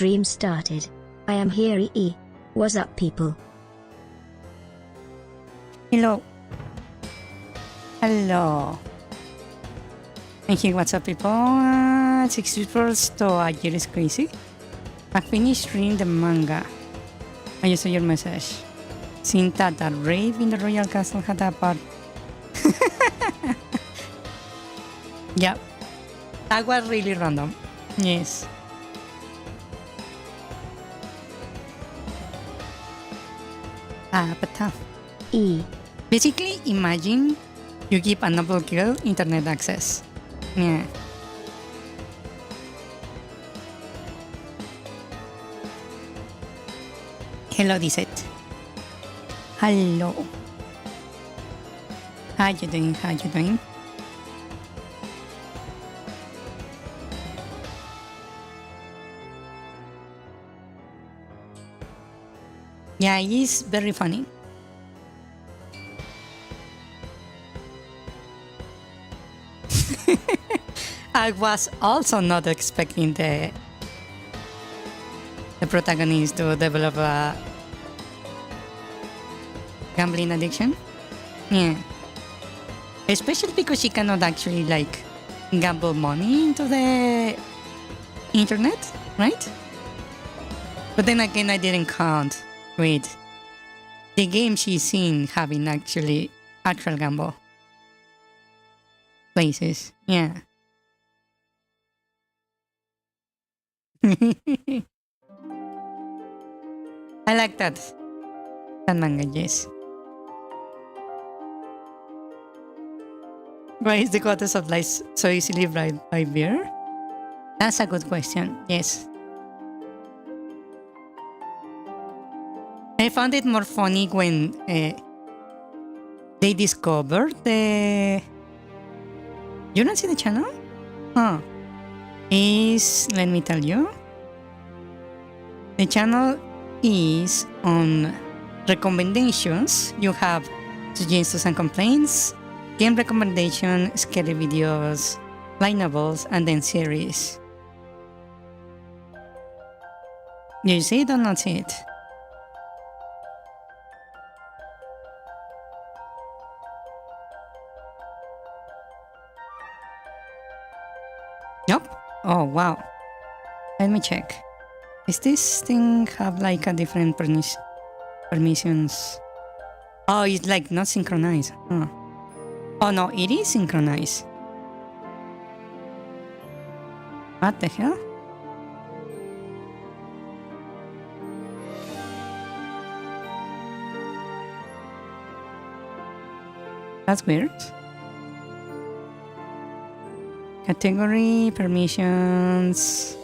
stream started. I am here. What's up, people? Hello. Hello. And here, what's up, people? 6 people, so I is crazy. I finished reading the manga. I just saw your message. Seeing that rave in the royal castle had a part. Yeah. That was really random. Yes. But tough. Basically, imagine you give a noble girl internet access. Yeah. Hello, Diset. Hello. How you doing? How you doing? Yeah, it's very funny. I was also not expecting the protagonist to develop a gambling addiction. Yeah. Especially because she cannot actually like gamble money into the internet, right? But then again, I didn't count with the game she's in having actually actual gamble places. Yeah. I like that manga, yes. Why is the goddess of light so easily bribed by beer? That's a good question, yes. I found it more funny when they discovered the... You don't see the channel? Huh. Let me tell you. The channel is on recommendations. You have suggestions and complaints, game recommendation, scary videos, light novels, and then series. Do you see it or not see it? Yup. Oh, wow. Let me check. Does this thing have like a different permissions? Oh, it's like not synchronized. Huh. Oh no, it is synchronized. What the hell? That's weird. Category, permissions.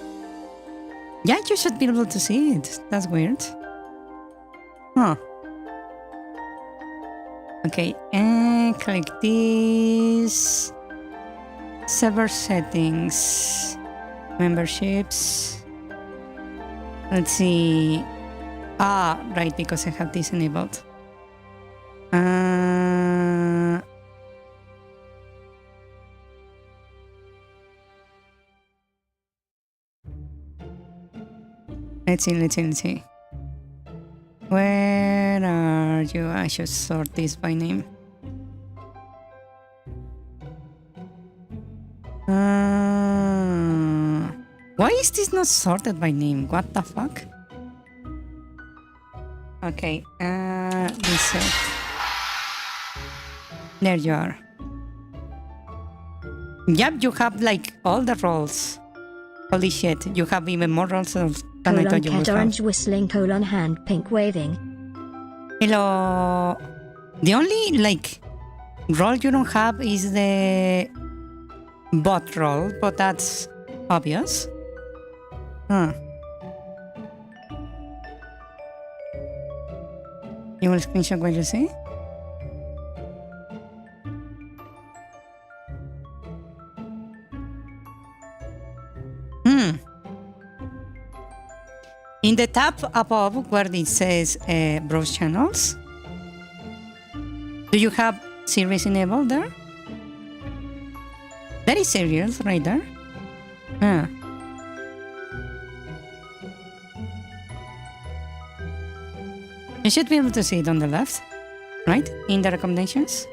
Yeah, you should be able to see it. That's weird. Huh. Okay, and click this. Server settings. Memberships. Let's see. Ah, right, because I have this enabled. Let's see. Where are you? I should sort this by name. Why is this not sorted by name? What the fuck? Okay, reset. There you are. Yep, you have like all the roles. Holy shit, you have even more roles than I thought you would have. Orange whistling, hand pink waving. Hello. The only like role you don't have is the bot role, but that's obvious. Huh. You will screenshot what you see? In the tab above where it says browse channels, do you have series enabled there? That is serious right there. You should be able to see it on the left, right? In the recommendations.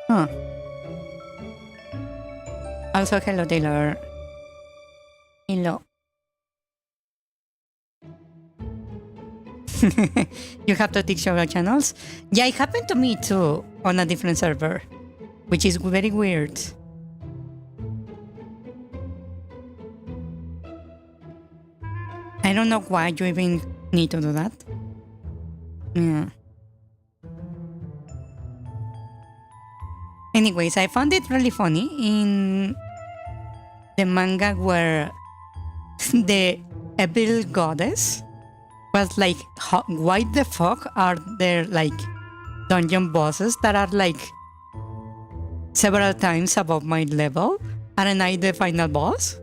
Huh. Also, hello, Taylor. Hello. You have to tick several channels? Yeah, it happened to me too on a different server, which is very weird. I don't know why you even need to do that. Yeah. Anyways, I found it really funny in the manga where the evil goddess was like, why the fuck are there like dungeon bosses that are like several times above my level? Aren't I the final boss?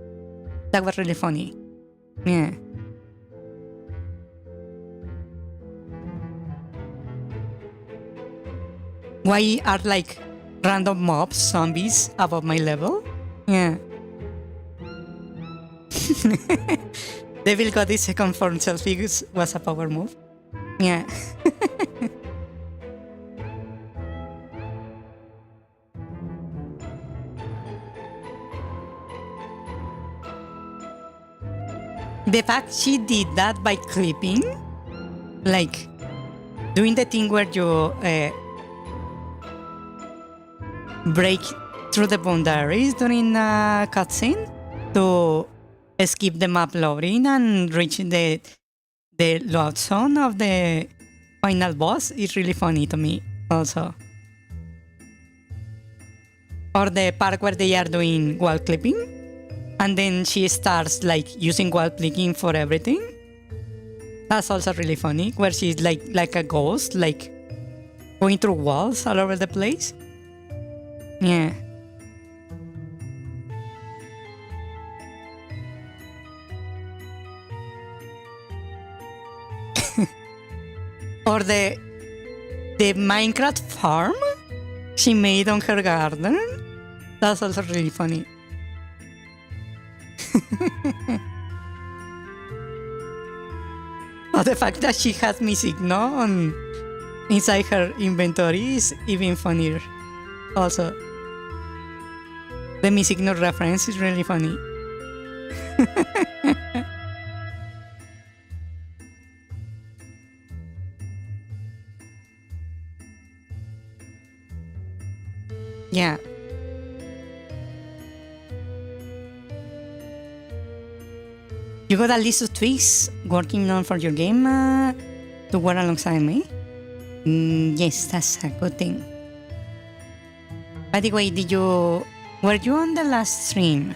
That was really funny. Yeah. Why are like random mobs, zombies above my level? Yeah. Devil Goddess second form selfie was a power move. Yeah. The fact she did that by clipping, like doing the thing where you break through the boundaries during a cutscene to skip the map loading and reach the load zone of the final boss is really funny to me also. Or the part where they are doing wall clipping and then she starts like using wall clicking for everything. That's also really funny, where she's like a ghost, like going through walls all over the place. Yeah. Or the Minecraft farm she made on her garden. That's also really funny. Or the fact that she has Misigno inside her inventory is even funnier. Also, the Misigno reference is really funny. Yeah. You got a list of tweaks working on for your game to work alongside me? Yes, that's a good thing. By the way, were you on the last stream?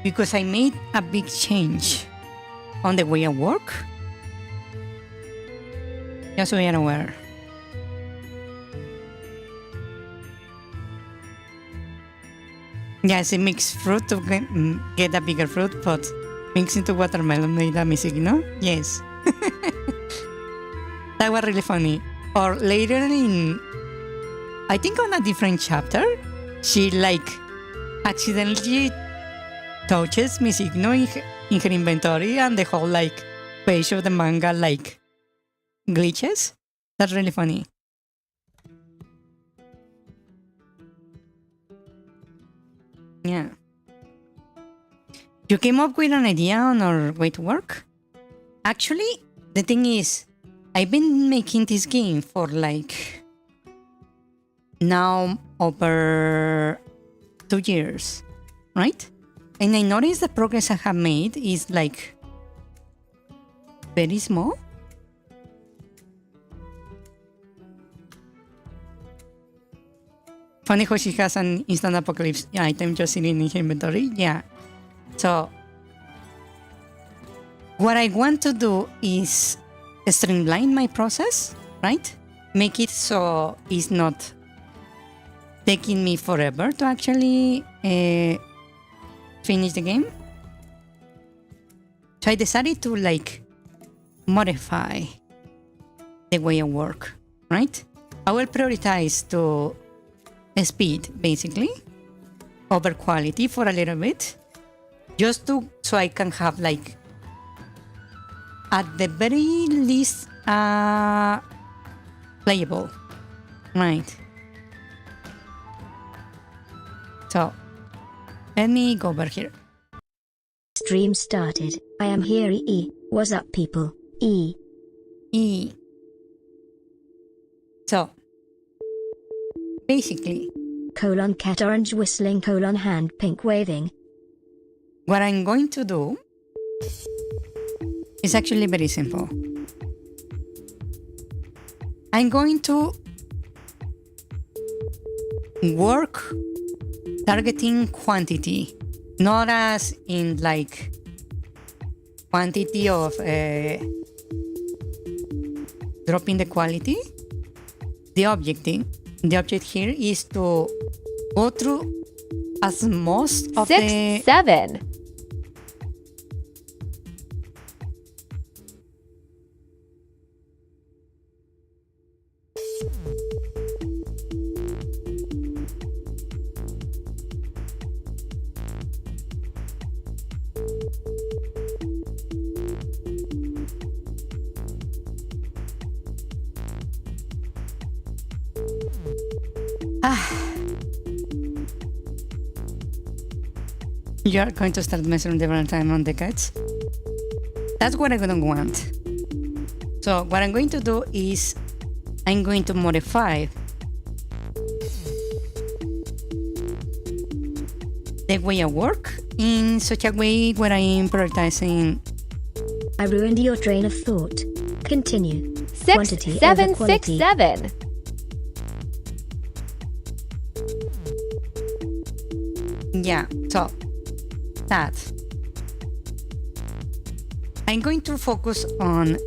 Because I made a big change on the way I work. Just so you're aware. Yes, it mixed fruit to get a bigger fruit, but mixed into watermelon made a Misigno? Yes. That was really funny. Or later I think on a different chapter, she like accidentally touches Misigno in her inventory and the whole like page of the manga like glitches. That's really funny. Yeah. You came up with an idea on our way to work? Actually, the thing is, I've been making this game for like now over 2 years, right? And I noticed the progress I have made is like very small. Funny how she has an instant apocalypse item just sitting in her inventory. Yeah. So, what I want to do is streamline my process, right? Make it so it's not taking me forever to actually finish the game. So I decided to like modify the way I work, right? I will prioritize to speed basically over quality for a little bit, just so I can have like at the very least playable, right? So let me go over here. Stream started. I am here. What's up, people? E. So basically, Cat orange whistling, hand pink waving. what I'm going to do is actually very simple. I'm going to work targeting quantity, not as in like quantity of dropping the quality. The object here is to go through as most of 7. You are going to start measuring the runtime on the cats. That's what I don't want. So what I'm going to do is I'm going to modify the way I work in such a way where I am prioritizing. I ruined your train of thought. Continue. 6767. Yeah, so that. I'm going to focus on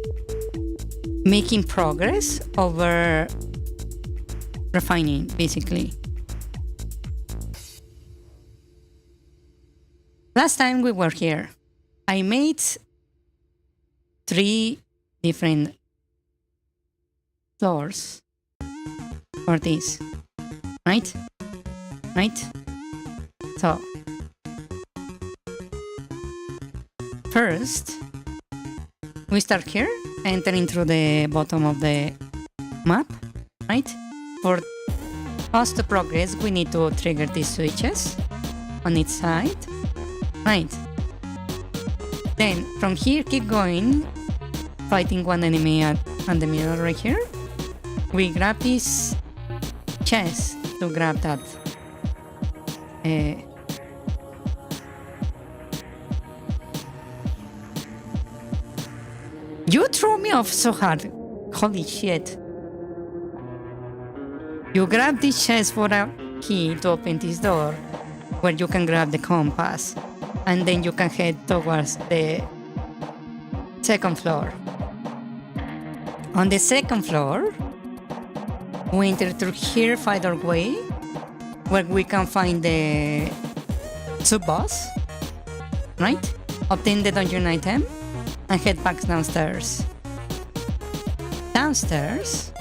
making progress over refining, basically. Last time we were here, I made 3 different floors for this, right? So, first, we start here, entering through the bottom of the map, right? For us to progress, we need to trigger these switches on each side, right? Then, from here, keep going, fighting one enemy at the middle right here. We grab this chest to grab that you threw me off so hard. Holy shit. You grab this chest for a key to open this door, where you can grab the compass, and then you can head towards the second floor. On the second floor, we enter through here, fight our way, where we can find the sub-boss, right? Obtain the dungeon item, and head back downstairs. Downstairs,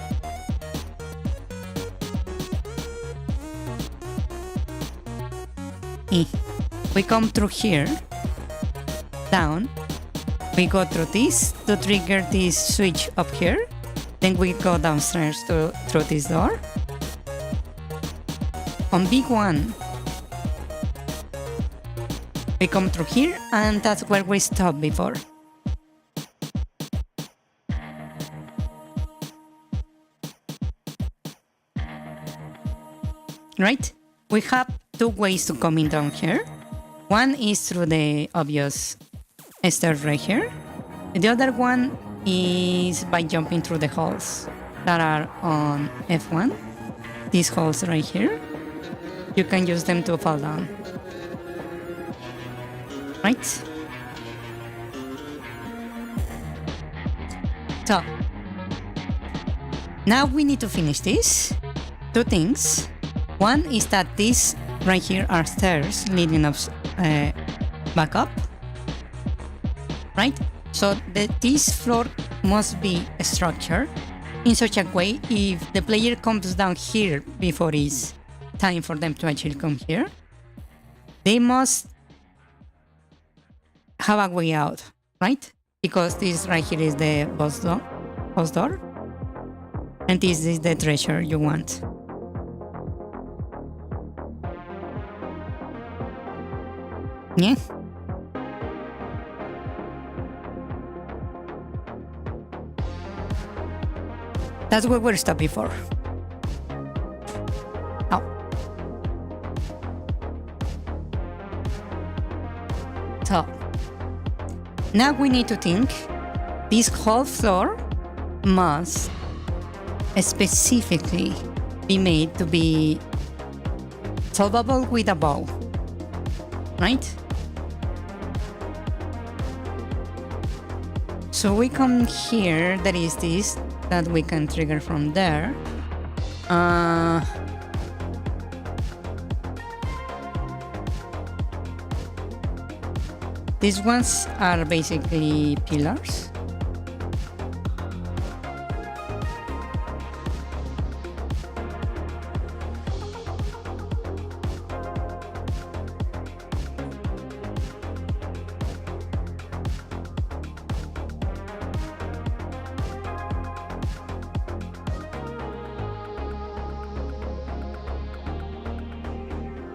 we come through here, down, we go through this to trigger this switch up here, then we go downstairs through this door. On big one, we come through here, and that's where we stopped before. Right? We have 2 ways to coming down here. One is through the obvious stairs right here. The other one is by jumping through the holes that are on F1. These holes right here. You can use them to fall down. Right? So, now we need to finish this. 2 things. One is that these right here are stairs leading us back up, right? So this floor must be structured in such a way if the player comes down here before it's time for them to actually come here, they must have a way out, right? because this right here is the boss door, and this is the treasure you want. Yeah. That's where we're stopped before. Oh. So, now we need to think this whole floor must specifically be made to be solvable with a bow, right? So we come here, there is this that we can trigger from there. These ones are basically pillars.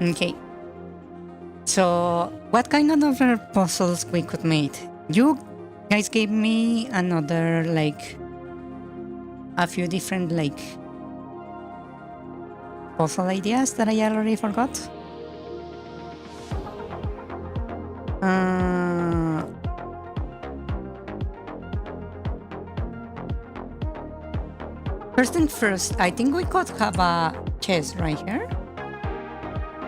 Okay. So, what kind of other puzzles we could make? You guys gave me another, like, a few different, like, puzzle ideas that I already forgot. First thing first, I think we could have a chest right here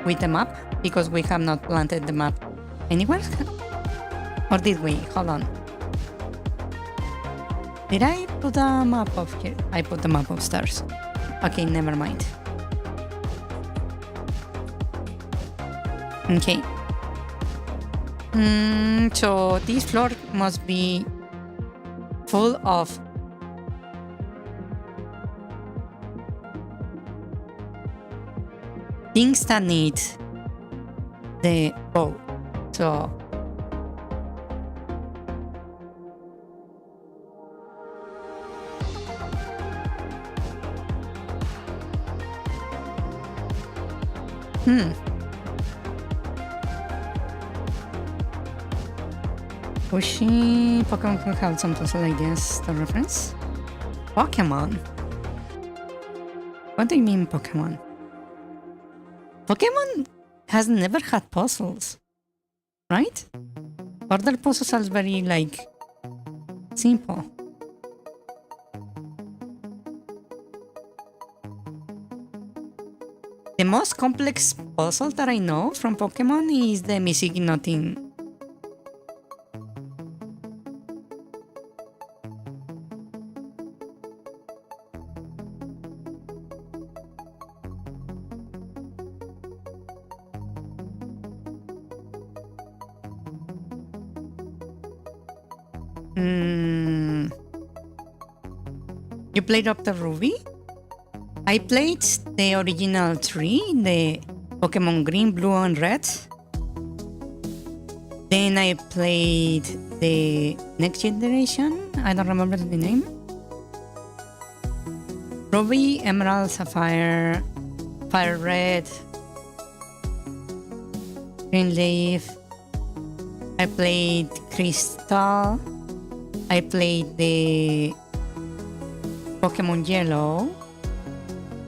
with the map, because we have not planted the map anywhere. Or did we? Hold on. Did I put a map up here? I put the map upstairs. Okay, never mind. Okay. So this floor must be full of things that need the bow. So Pushy Pokemon could have some puzzle ideas to reference. Pokemon? What do you mean Pokemon? Pokemon has never had puzzles, right? Or their puzzles are very, like, simple. The most complex puzzle that I know from Pokemon is the missing nothing. You played up the Ruby? I played the original 3, the Pokemon Green, Blue, and Red. Then I played the next generation. I don't remember the name. Ruby, Emerald, Sapphire, Fire Red, Green Leaf. I played Crystal. I played the Pokemon Yellow.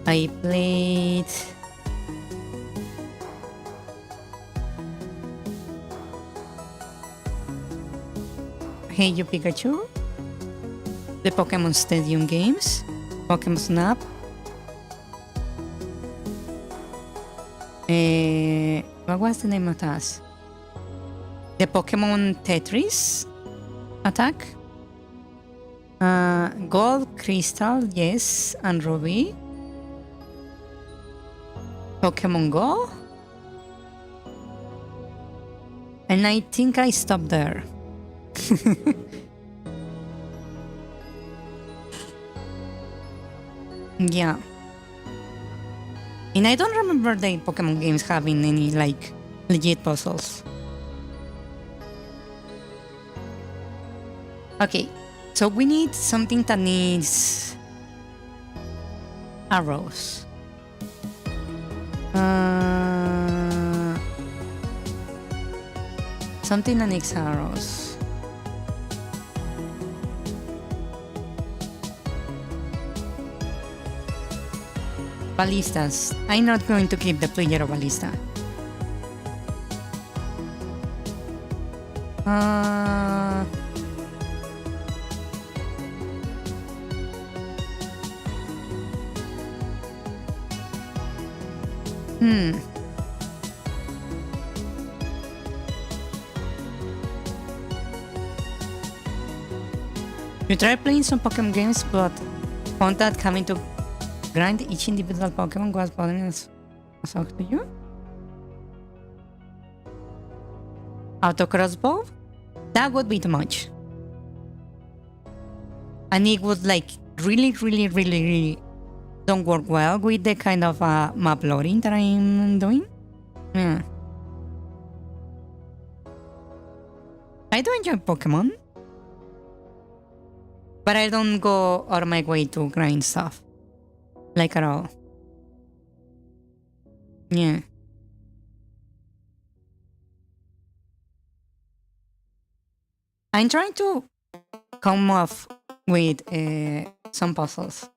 I played Hey You Pikachu, the Pokemon Stadium games, Pokemon Snap, what was the name of that? The Pokemon Tetris Attack, Gold, Crystal, yes, and Ruby. Pokemon Go, and I think I stopped there. Yeah. And I don't remember the Pokemon games having any, like, legit puzzles. Okay, so we need something that needs arrows. Something that needs arrows. Ballistas. I'm not going to keep the player of ballista. You try playing some Pokemon games, but found that having to grind each individual Pokemon was bothering us to you? Auto crossbow? That would be too much. And it would like really don't work well with the kind of map loading that I'm doing. Yeah. I do enjoy Pokemon, but I don't go out of my way to grind stuff. Like at all. Yeah. I'm trying to come up with some puzzles.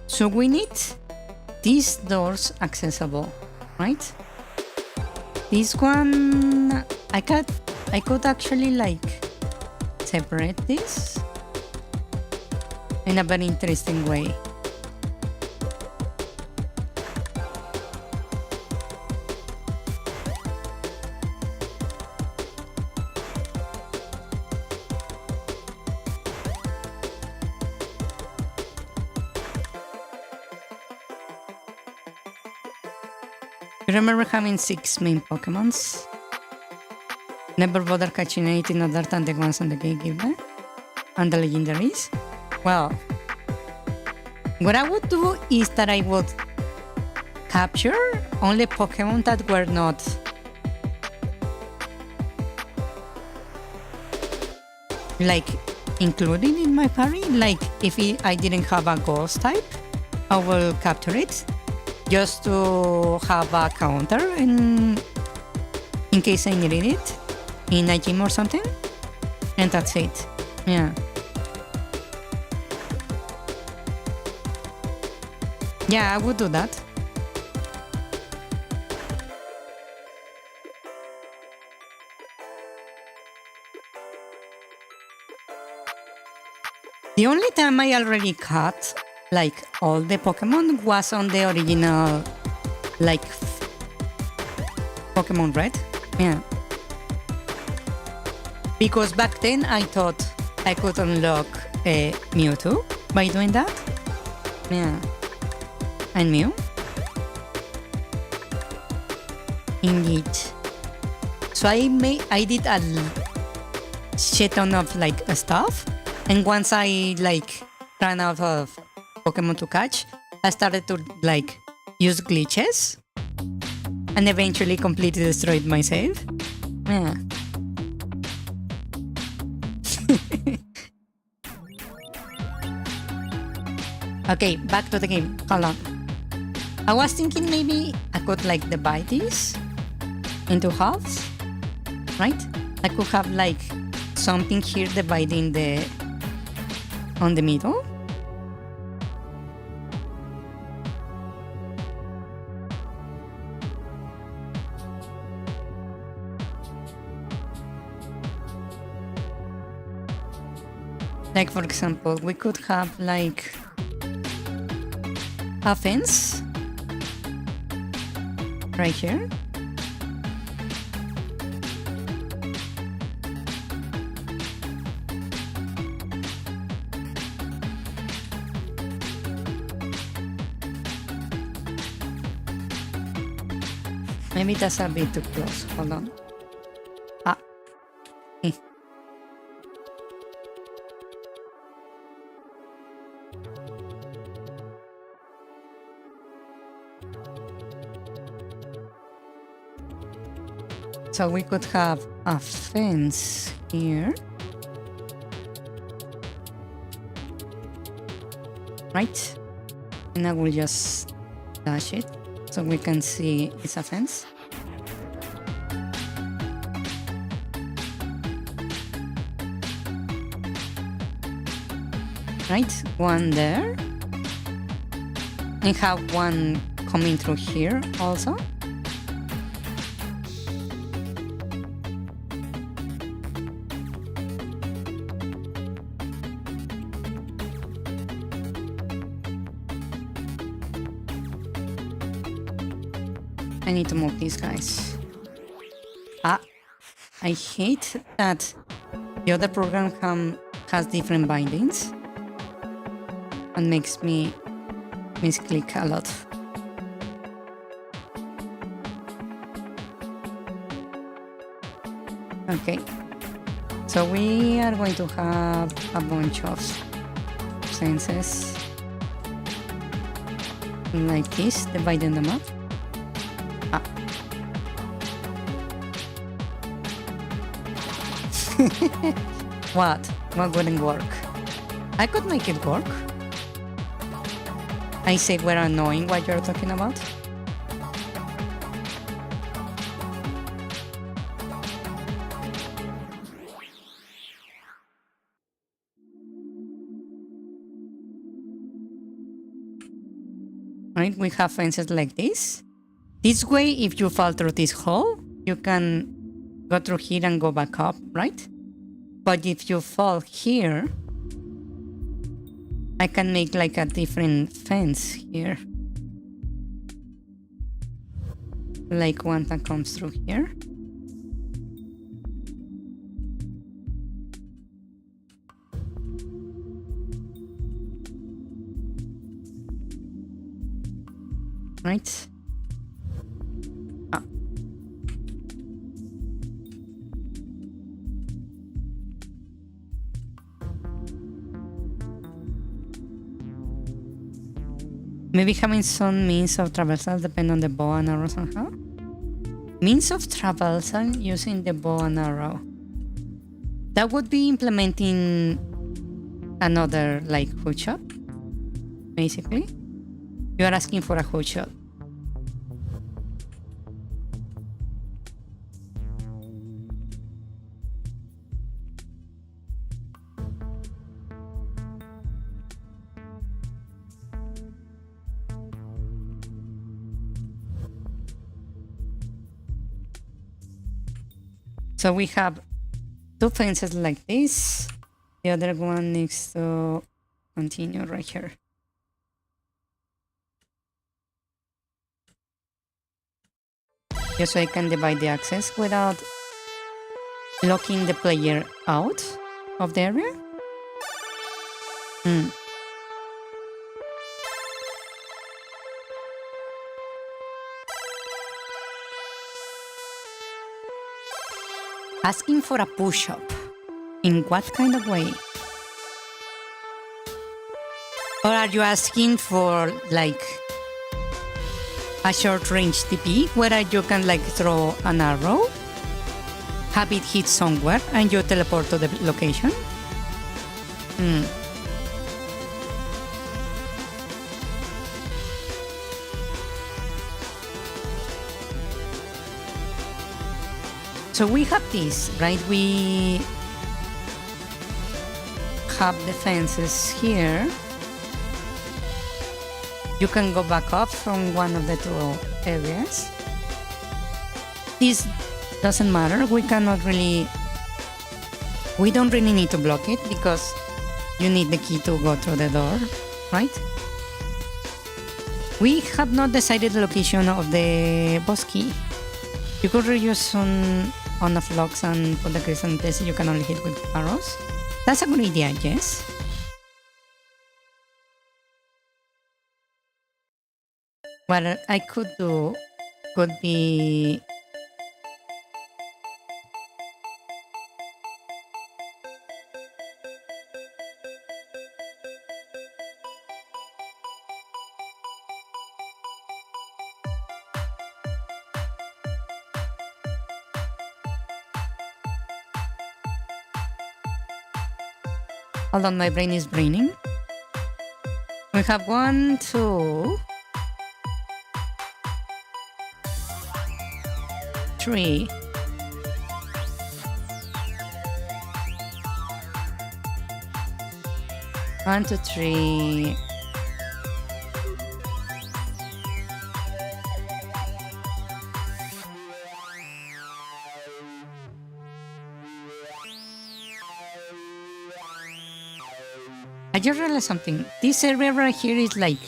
So we need these doors accessible, right? This one, I could actually like separate this in a very interesting way. I remember having 6 main Pokemons. Never bothered catching anything other than the ones on the game given and the legendaries. Well, what I would do is that I would capture only Pokemon that were not like included in my party. Like if I didn't have a ghost type, I will capture it just to have a counter in case I needed it in a gym or something, and that's it. Yeah. Yeah, I would do that. The only time I already caught like all the Pokemon was on the original like Pokemon Red. Yeah. Because back then I thought I could unlock Mewtwo by doing that. Yeah. And Mew. Indeed. So I did a shit ton of like stuff, and once I like ran out of Pokemon to catch, I started to like use glitches and eventually completely destroyed my save. Yeah. Okay, back to the game. Hold on. I was thinking maybe I could like divide these into halves, right? I could have like something here dividing on the middle. Like for example, we could have like a fence right here. Maybe that's a bit too close. Hold on. Ah. Eh. So we could have a fence here. Right? And I will just dash it so we can see it's a fence. Right? One there. And have one coming through here also. I need to move these guys. Ah, I hate that the other program has different bindings and makes me misclick a lot. Okay, so we are going to have a bunch of senses like this, dividing them up. Ah. What? What wouldn't work? I could make it work. I say we're annoying what you're talking about. Right, we have fences like this. This way, if you fall through this hole, you can go through here and go back up, right? But if you fall here, I can make like a different fence here. Like one that comes through here. Right? Ah. Maybe having some means of traversal depend on the bow and arrow somehow? Means of traversal using the bow and arrow. That would be implementing another like hook shot, basically. You are asking for a hook shot. So we have two fences like this. The other one needs to continue right here. Just so I can divide the access without locking the player out of the area. Asking for a push-up. In what kind of way? Or are you asking for like a short-range TP where you can like throw an arrow, have it hit somewhere, and you teleport to the location? So we have this, right? We have the fences here. You can go back up from one of the two areas. This doesn't matter. We don't really need to block it because you need the key to go through the door, right? We have not decided the location of the boss key. You could reuse on the flocks and put the crystal in place you can only hit with arrows. That's a good idea, yes. What I could do could be hold on, my brain is braining. We have 1, 2, 3. One, two, three. I just realized something. This area right here is like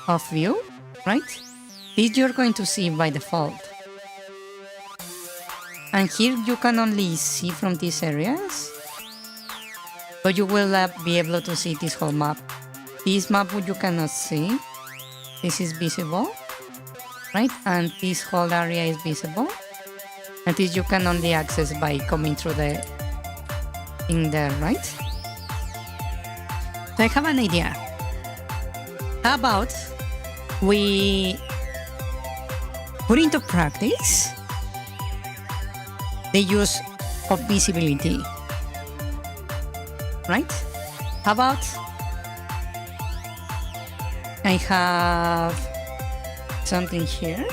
off view, right? This you're going to see by default. And here you can only see from these areas, but you will be able to see this whole map. This map you cannot see. This is visible, right? And this whole area is visible. And this you can only access by coming through the thing there, right? So I have an idea. How about we put into practice the use of visibility, right? How about I have something here.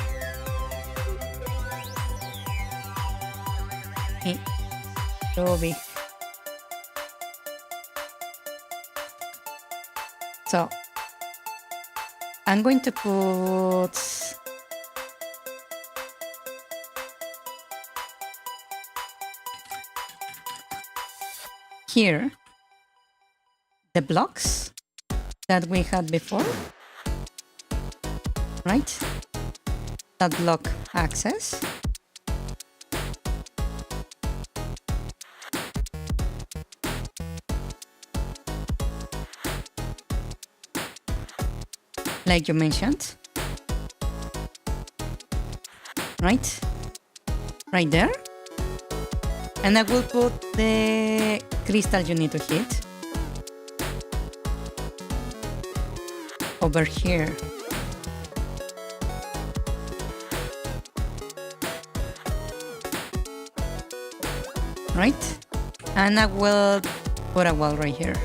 So big. So I'm going to put here the blocks that we had before, right? That block access. Like you mentioned, right there, and I will put the crystal you need to hit over here. Right, and I will put a wall right here.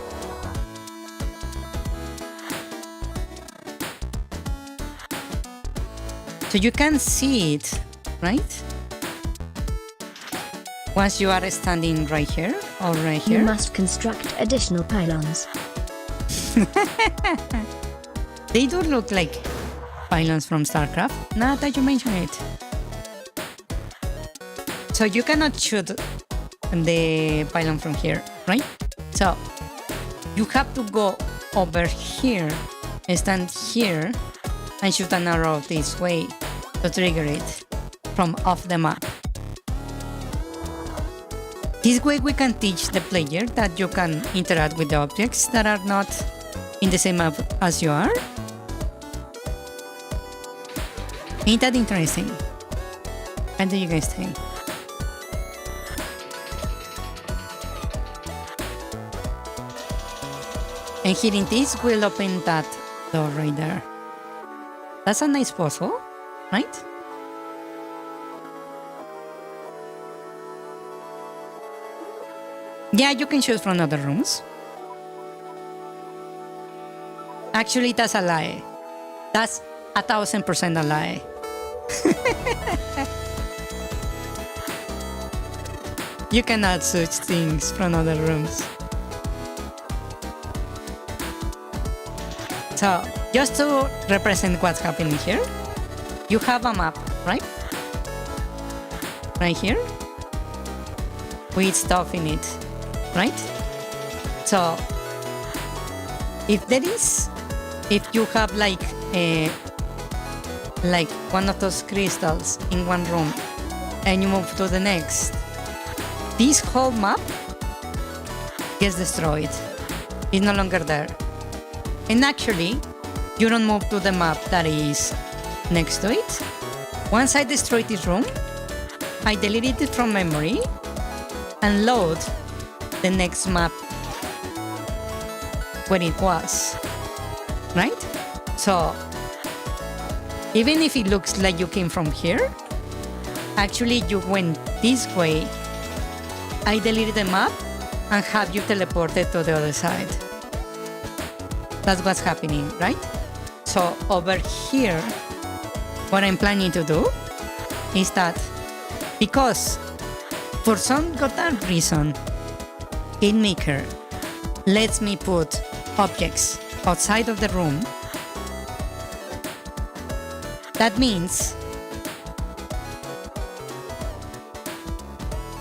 So you can see it, right? Once you are standing right here or right here. You must construct additional pylons. They do look like pylons from StarCraft, now that you mention it. So you cannot shoot the pylon from here, right? So you have to go over here, stand here, and shoot an arrow this way to trigger it from off the map. This way we can teach the player that you can interact with the objects that are not in the same map as you are. Ain't that interesting? What do you guys think? And hitting this will open that door right there. That's a nice puzzle, right? Yeah, you can choose from other rooms. Actually, that's a lie. That's 1000% a lie. You cannot switch things from other rooms. So, just to represent what's happening here, you have a map, right? Right here, with stuff in it, right? So, if you have like one of those crystals in one room, and you move to the next, this whole map gets destroyed. It's no longer there. And actually, you don't move to the map that is next to it. Once I destroy this room, I delete it from memory and load the next map where it was, right? So even if it looks like you came from here, actually you went this way. I deleted the map and have you teleported to the other side. That's what's happening, right? So over here, what I'm planning to do is that because for some goddamn reason, GameMaker lets me put objects outside of the room, that means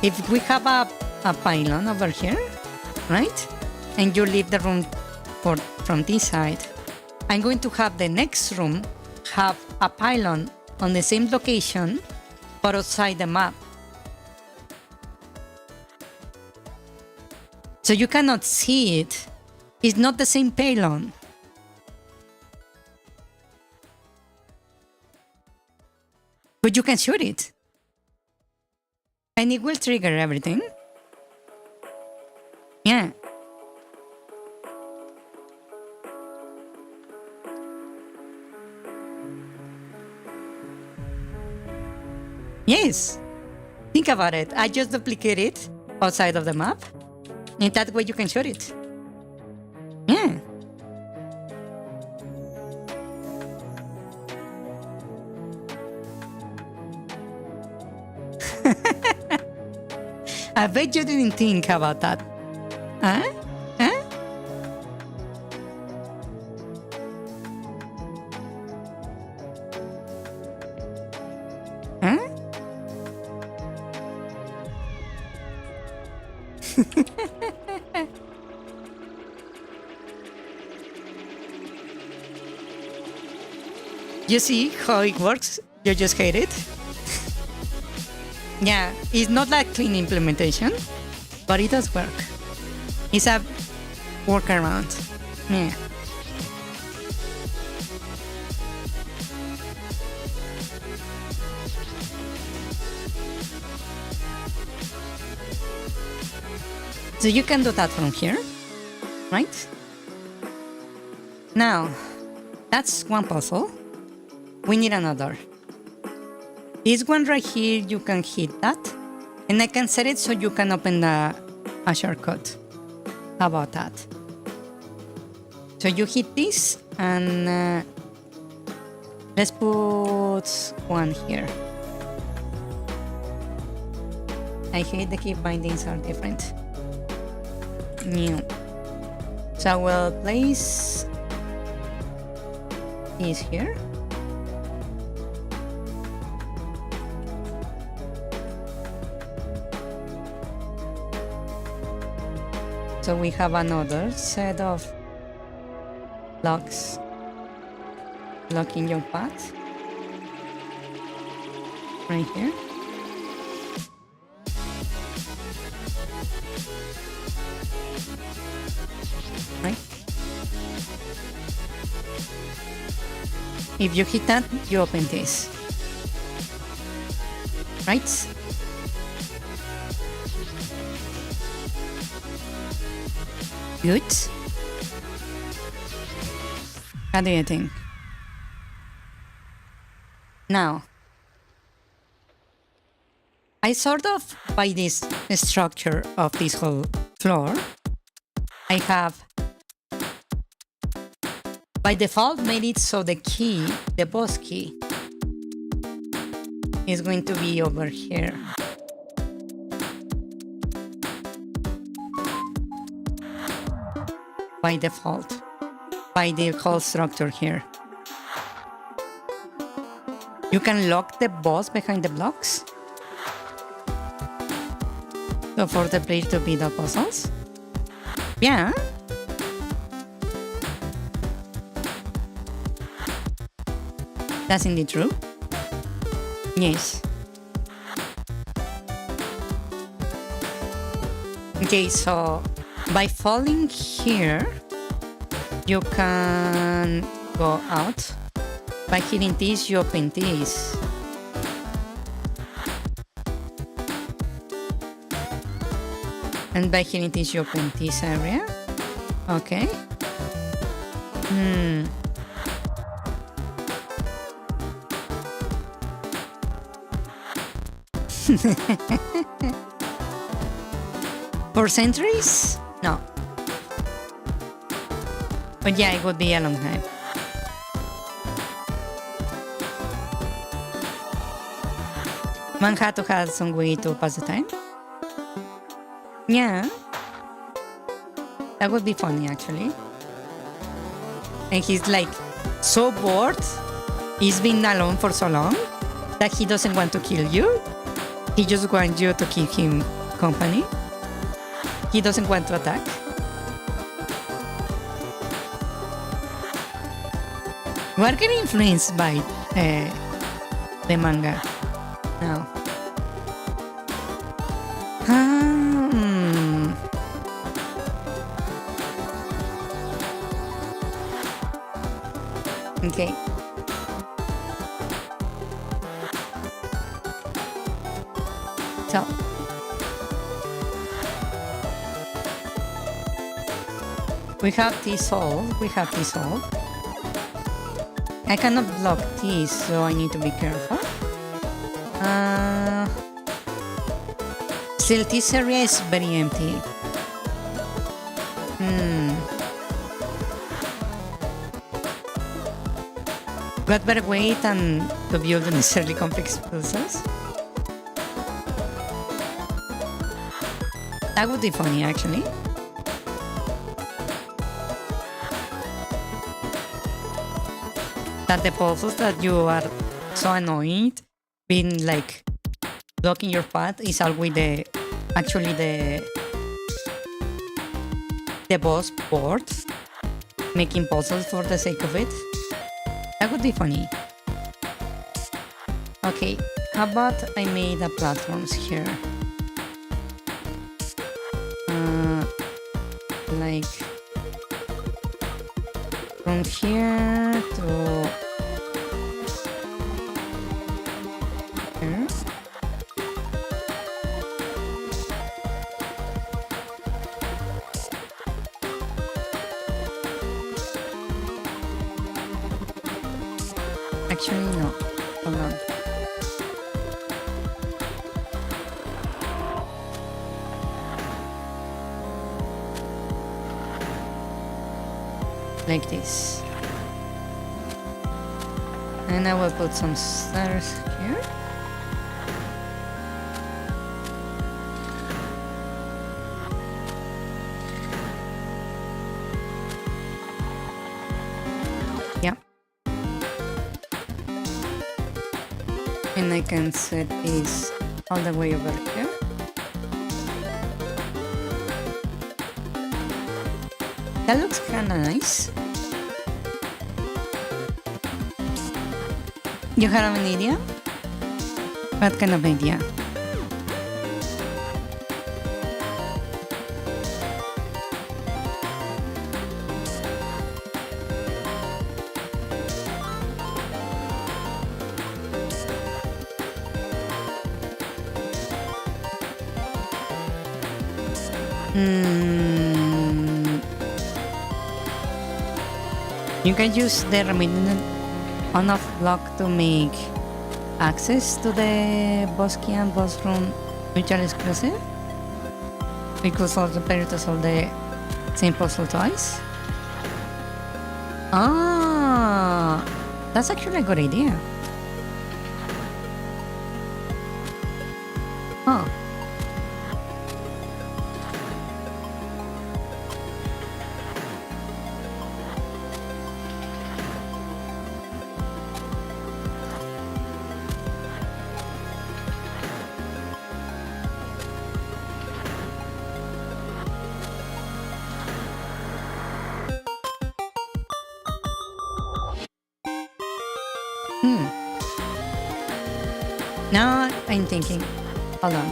if we have a pylon over here, right? And you leave the room from this side, I'm going to have the next room have a pylon on the same location but outside the map. So you cannot see it. It's not the same pylon. But you can shoot it. And it will trigger everything. Yeah. Yes. Think about it. I just duplicate it outside of the map. And that way you can shoot it. Yeah. I bet you didn't think about that. Huh? Huh? Huh? You see how it works? You just hate it? Yeah, it's not that clean implementation, but it does work. It's a workaround. Yeah. So you can do that from here, right? Now, that's one puzzle. We need another. This one right here, you can hit that. And I can set it so you can open a shortcut. How about that? So you hit this and let's put one here. I hate the key bindings are different. New. So I will place this here. So we have another set of blocks blocking your path right here. Right? If you hit that, you open this. Right? Good. How do you think? Now, I sort of, by this structure of this whole floor, I have, by default, made it so the key, the boss key, is going to be over here. By default, by the whole structure here. You can lock the boss behind the blocks. So for the player to beat the puzzles. Yeah. That's indeed true. Yes. Okay, so by falling here, you can go out. By hitting this, you open this. And by hearing this, you open this area. Okay. For centuries? No. But yeah, it would be a long time. One had to have some way to pass the time. Yeah. That would be funny, actually. And he's like so bored. He's been alone for so long that he doesn't want to kill you. He just wants you to keep him company. He doesn't want to attack. We're getting influenced by the manga now. Okay. So. We have this all. I cannot block this, so I need to be careful. Still, this area is very empty. But better wait and to build unnecessarily complex puzzles. That would be funny, actually. That the puzzles that you are so annoyed being like blocking your path is always the boss board making puzzles for the sake of it. That would be funny. Okay, how about I made the platforms here? Like from here to here. Actually, no. Hold on. Like this. And I will put some stairs here. Yeah. And I can set this all the way over here. That looks kinda nice. You have an idea? What kind of idea? You can use the remaining on-off block to make access to the boss key and boss room mutually exclusive. Because all the player to solve the same puzzle twice. Ah, that's actually a good idea. Huh. Now I'm thinking. Hold on.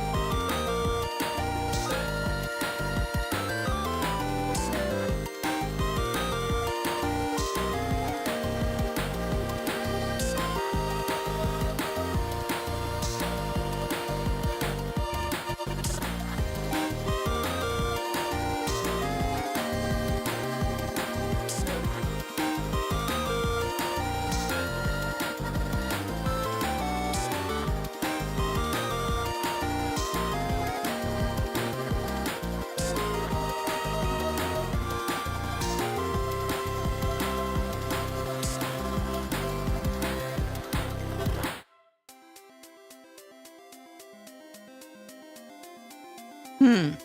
Hmm.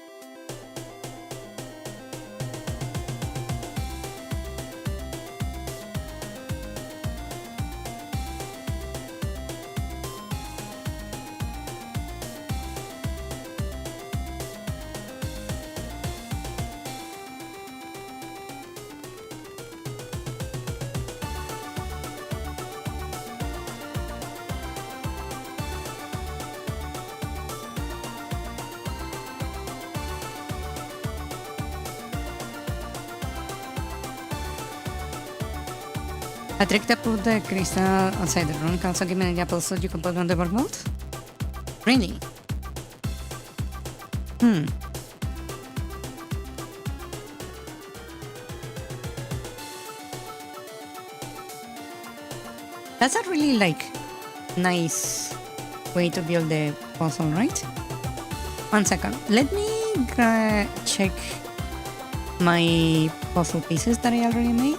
A trick to put the crystal outside the room can also give me an apple so you can put on the board? Really? Hmm. That's a really nice way to build the puzzle, right? 1 second. Let me check my puzzle pieces that I already made.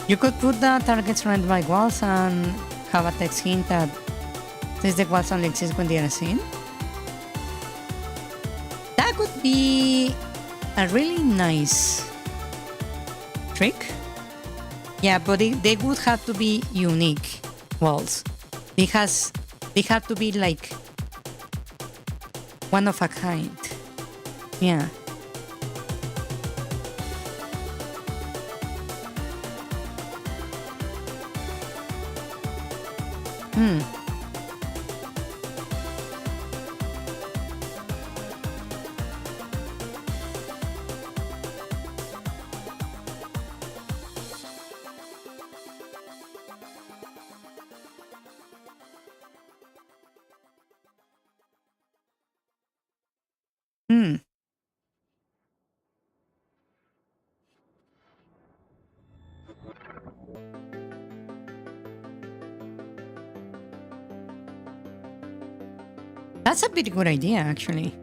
You could put the targets surrounded by walls and have a text hint that says the walls only exist when they are seen. That would be a really nice trick. Yeah, but they would have to be unique walls because they have to be like one of a kind. Yeah. That's a pretty good idea, actually.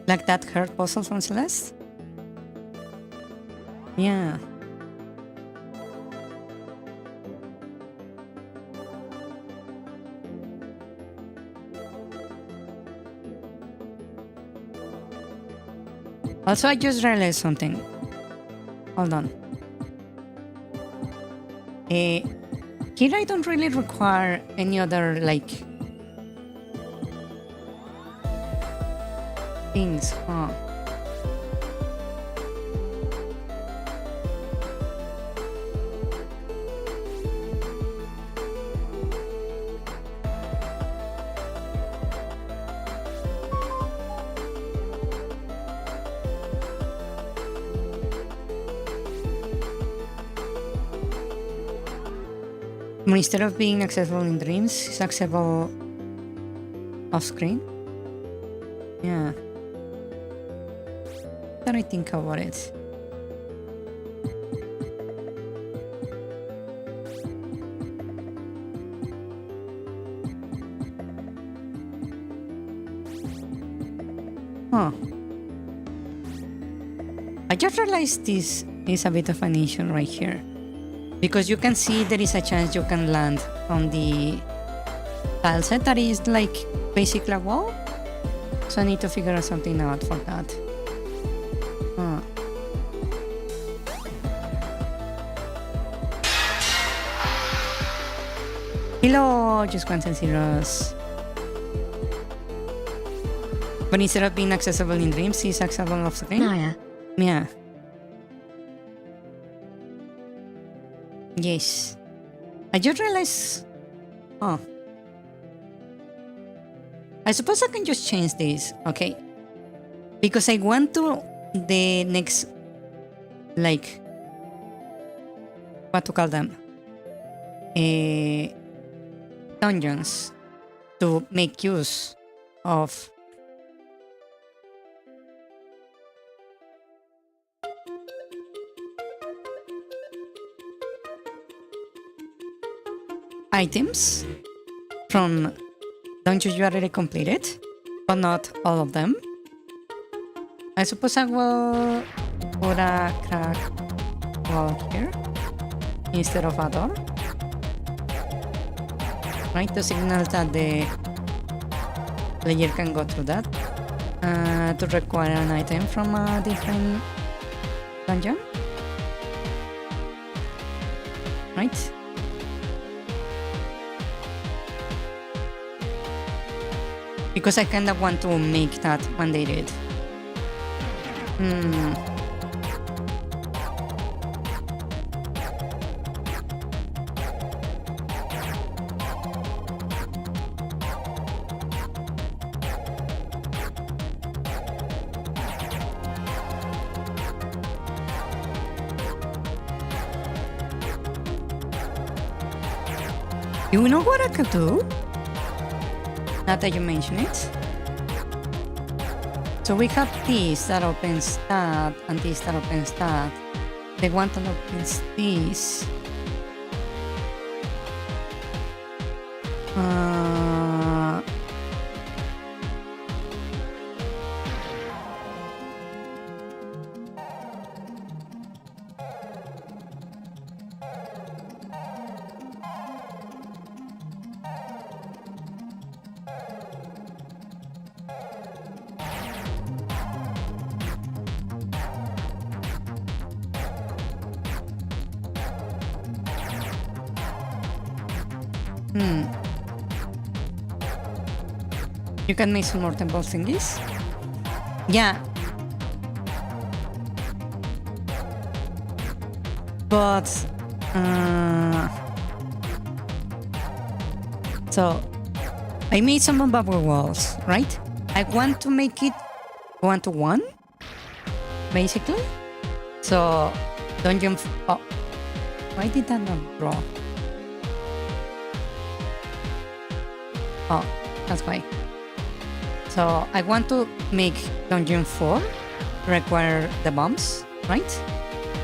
Like that heart puzzle from Celeste? Yeah. Also, I just realized something. Hold on. Here I don't really require any other, things, huh? Instead of being accessible in dreams, it's accessible off screen. Yeah. Then I think about it. Huh. I just realized this is a bit of an issue right here. Because you can see there is a chance you can land on the tile set that is basically a wall. So I need to figure out something out for that. Huh. Hello, just ones and zeros. But instead of being accessible in dreams, it's accessible off screen? Naya. Yeah. Yes. I just realized... Oh. I suppose I can just change this, okay? Because I want to the next, what to call them, dungeons to make use of. Items from dungeons you already completed, but not all of them. I suppose I will put a crack wall here instead of a door, right, to signal that the player can go through that, to require an item from a different dungeon, right? Because I kinda want to make that mandated. You know what I could do? Now that you mention it. So we have this that opens that, and this that opens that. The one that opens this. You can make some more temple thingies. Yeah. But so I made some bubble walls, right? I want to make it 1-to-1, basically. So dungeon. Oh, why did that not draw? Oh, that's why. So I want to make dungeon 4 require the bombs, right?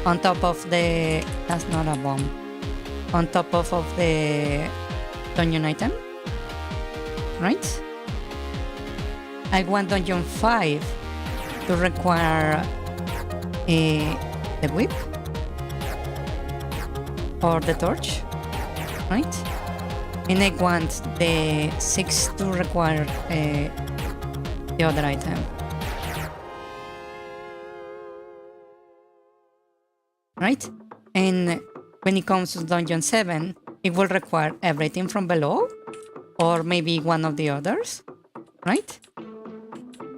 On top of the, that's not a bomb. On top of the dungeon item, right? I want dungeon 5 to require the whip or the torch, right? And I want the 6 to require the other item. Right? And when it comes to dungeon 7, it will require everything from below, or maybe one of the others, right?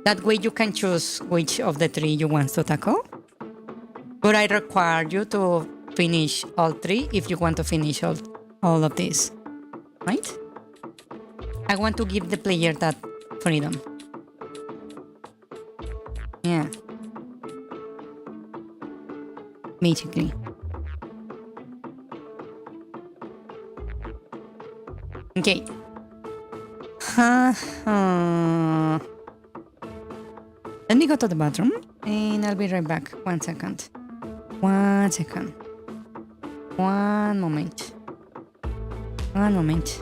That way you can choose which of the 3 you want to tackle. But I require you to finish all 3 if you want to finish all of this, right? I want to give the player that freedom. Yeah. Basically. Okay. Let me go to the bathroom and I'll be right back. 1 second. 1 second. 1 moment. 1 moment.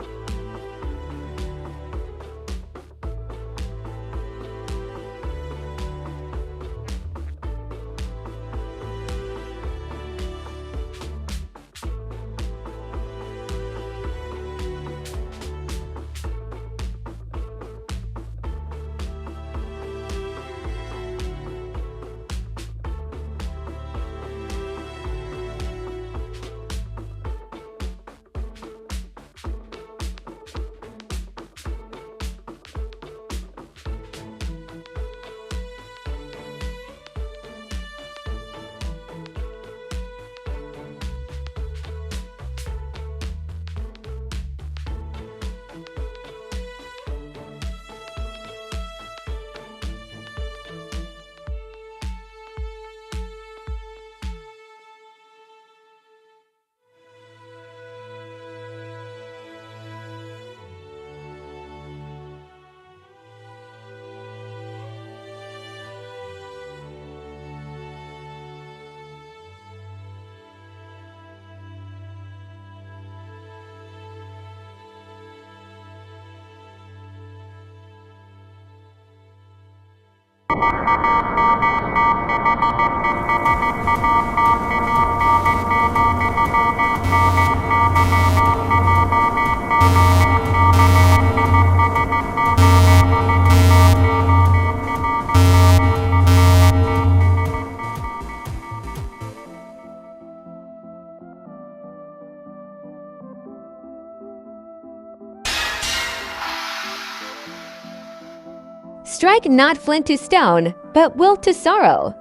Strike not flint to stone, but will to sorrow.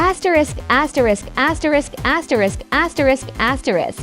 Asterisk, asterisk, asterisk, asterisk, asterisk, asterisk.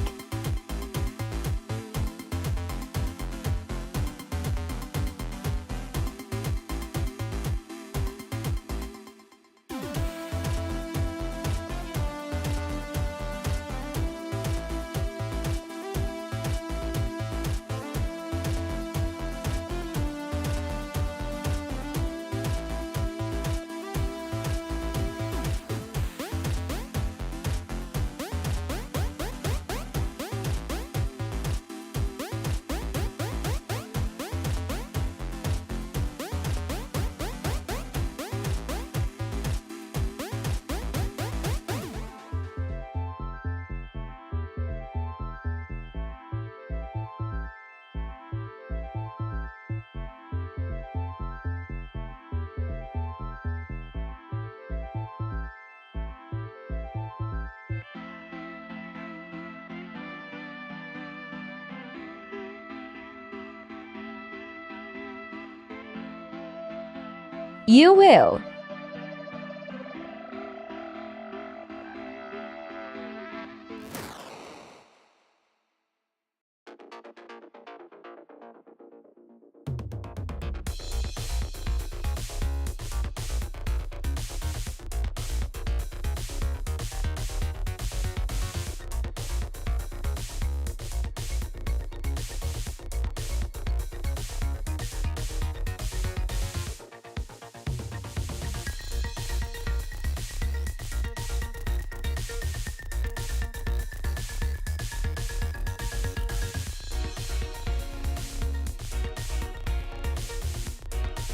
You will.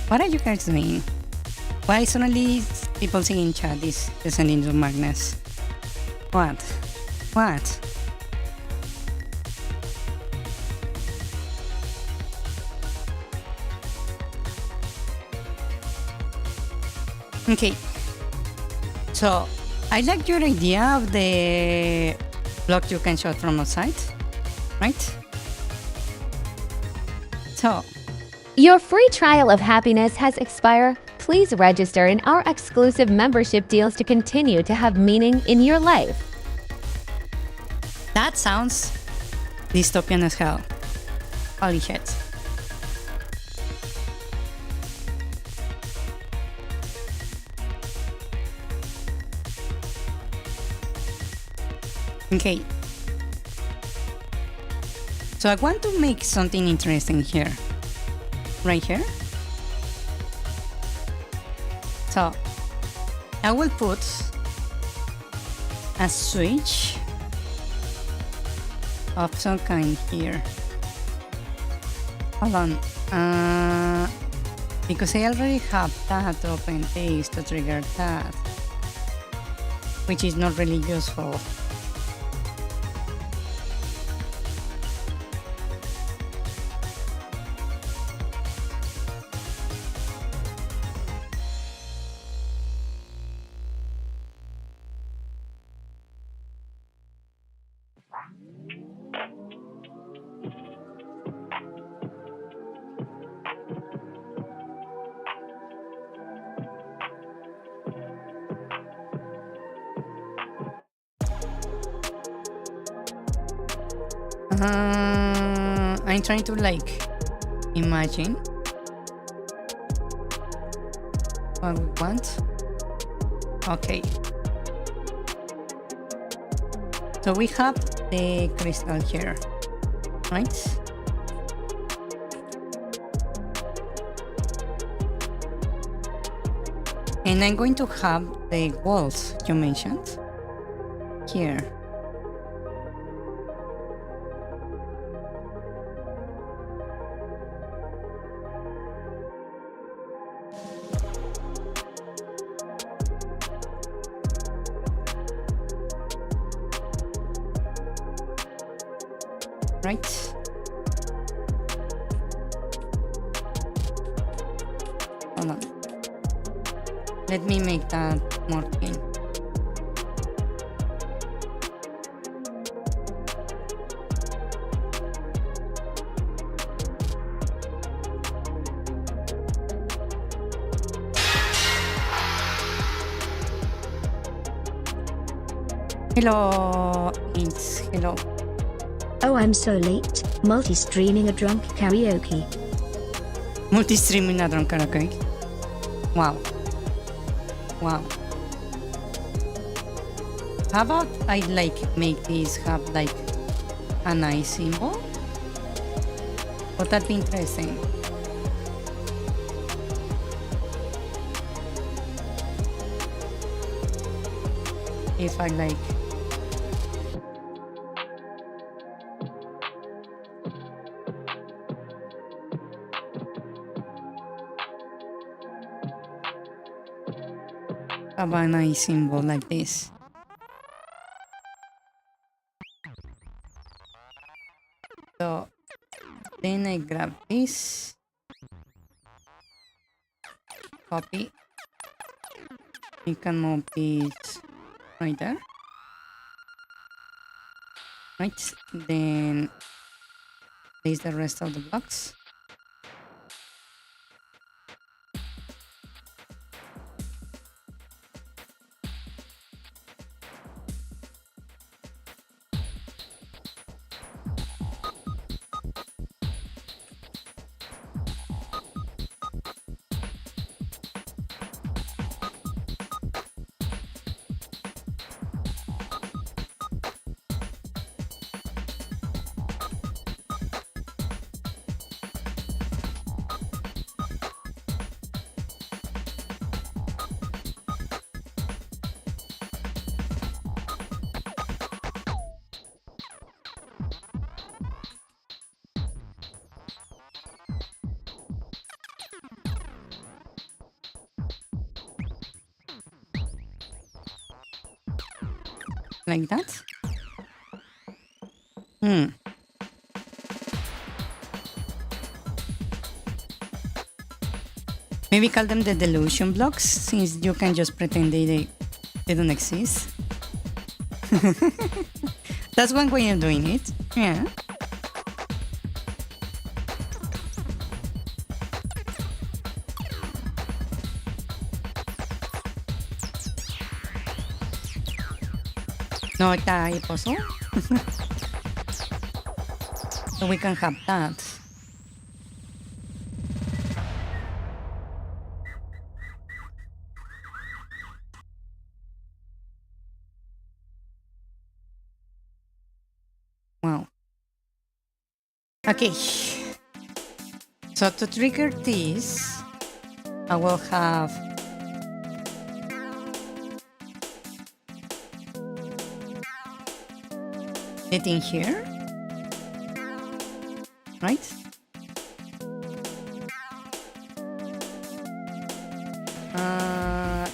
What are you guys doing? Why suddenly people singing chat is descending to Magnus? What? What? Okay. So, I like your idea of the block you can shot from outside, right? So, Your free trial of happiness has expired. Please register in our exclusive membership deals to continue to have meaning in your life. that sounds dystopian as hell. Holy shit. Okay. So I want to make something interesting here. Right here. So I will put a switch of some kind here. Hold on. Because I already have that open case to trigger that, which is not really useful. I'm trying to like imagine what we want. Okay. So we have the crystal here, right? And I'm going to have the walls you mentioned here. Right? Hold on. Let me make that more clean. Hello, it's hello. Oh, I'm so late. Multi-streaming a drunk karaoke. Multi-streaming a drunk karaoke. Wow. Wow. How about I like make this have like a nice symbol? Would that be interesting? If I like have a nice symbol like this. So then I grab this, copy. You can move this right there. Right, then place the rest of the blocks. Like that. Maybe call them the delusion blocks, since you can just pretend they don't exist. That's one way of doing it. Yeah. No, está puzzle. So we can have that. Wow. Okay. So to trigger this, I will have it in here, right?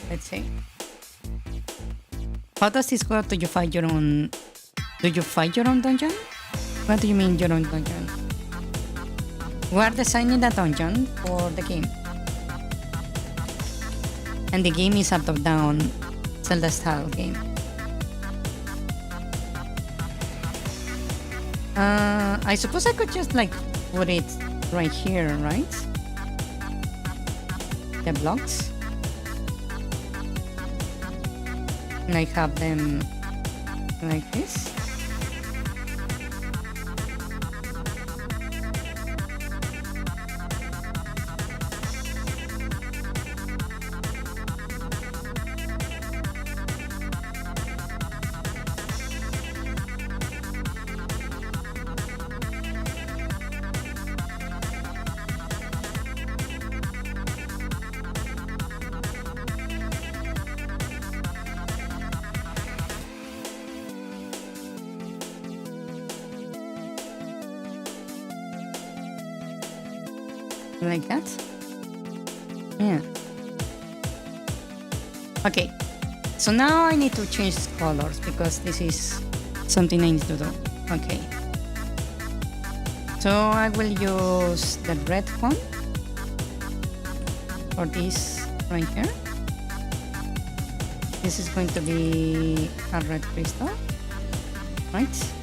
Let's see. How does this work? Do you fight your own dungeon? What do you mean your own dungeon? We are designing the dungeon for the game. And the game is a top-down Zelda style game. I suppose I could just like put it right here, right? The blocks. And I have them like this. Like that? Yeah. Okay. So now I need to change colors because this is something I need to do. Okay. So I will use the red one for this right here. This is going to be a red crystal, right?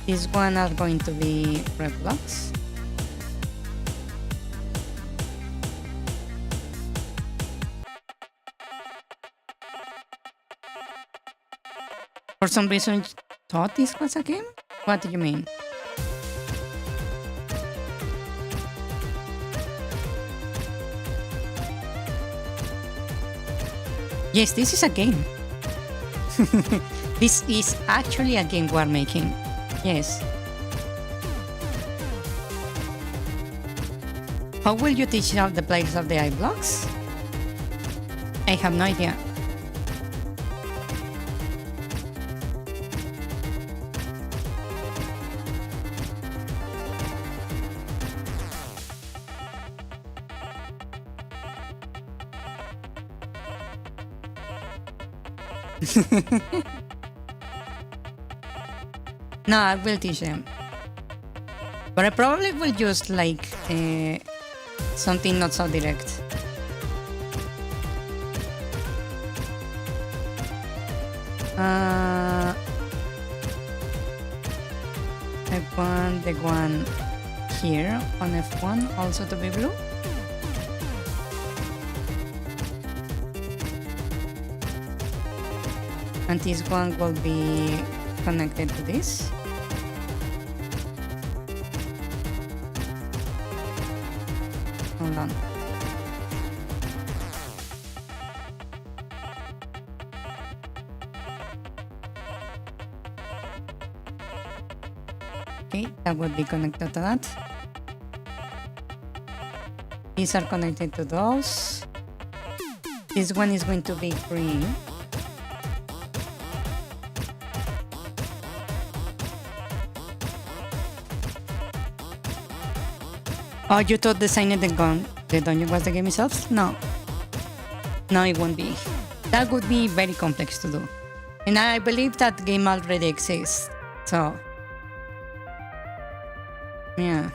These one are going to be red blocks. For some reason, you thought this was a game? What do you mean? Yes, this is a game. This is actually a game we're making. Yes. How will you teach out the place of the eye blocks? I have no idea. No, I will teach them. But I probably will use like something not so direct. I want the one here on F1 also to be blue. And this one will be connected to this. Hold on. Okay, that would be connected to that. These are connected to those. This one is going to be green. Oh, you thought designing the dungeon was the game itself? No. No, it won't be. That would be very complex to do. And I believe that game already exists. So, yeah.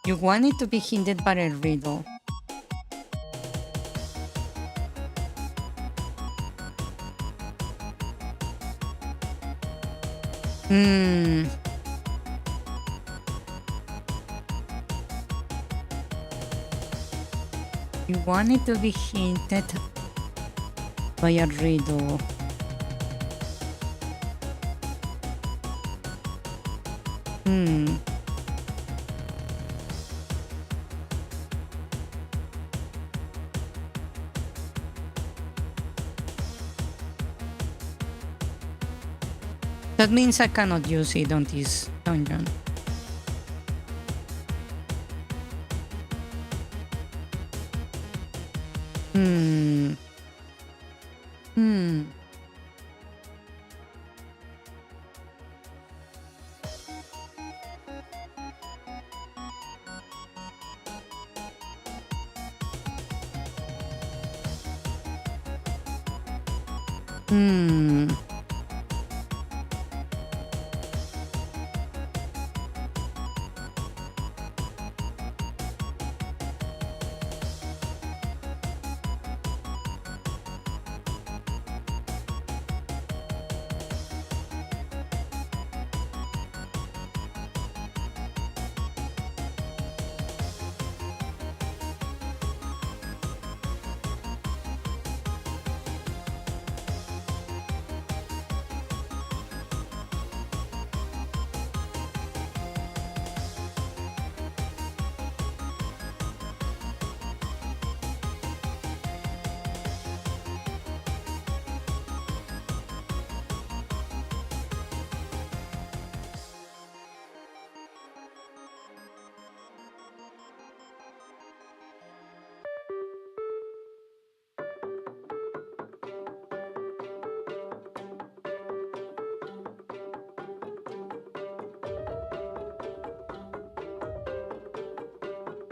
You want it to be hinted by a riddle. You want it to be hinted by a riddle. That means I cannot use it on this dungeon.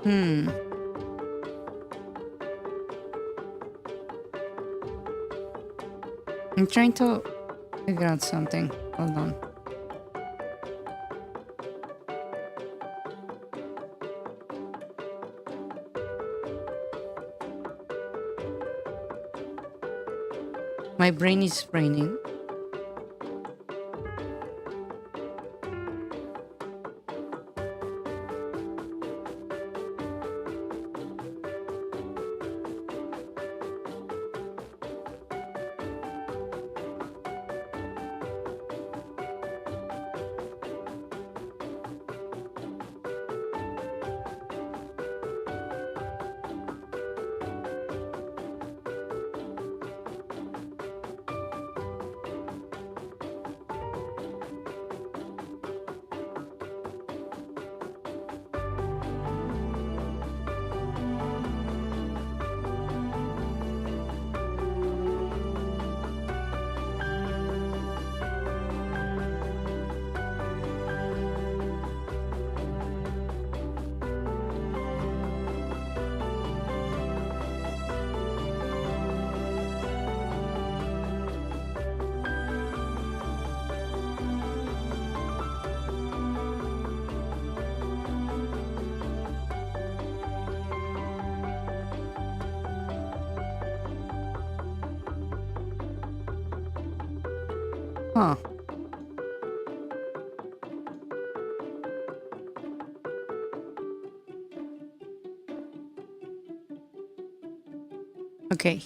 Hmm. I'm trying to figure out something. Hold on. My brain is braining. Huh. Okay.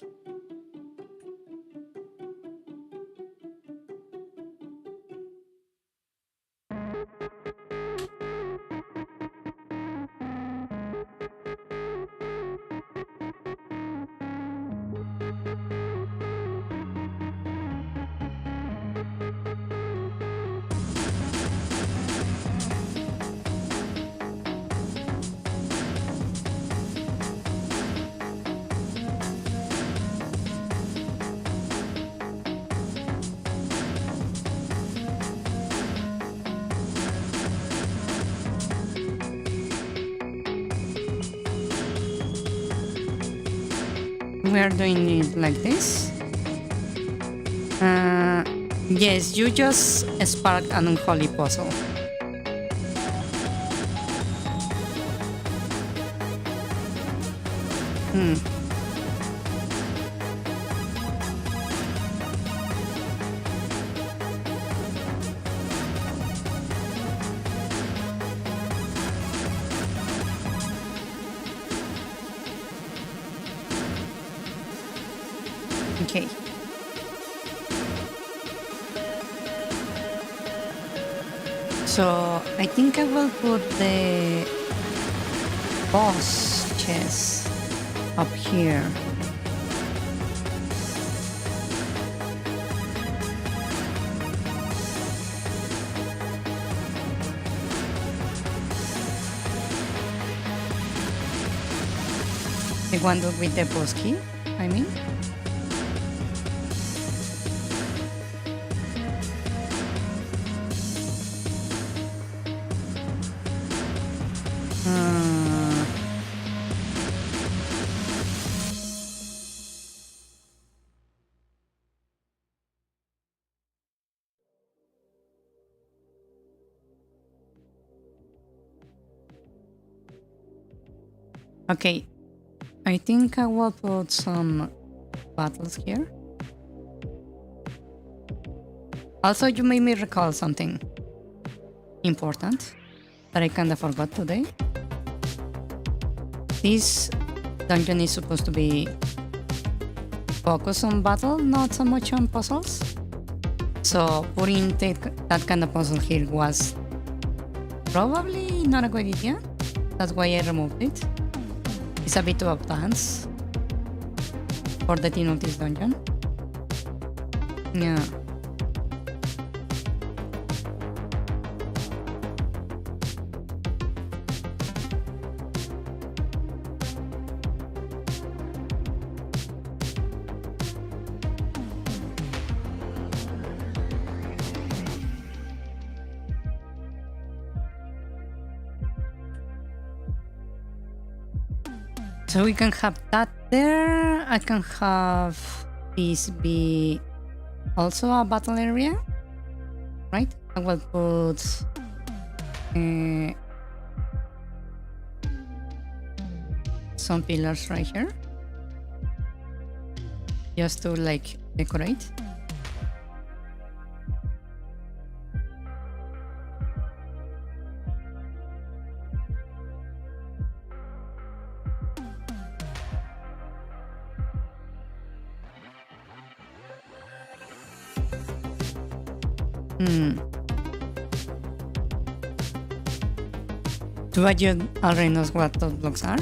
We are doing it like this. Yes, you just sparked an unholy puzzle. Hmm. Okay. So I think I will put the boss chest up here. The one with the boss key, I mean. Okay, I think I will put some battles here. Also, you made me recall something important that I kinda forgot today. This dungeon is supposed to be focused on battle, not so much on puzzles. So putting that kind of puzzle here was probably not a good idea. That's why I removed it. It's a bit of advance for the theme of this dungeon. Yeah. So we can have that there. I can have this be also a battle area, right? I will put some pillars right here, just to like decorate. Do you already know what those blocks are?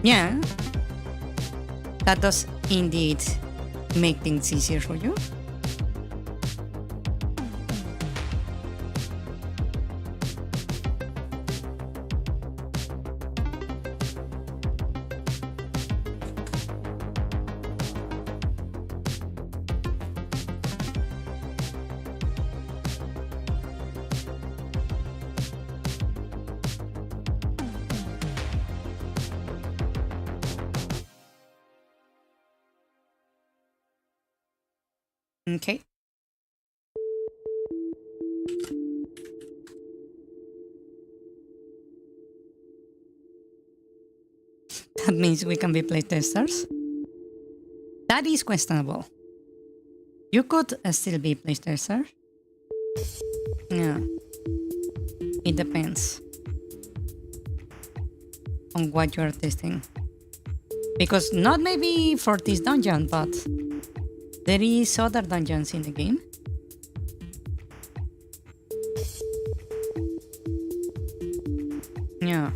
Yeah. That does indeed make things easier for you. Okay. That means we can be playtesters. That is questionable. You could still be playtester. Yeah. It depends on what you are testing. Because not maybe for this dungeon, but there is other dungeons in the game. Yeah.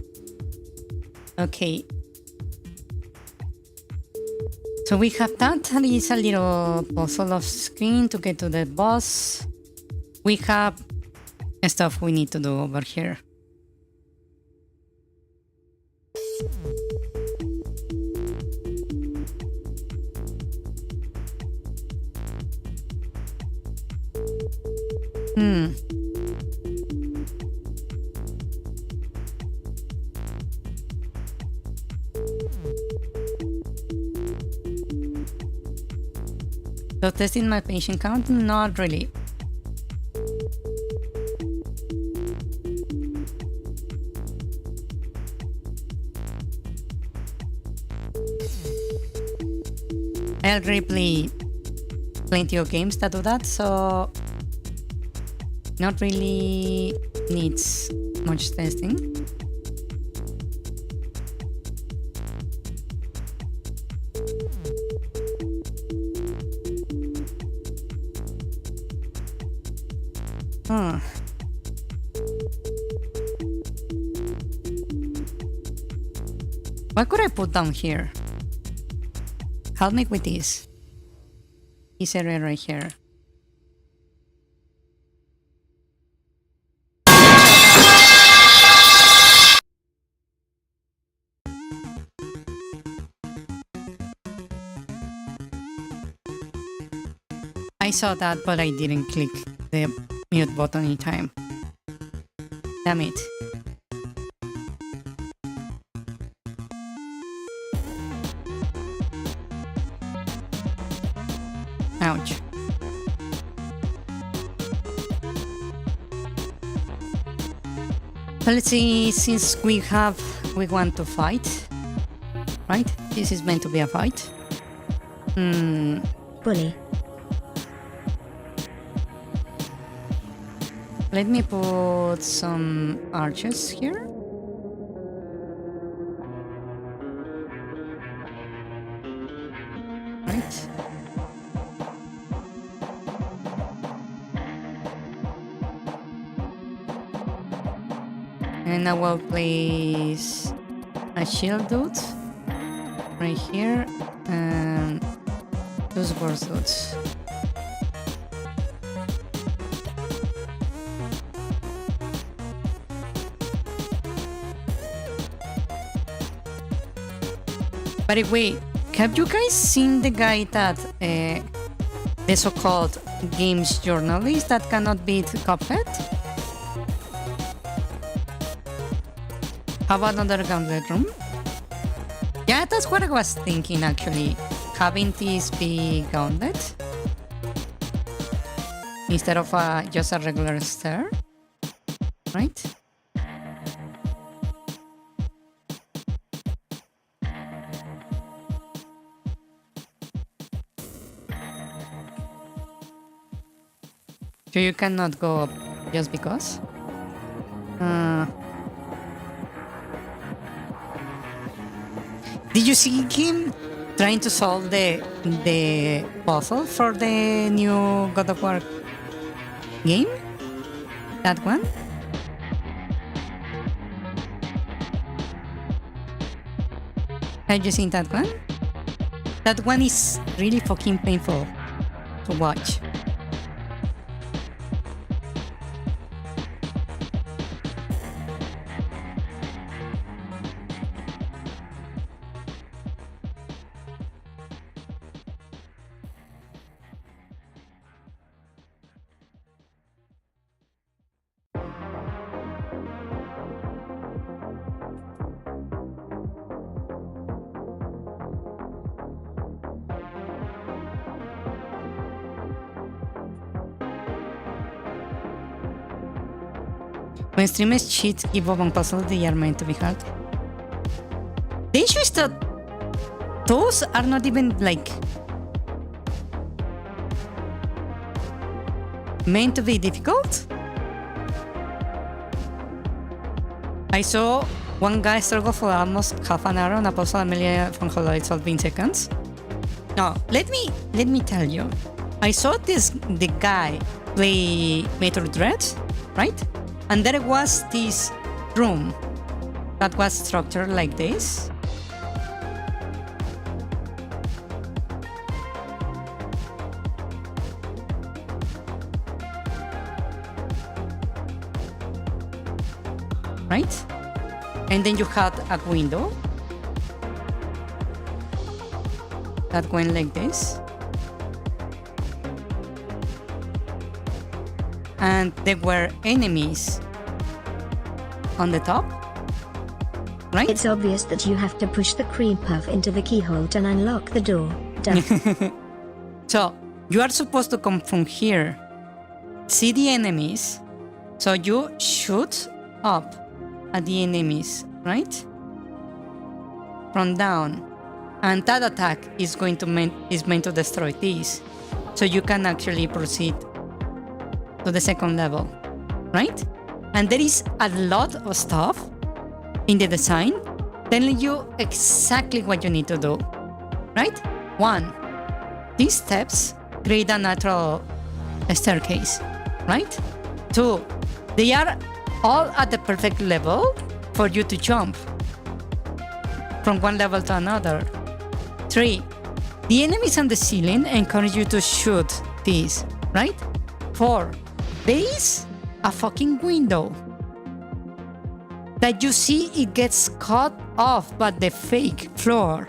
Okay. So we have that. That is a little puzzle of screen to get to the boss. We have stuff we need to do over here. So testing my patient count? Not really. I already play plenty of games that do that, so not really needs much testing. What could I put down here? Help me with this. This area right here. I saw that, but I didn't click the mute button in time. Damn it. Ouch. So let's see, since we want to fight, right? This is meant to be a fight. Bully. Let me put some arches here. Right. And I will place a shield dude right here and two support dudes. By the way, have you guys seen the guy that the so-called games journalist that cannot beat Cuphead? How about another gauntlet room? Yeah, that's what I was thinking actually. Having this big gauntlet instead of just a regular stair, right? So you cannot go up just because? Did you see him trying to solve the puzzle for the new God of War game? That one? Have you seen that one? That one is really fucking painful to watch. When streamers cheat, give up on puzzles, they are meant to be hard. The issue is that those are not even like meant to be difficult. I saw one guy struggle for almost half an hour on a puzzle Amelia from Hollow solved in seconds. No, let me tell you. I saw the guy play Metroid Dread, right? And there was this room that was structured like this. Right? And then you had a window that went like this. And there were enemies on the top, right? It's obvious that you have to push the cream puff into the keyhole to unlock the door. Duh. So you are supposed to come from here, see the enemies, so you shoot up at the enemies, right? From down, and that attack is meant to destroy these, so you can actually proceed to the second level, right? And there is a lot of stuff in the design telling you exactly what you need to do, right? 1, these steps create a natural staircase, right? 2, they are all at the perfect level for you to jump from one level to another. 3, the enemies on the ceiling encourage you to shoot these, right? 4, there is a fucking window that you see it gets cut off by the fake floor.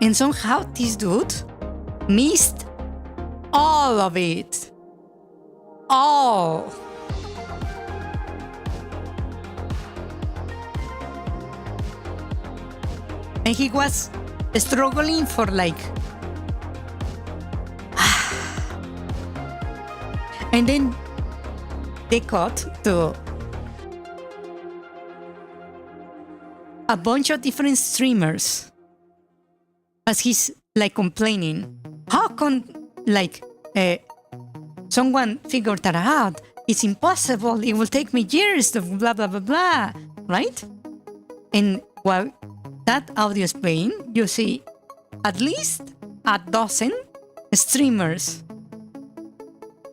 And somehow this dude missed all of it. All. And he was struggling for like and then they cut to a bunch of different streamers as he's like complaining. How can like someone figured that out? It's impossible. It will take me years to blah blah blah blah, right? And while that audio is playing, you see at least a dozen streamers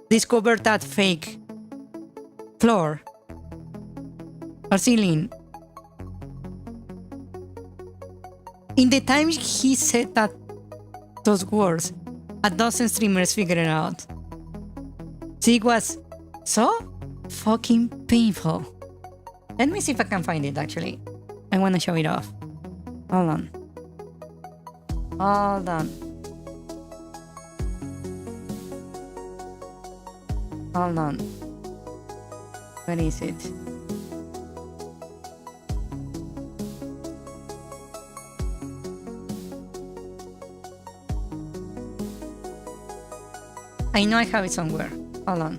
discovered that fake floor or ceiling. In the time he said those words, a dozen streamers figured it out. So it was so fucking painful. Let me see if I can find it actually. I want to show it off. Hold on. Hold on. Hold on. Where is it? I know I have it somewhere. Hold on.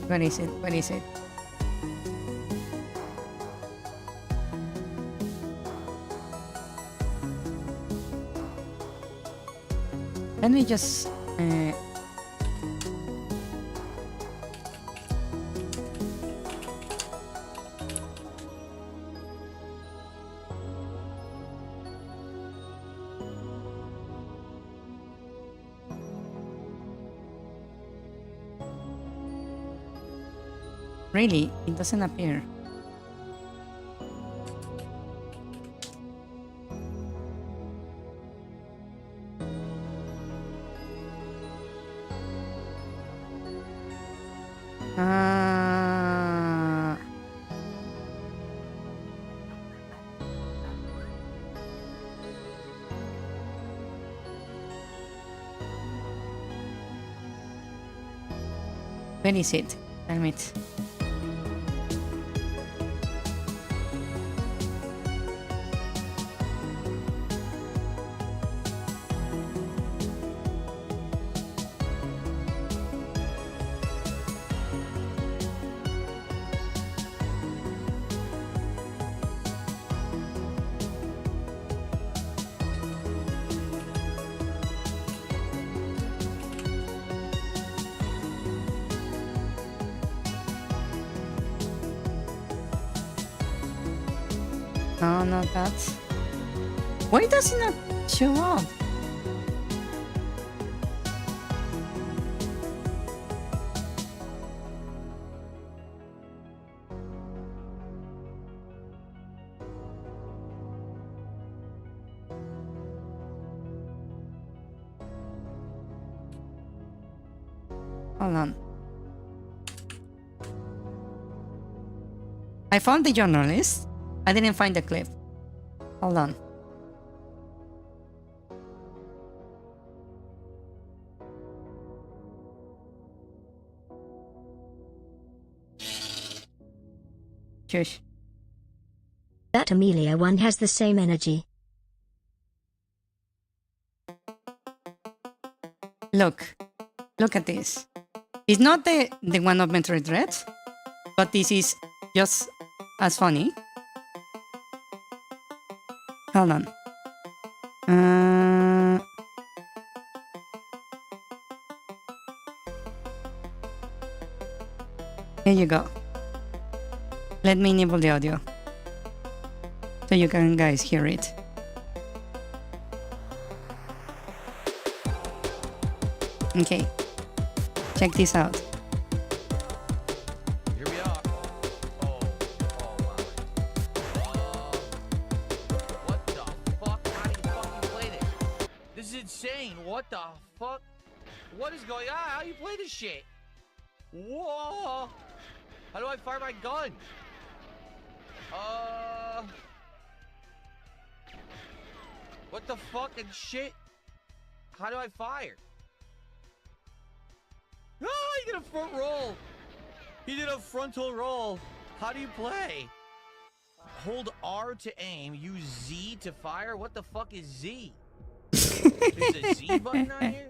Where is it? Where is it? Let me just... Really? It doesn't appear. Where is it? Damn it. No, not that. Why does it not show up? Hold on. I found the journalist. I didn't find the clip. Hold on. Shush. That Amelia one has the same energy. Look. Look at this. It's not the one of Metroid Dread, but this is just as funny. Hold on. Here you go. Let me enable the audio so you can guys hear it. Okay. Check this out. Here we are. Oh my. What the fuck? How do you fucking play this? This is insane. What the fuck? What is going on? How do you play this shit? Whoa! How do I fire my gun? What the fucking shit? How do I fire? Oh, he did a front roll. He did a frontal roll. How do you play? Hold R to aim. Use Z to fire. What the fuck is Z? There's a Z button on here?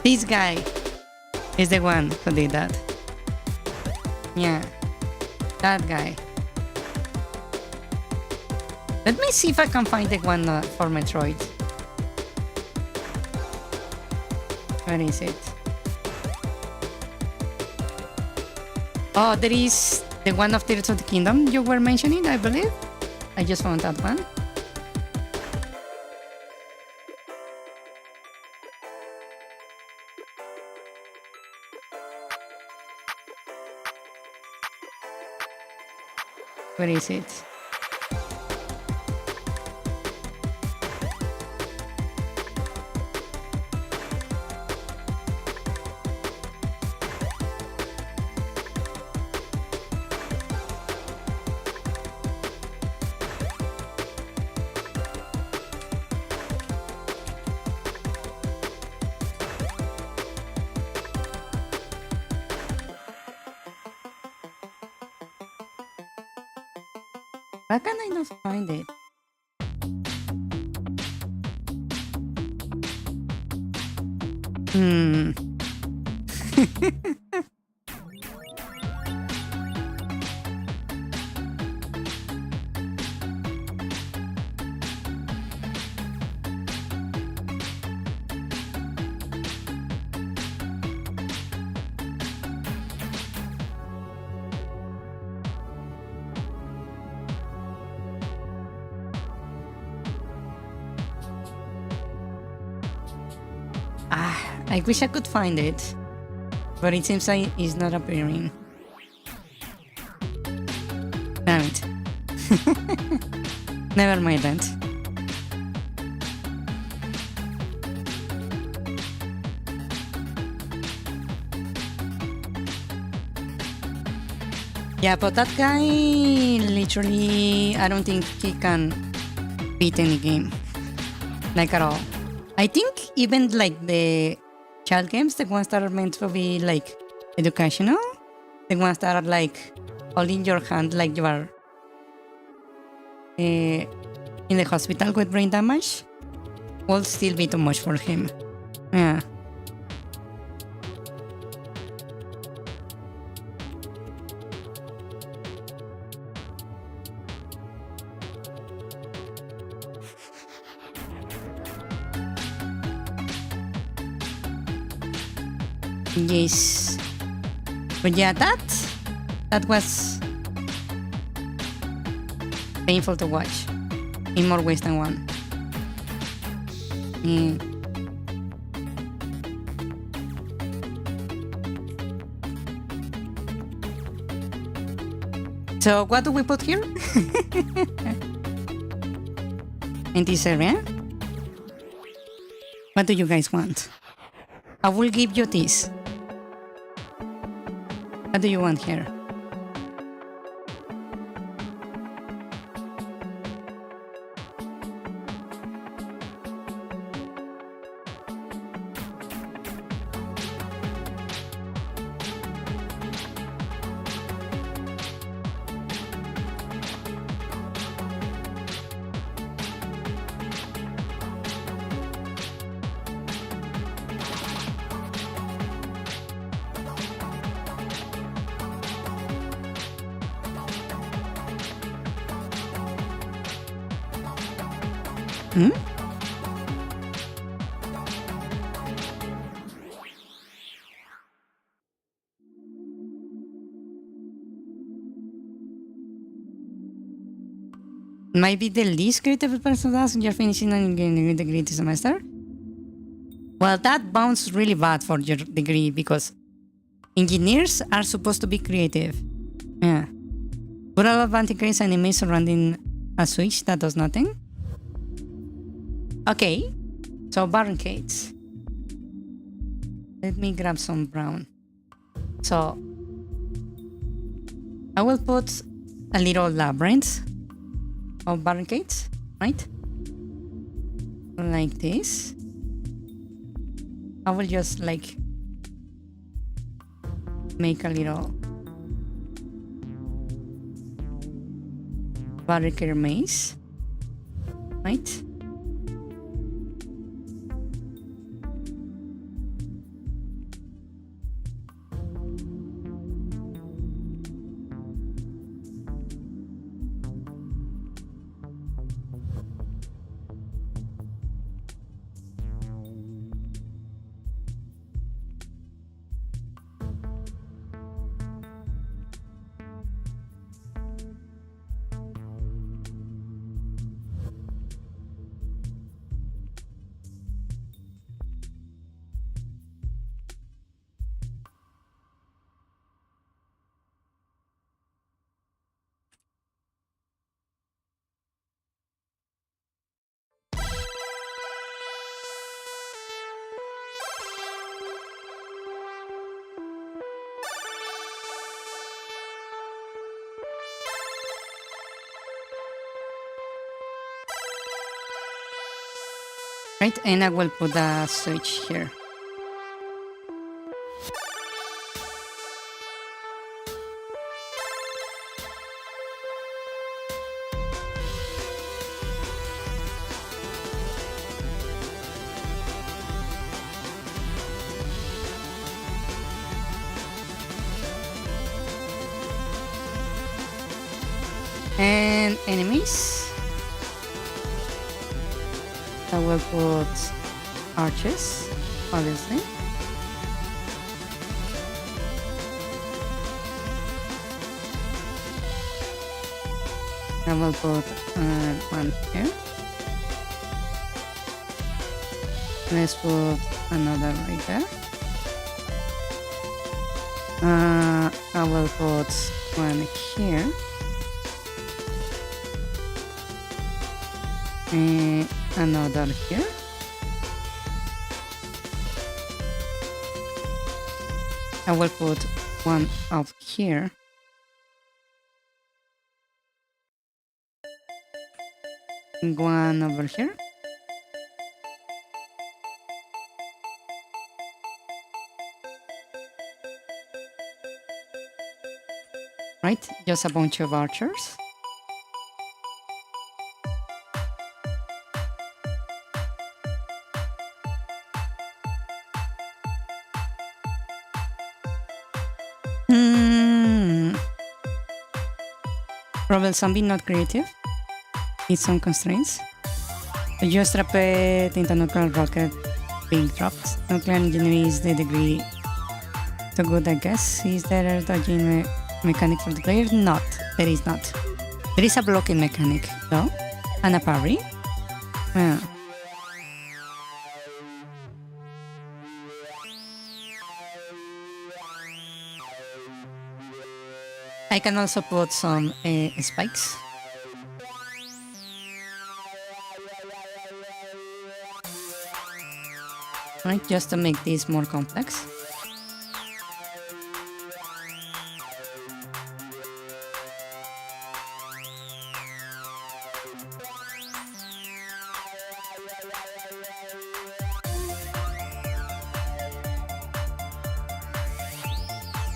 This guy is the one who did that. Yeah. That guy. Let me see if I can find the one for Metroid. Where is it? Oh, there is the one of Tears of the Kingdom you were mentioning, I believe. I just found that one. Where is it? Why can I not find it? Hmm. I wish I could find it, but it seems like it's not appearing. Damn it. Never mind that. Yeah, but that guy, literally, I don't think he can beat any game. Like at all. I think even like the child games, the ones that are meant to be like educational, the ones that are like holding your hand like you are in the hospital with brain damage, will still be too much for him. Yeah. Yes. But yeah, that was painful to watch in more ways than one. Yeah. So what do we put here? In this area? What do you guys want? I will give you this. What do you want here? Hmm? Might be the least creative person does when you're finishing an engineering degree this semester. Well, that bounces really bad for your degree because engineers are supposed to be creative. Yeah. Put a lot of anti-grace anime surrounding a switch that does nothing. Okay, so barricades. Let me grab some brown. So I will put a little labyrinth of barricades, right? Like this. I will just like make a little barricade maze, right? Right, and I will put a switch here. And enemies. I will put archers, obviously. I will put one here. Let's put another right there. I will put one here. And another here. I will put one up here. One over here. Right, just a bunch of archers. Rebel zombie not creative. Needs some constraints. Just rapid internuclear rocket being dropped. Nuclear engineering is the degree to good, I guess. Is there a dodging mechanic for the player? Not. There is not. There is a blocking mechanic, though. And a parry. Yeah. I can also put some spikes. Right, just to make this more complex.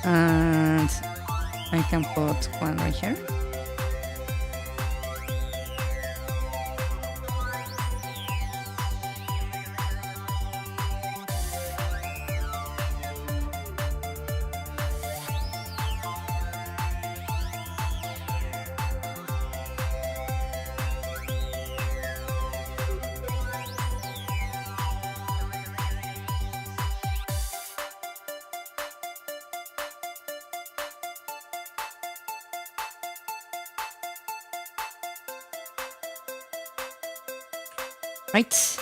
And I can put one right here. Right,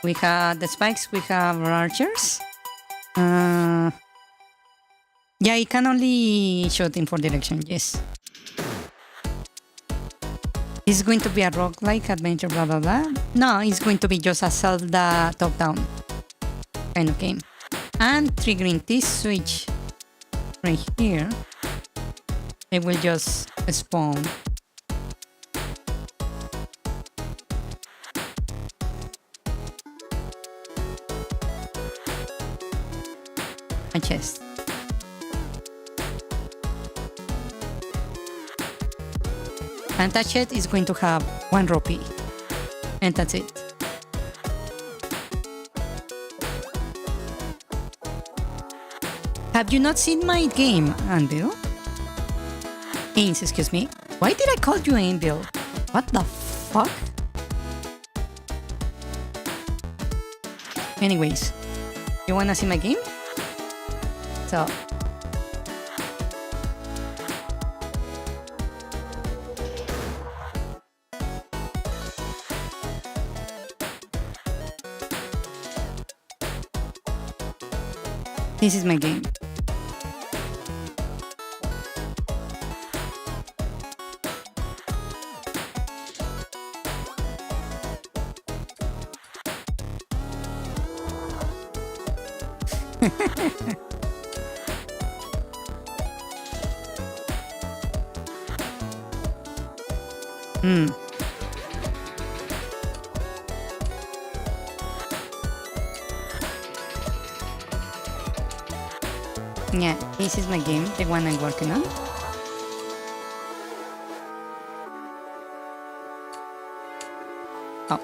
we have the spikes, we have archers. Yeah, it can only shoot in 4 directions, yes. This is going to be a roguelike adventure, blah blah blah. No, it's going to be just a Zelda top-down kind of game. And triggering this switch right here, it will just spawn a chest. And that chest is going to have 1 rupee. And that's it. Have you not seen my game, Anvil? Ains, excuse me. Why did I call you Anvil? What the fuck? Anyways, you wanna see my game? So this is my game. Yeah, this is my game, the one I'm working on. Oh.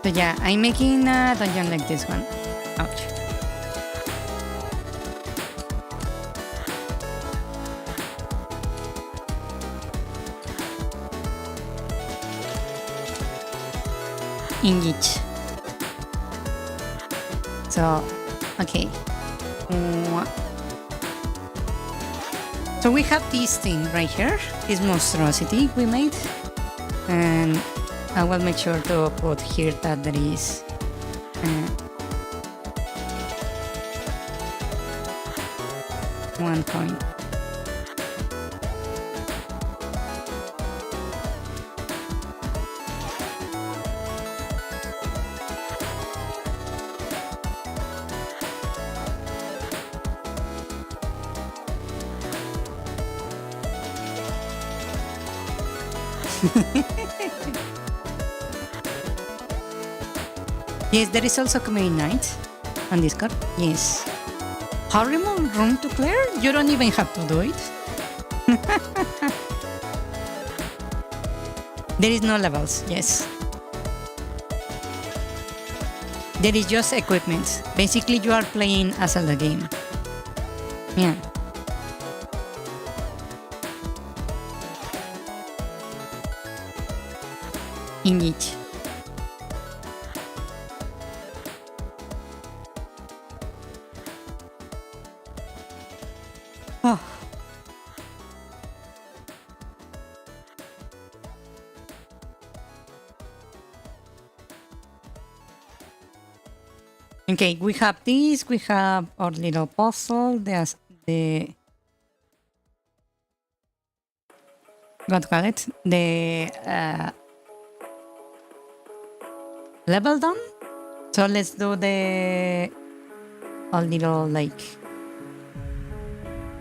So yeah, I'm making a dungeon like this one. Ouch. In each. So, okay. So we have this thing right here, this monstrosity we made, and I will make sure to put here that there is 1 coin. Yes, there is also community night on Discord. Yes. Horrible room to clear? You don't even have to do it. There is no levels, yes. There is just equipment. Basically, you are playing a Zelda game. Yeah. In each. Oh. Okay, we have this, we have our little puzzle, there's the what to call it? The level done. So let's do the a little like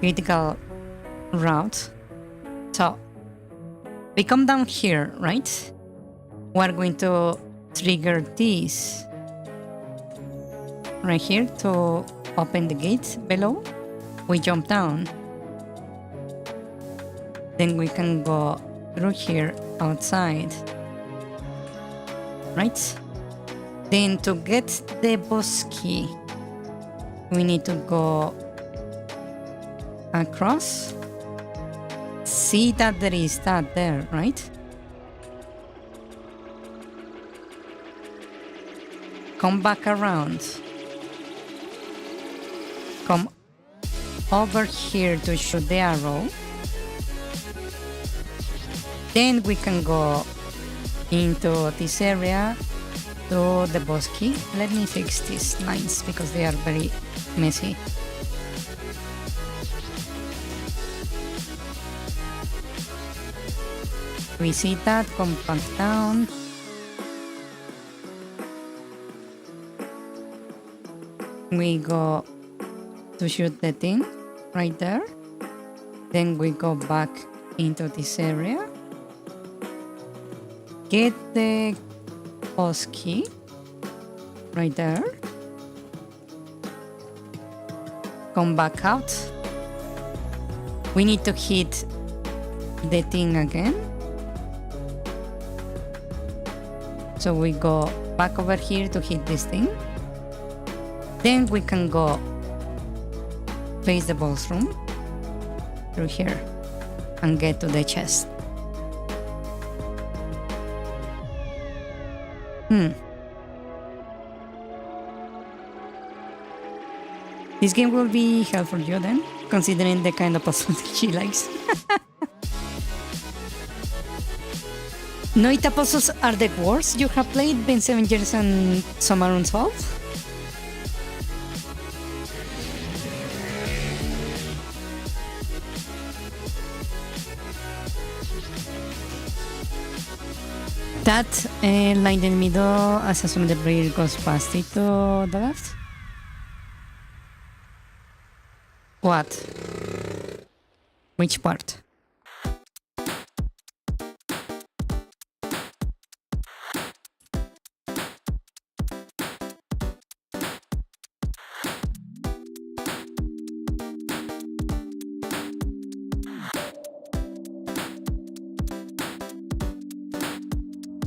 critical route. So we come down here, right? We're going to trigger this right here to open the gate below. We jump down. Then we can go through here outside. Right? Then to get the boss key, we need to go across. See that there is that there, right? Come back around. Come over here to shoot the arrow. Then we can go into this area to the boss key. Let me fix these lines because they are very messy. We see that, come back down. We go to shoot the thing right there. Then we go back into this area. Get the boss key right there. Come back out. We need to hit the thing again. So we go back over here to hit this thing. Then we can go face the boss room through here and get to the chest. This game will be hell for you then, considering the kind of puzzle that she likes. Noita puzzles are the worst you have played Ben 7 Years and Summer Unsolved? That line in the middle, as soon as the player goes past it to the left? What? Which part?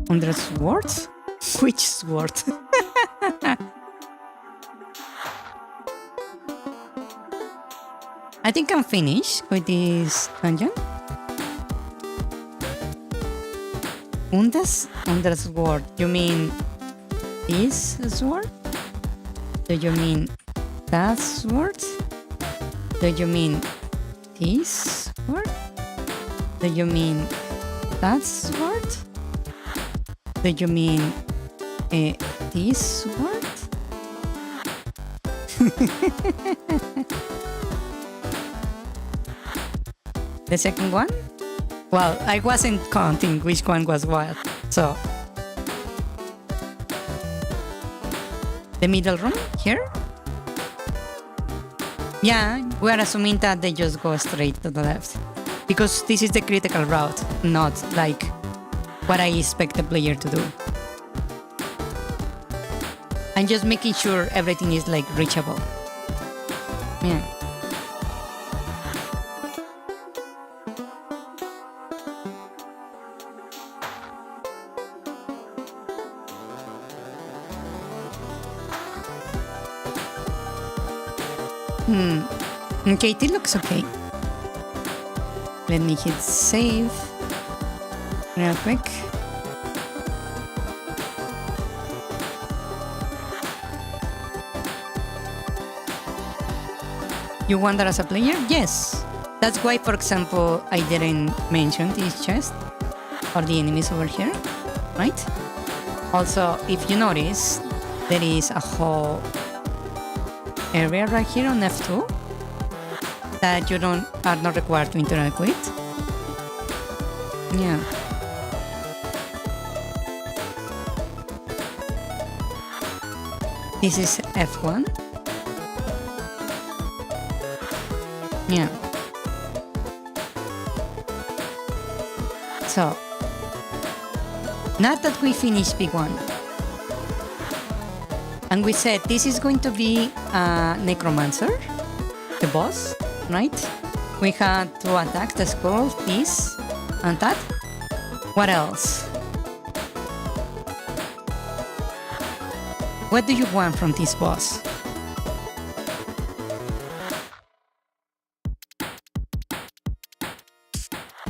On the swords? Which sword? I think I'm finished with this dungeon. Under sword. You mean this sword? Do you mean that sword? Do you mean this sword? Do you mean that sword? Do you mean this sword? The second one? Well, I wasn't counting which one was what, so... The middle room, here? Yeah, we're assuming that they just go straight to the left. Because this is the critical route, not like what I expect the player to do. I'm just making sure everything is like reachable. Yeah. Okay, it looks okay. Let me hit save real quick. You wonder as a player? Yes. That's why, for example, I didn't mention this chest or the enemies over here, right? Also, if you notice, there is a whole area right here on F2 that you are not required to interact with. Yeah. This is F1. Yeah. So, now that we finished big one, and we said this is going to be a necromancer, the boss, right? We had to attack the skull, this, and that. What else? What do you want from this boss?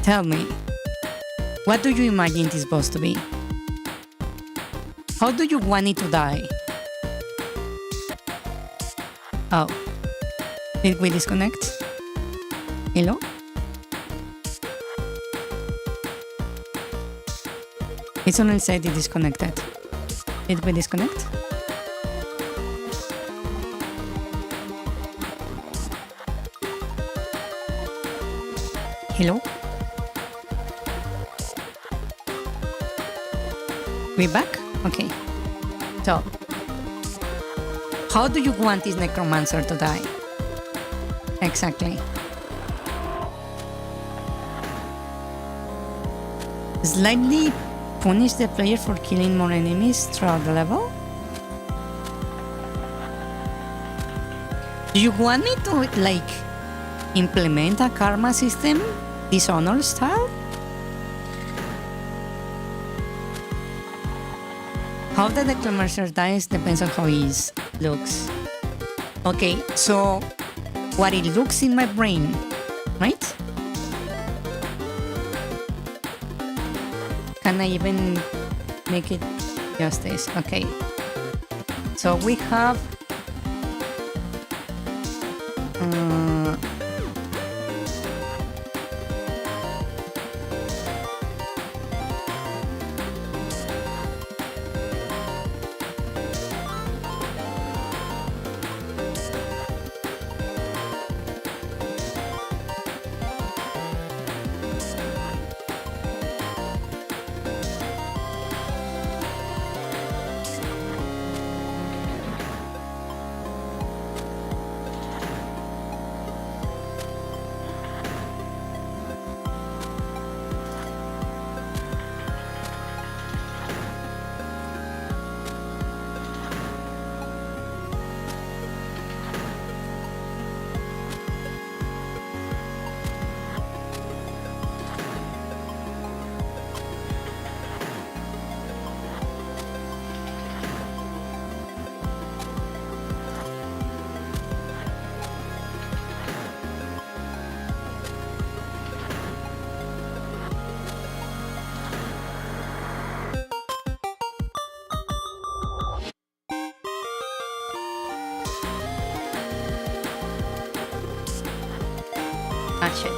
Tell me, what do you imagine this boss to be? How do you want it to die? Oh, did we disconnect? Hello? It's only said it disconnected. Did we disconnect? Hello? We back? Okay. So, how do you want this necromancer to die? Exactly. Slightly punish the player for killing more enemies throughout the level? Do you want me to, like, implement a karma system? Dishonor style? How the necromancer dies depends on how he looks. Okay, so what it looks in my brain, right? Can I even make it justice? Okay. So we have hatchet.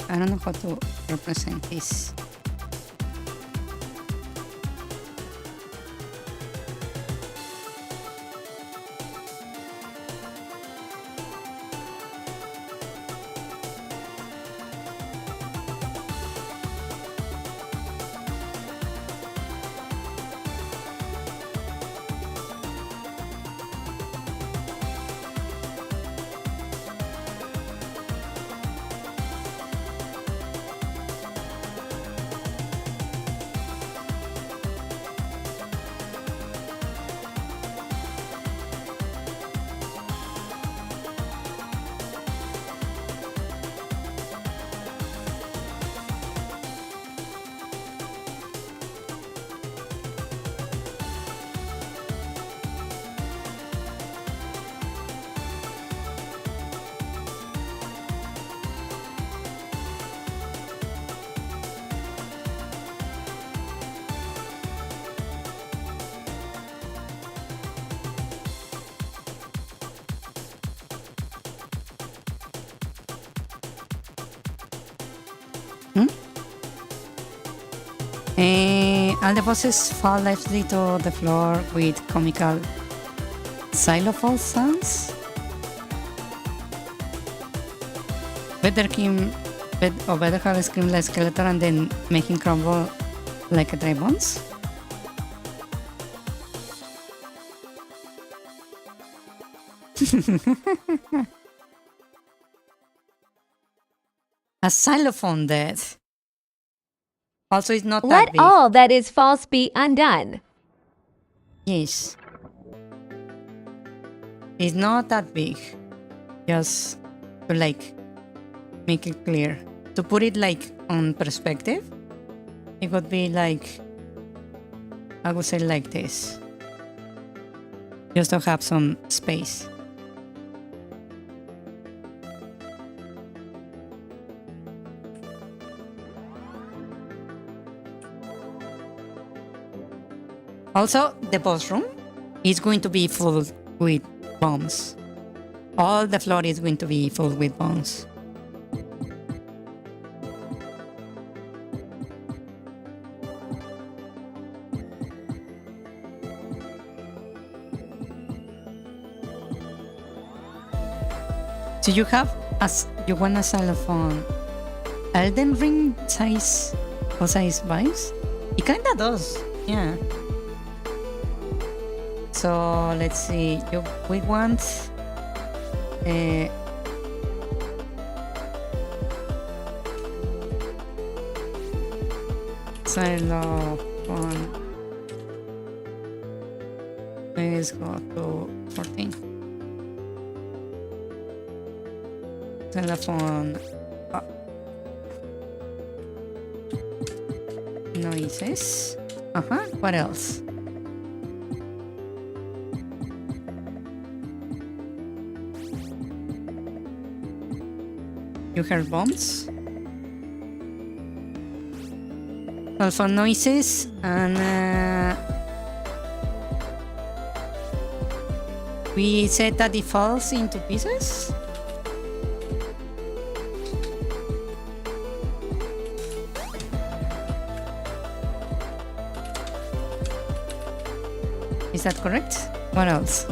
I don't know how to represent this. All the bosses fall lightly to the floor with comical xylophone sounds. Better have scream like skeleton and then make him crumble like a dry bones. A xylophone dead. Also, it's not that Let big. all that is false be undone. Yes. It's not that big. Just to like make it clear. To put it like on perspective, it would be like, I would say like this. Just to have some space. Also, the boss room is going to be full with bombs. All the floor is going to be full with bombs. So you want a xylophone Elden Ring size or size vibes? It kinda does, yeah. So let's see. We want xylophone. Let's go to 14. Xylophone noises. What else? You heard bombs? Also noises and we set that it falls into pieces. Is that correct? What else?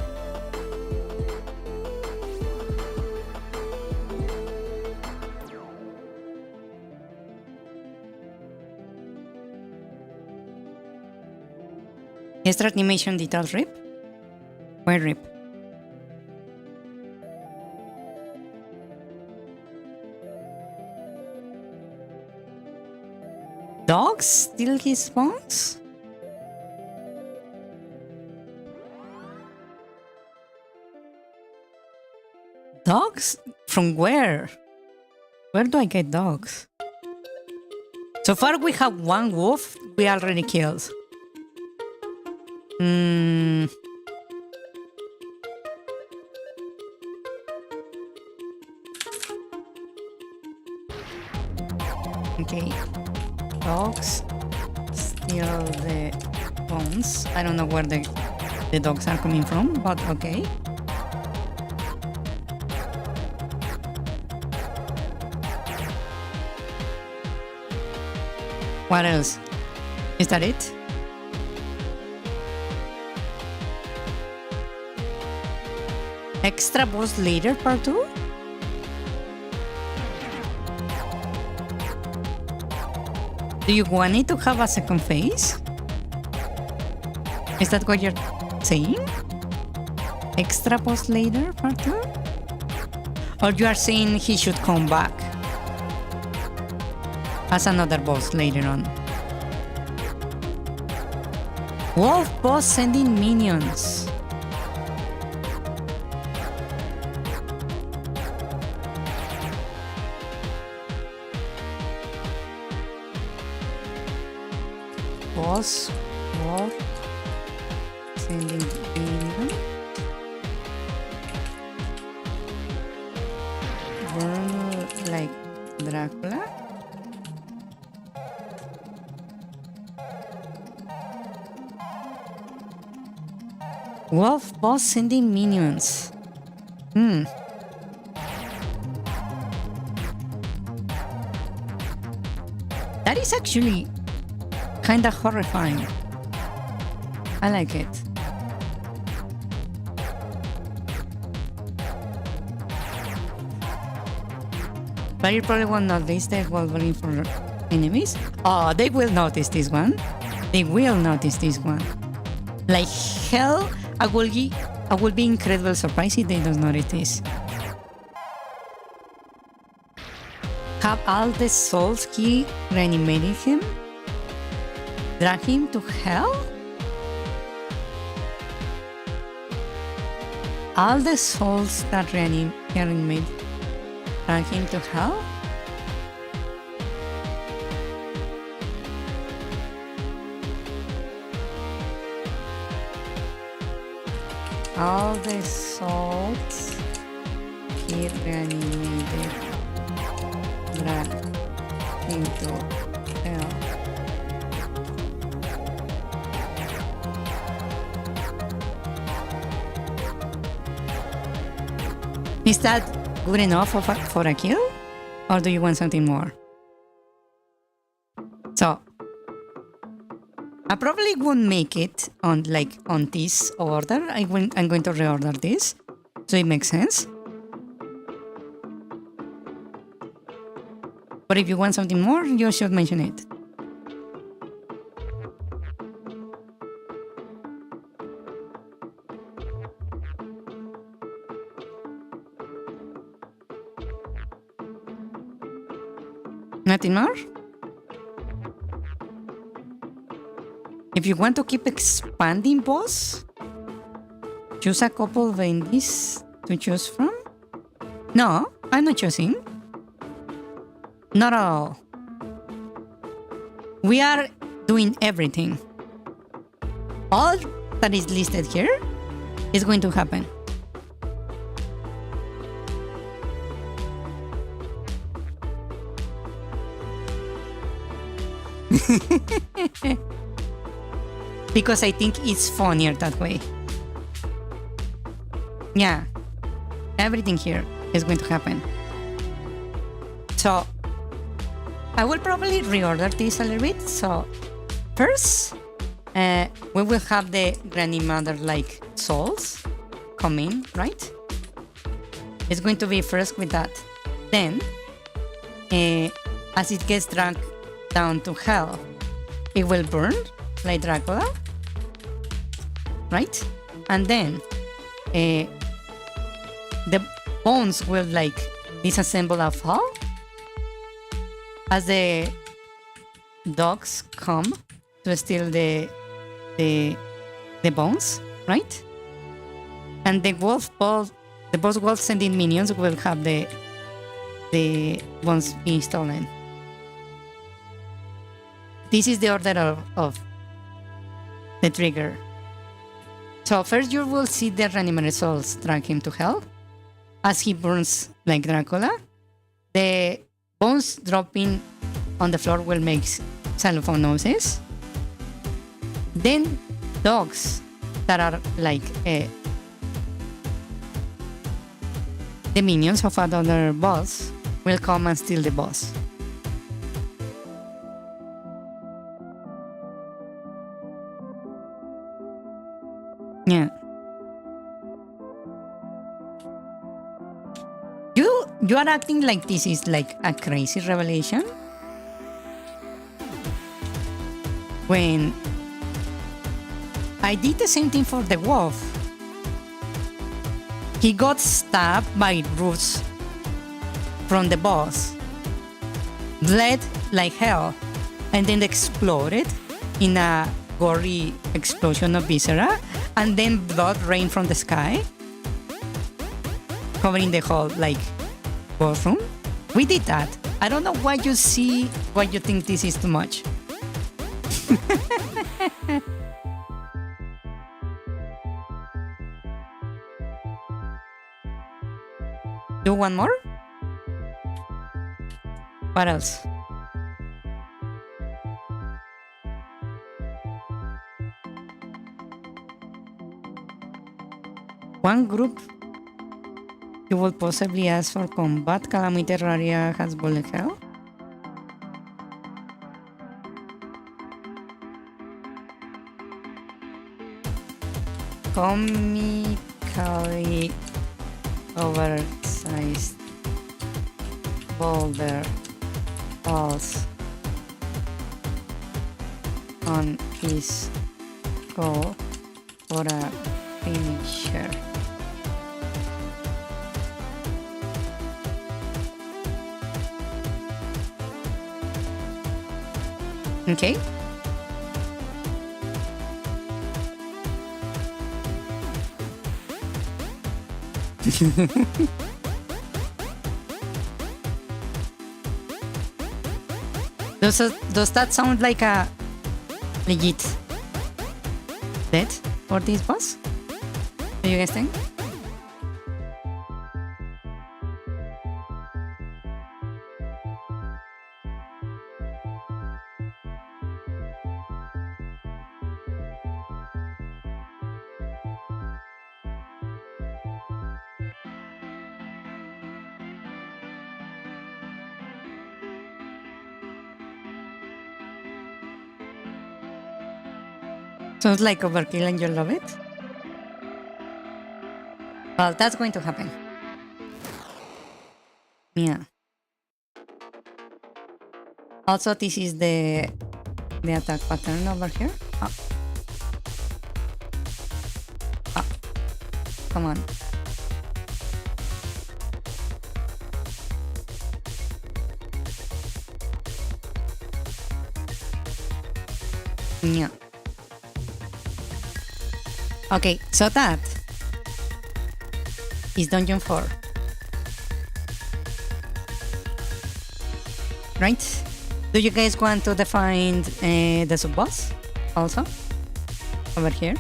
Extra animation details rip? Where rip? Dogs steal his bones? Dogs? From where? Where do I get dogs? So far we have one wolf we already killed. Okay. Dogs steal the bones. I don't know where the dogs are coming from, but okay. What else? Is that it? Extra boss later, part 2? Do you want it to have a second phase? Is that what you're saying? Extra boss later, part 2? Or you are saying he should come back as another boss later on? Wolf boss sending minions. Boss wolf sending minions. Burn like Dracula. Wolf boss sending minions. That is actually kinda horrifying. I like it. But you probably won't notice the Wolverine for enemies. Oh, they will notice this one. They will notice this one. Like hell, I will be incredibly surprised if they don't notice this. Have all the souls key reanimated him? Drag him to hell? All the souls that reanimate drag him to hell? All the souls he reanimated drag him to hell. Is that good enough for a kill? Or do you want something more? So, I probably won't make it on this order. I'm going to reorder this, so it makes sense. But if you want something more, you should mention it. Nothing more? If you want to keep expanding boss, choose a couple of indies to choose from. No, I'm not choosing. Not at all. We are doing everything. All that is listed here is going to happen. Because I think it's funnier that way. Yeah, everything here is going to happen. So I will probably reorder this a little bit. So first, we will have the grandmother like souls come in, right? It's going to be first with that. Then, as it gets dragged down to hell, it will burn like Dracula, right? And then the bones will like disassemble and fall as the dogs come to steal the bones, right? And the boss wolf sending minions will have the bones being stolen. This is the order of the trigger. So first you will see the reanimated souls drag him to hell as he burns like Dracula. The bones dropping on the floor will make xylophone noises. Then dogs that are like the minions of another boss will come and steal the boss. Yeah. You are acting like this is like a crazy revelation. When I did the same thing for the wolf. He got stabbed by roots from the boss, bled like hell, and then exploded in a gory explosion of viscera, and then blood rained from the sky, covering the whole like bathroom. We did that. I don't know why you think this is too much. Do one more? What else? One group you will possibly ask for combat. Calamity Terraria has bullet hell. Comically oversized boulder falls on his goal for a finisher. Okay. Does that sound like a legit bet for this boss? Do you guys think? Sounds like overkill and you love it? Well, that's going to happen. Yeah. Also, this is the attack pattern over here. Come on. Yeah. Okay, so that is Dungeon 4. Right? Do you guys want to define the sub-boss also? Over here?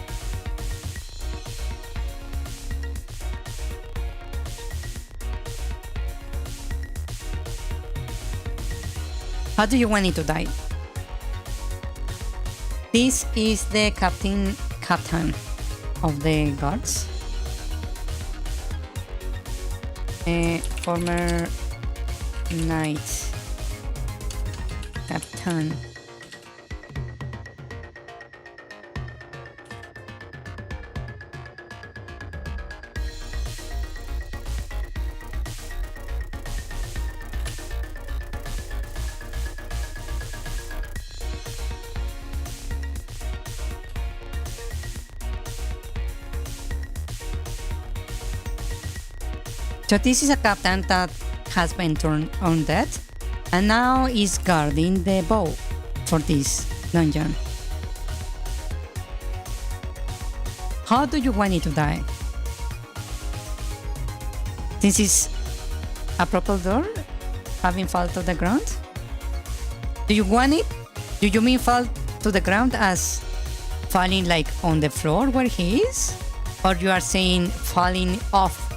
How do you want it to die? This is the captain of the guards. A former knight. Captain. So this is a captain that has been turned undead and now is guarding the bow for this dungeon. How do you want it to die? This is a purple door having fall to the ground? Do you want it? Do you mean fall to the ground as falling like on the floor where he is? Or you are saying falling off?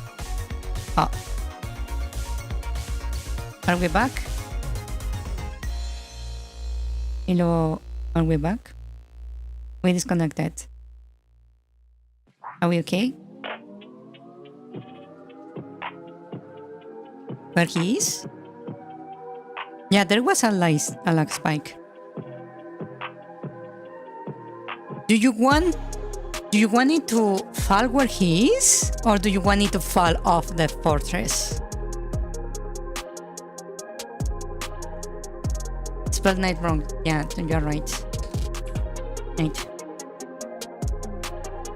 Oh. Are we back? Hello, are we back? We disconnected. Are we okay? Where he is? Yeah, there was a lag spike. Do you want it to fall where he is? Or do you want it to fall off the fortress? Spelled night wrong. Yeah, you're right. Right.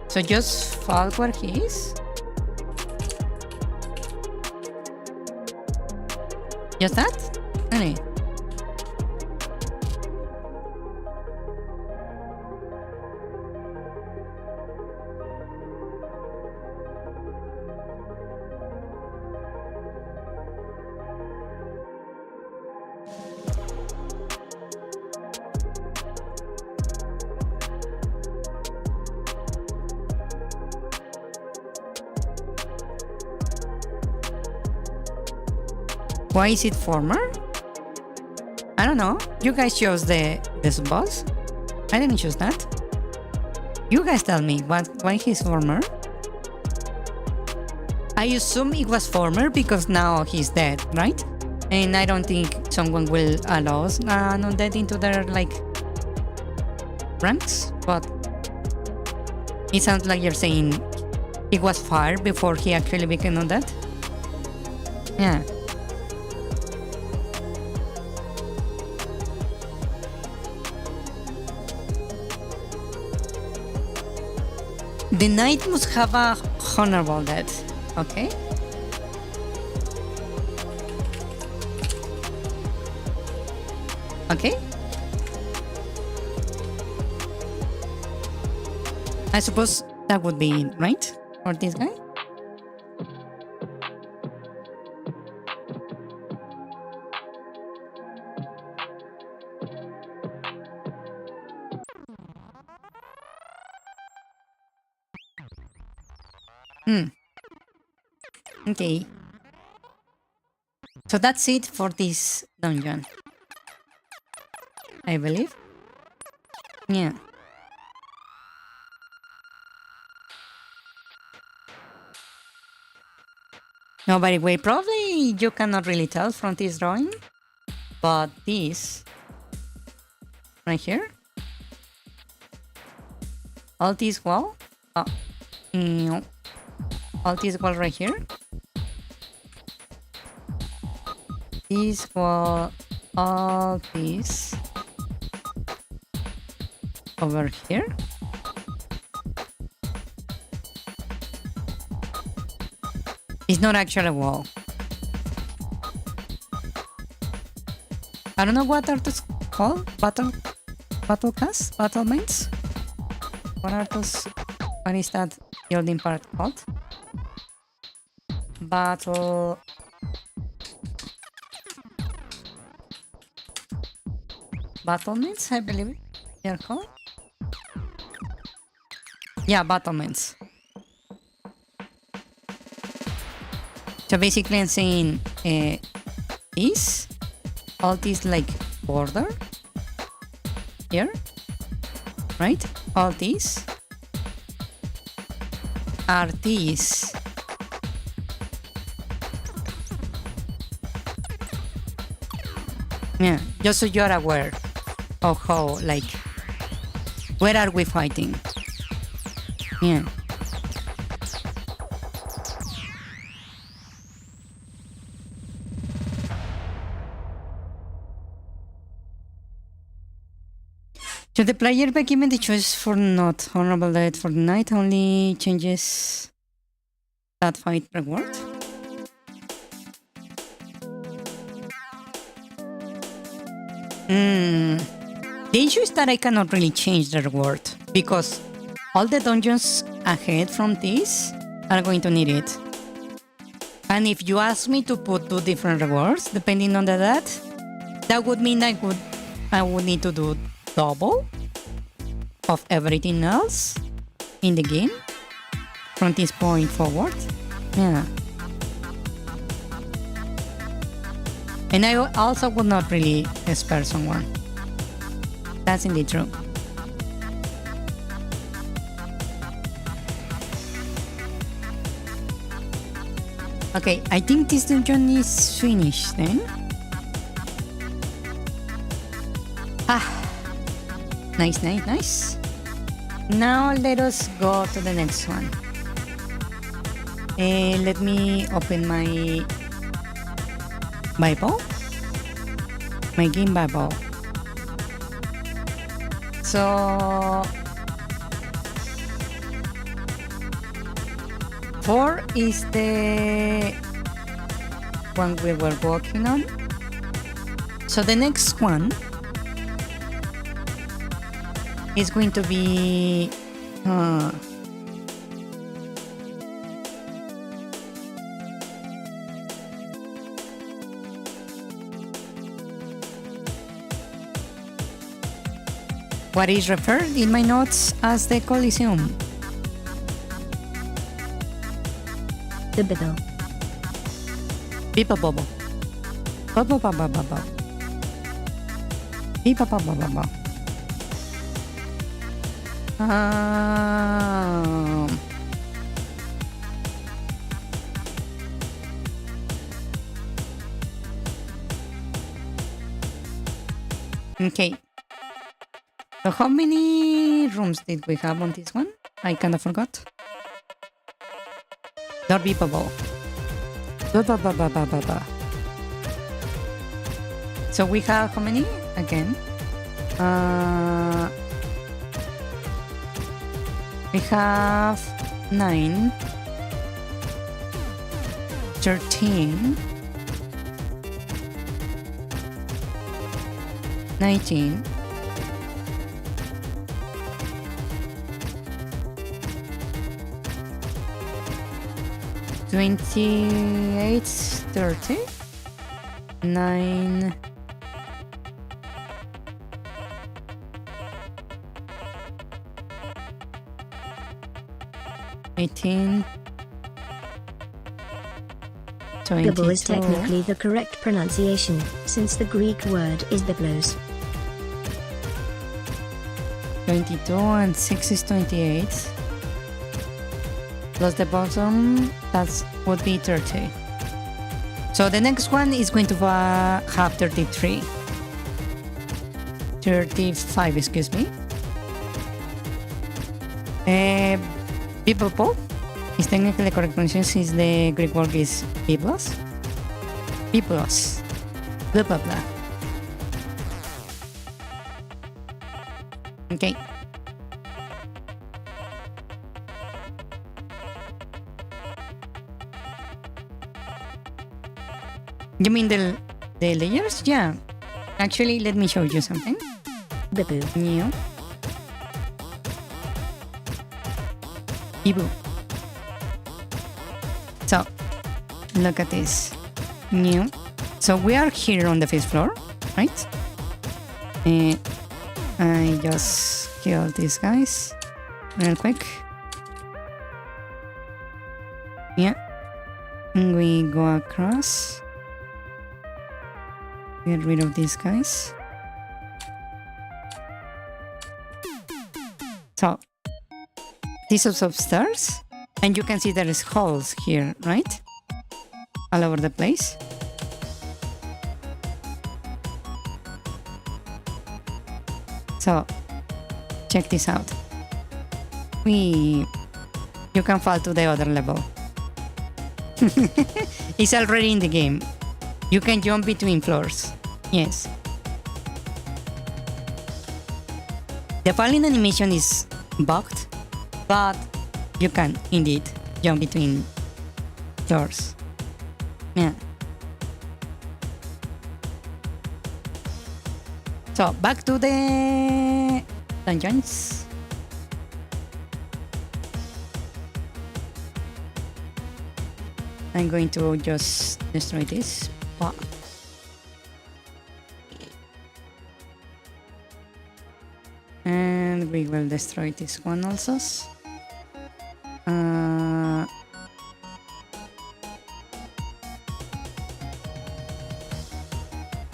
So just fall where he is? Just that? Anyway. Why is it former? I don't know. You guys chose this boss. I didn't choose that. You guys tell me why he's former. I assume it was former because now he's dead, right? And I don't think someone will allow an undead into their ranks. But it sounds like you're saying he was fired before he actually became undead. Yeah. The knight must have a honorable death, okay? Okay? I suppose that would be it, right? For this guy? Okay. So that's it for this dungeon, I believe. Yeah. No, by the way, probably you cannot really tell from this drawing, but this right here, all this wall, no, all this wall right here, this wall, all this over here. It's not actually a wall. I don't know what are those called? Battle cast? Battlements? What are those? What is that building part called? Battlements, I believe they're called. Yeah, battlements. So basically I'm saying is all this like border here right? All these are these. Yeah, just so you're aware of how, like, where are we fighting? Yeah. Should the player be given the choice for not honorable death for the night only changes that fight reward? The issue is that I cannot really change the reward because all the dungeons ahead from this are going to need it. And if you ask me to put 2 different rewards, depending on that would mean I would need to do double of everything else in the game from this point forward. Yeah. And I also would not really spare someone. That's indeed true. Okay, I think this dungeon is finished then. Nice, nice, nice. Now let us go to the next one. Let me open my Bible. My game Bible. So 4 is the one we were working on. So the next one is going to be what is referred in my notes as the Coliseum. The Bible. Biba Bobo. Baba Baba Baba. Biba Baba Baba. Okay. So how many rooms did we have on this one? I kind of forgot. Derby bubble. So we have how many? Again. We have 9, 13, 19, 28, 30, 9, 18, 22. Bibble is technically the correct pronunciation, since the Greek word is biblos. 22 and 6 is 28. Plus the bottom, that would be 30. So the next one is going to have 33. 35, excuse me. Bibble is technically the correct pronunciation since the Greek word is biblos. Biblos. Blah blah blah. Okay. You mean the layers? Yeah. Actually, let me show you something. Bibu. New. Ibu. So, look at this. New. So we are here on the 5th floor, right? And I just kill these guys real quick. Yeah. And we go across. Get rid of these guys. So, this is upstairs, and you can see there is holes here, right? All over the place. So, check this out. You can fall to the other level. It's already in the game. You can jump between floors. Yes. The falling animation is bugged, but you can indeed jump between floors. Yeah. So back to the dungeons. I'm going to just destroy this. Wow. And we will destroy this one also.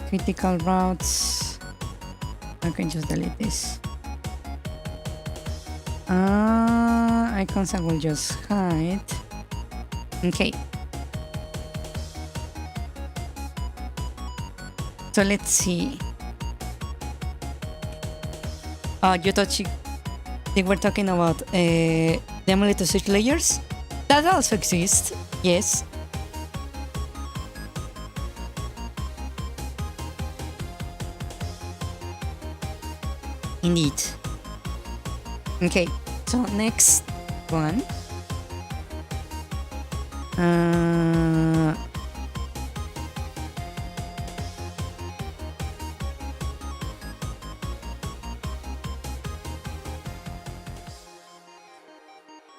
Critical routes. I can just delete this. Icons I will just hide. Okay. So let's see. You thought they were talking about the emulator switch layers? That also exists, yes. Indeed. Okay, so next one.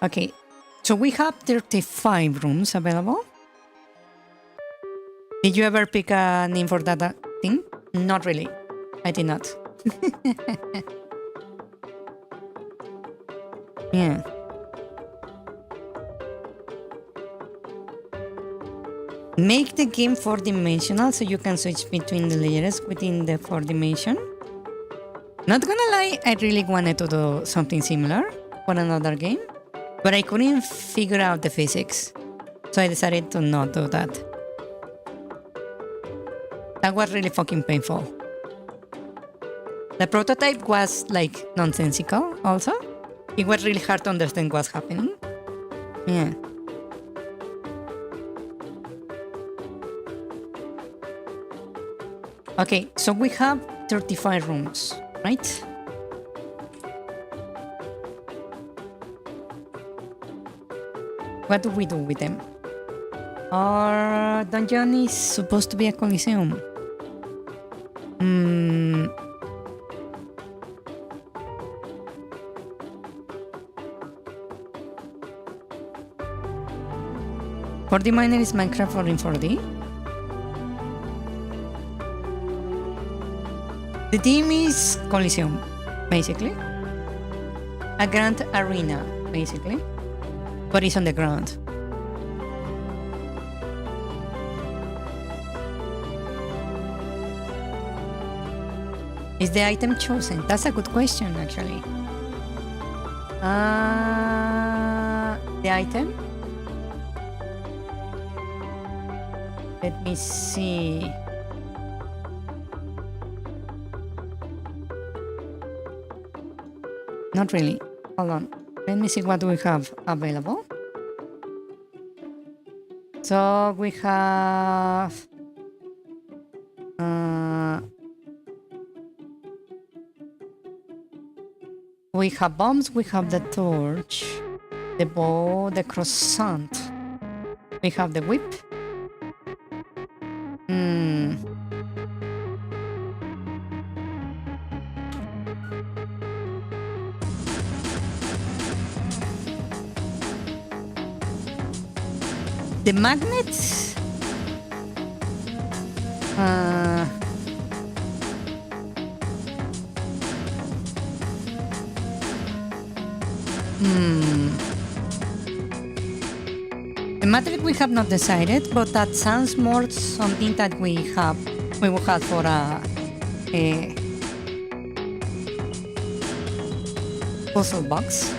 Okay, so we have 35 rooms available. Did you ever pick a name for that thing? Not really. I did not. Yeah. Make the game 4-dimensional so you can switch between the layers within the 4-dimension. Not gonna lie, I really wanted to do something similar for another game, but I couldn't figure out the physics, so I decided to not do that. That was really fucking painful. The prototype was like nonsensical also. It was really hard to understand what's happening. Yeah. Okay, so we have 35 rooms, right? What do we do with them? Our dungeon is supposed to be a coliseum. For the miner is Minecraft or in 4D? The theme is Coliseum, basically. A grand arena, basically. But it's on the ground. Is the item chosen? That's a good question, actually. The item? Let me see. Not really. Hold on. Let me see what we have available. So we have bombs, we have the torch, the bow, the croissant. We have the whip. The magnets. The matrix we have not decided, but that sounds more something that we will have for puzzle box.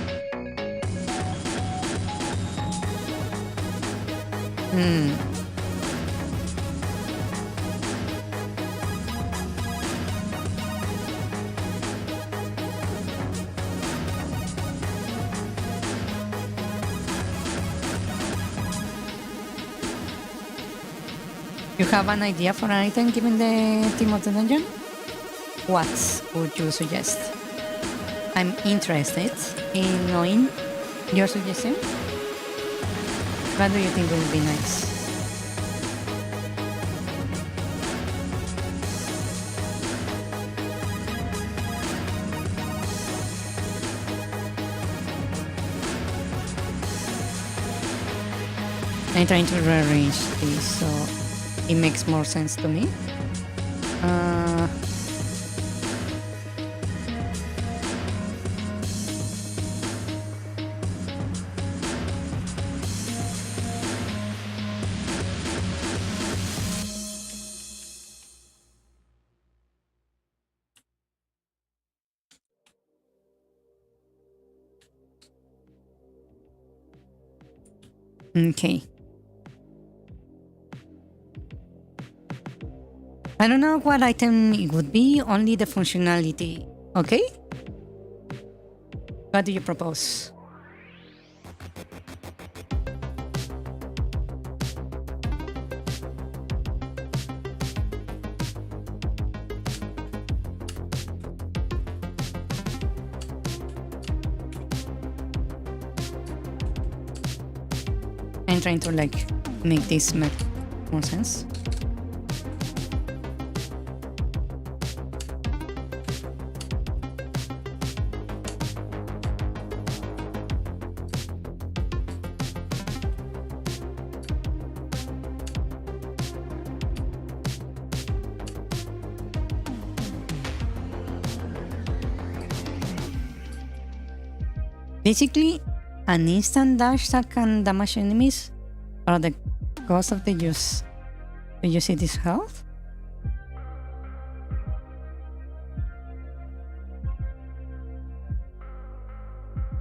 You have an idea for an item given the theme of the dungeon? What would you suggest? I'm interested in knowing your suggestion. What do you think would be nice? I'm trying to rearrange this so it makes more sense to me. Okay. I don't know what item it would be, only the functionality. Okay? What do you propose? I'm trying to make this make more sense. Basically, an instant dash that can damage enemies or the cost of the use. Do you see this health?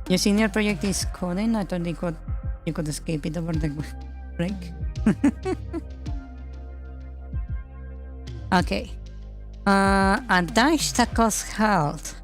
Your senior project is coding. I thought you could escape it over the break. Okay. A dash that costs health.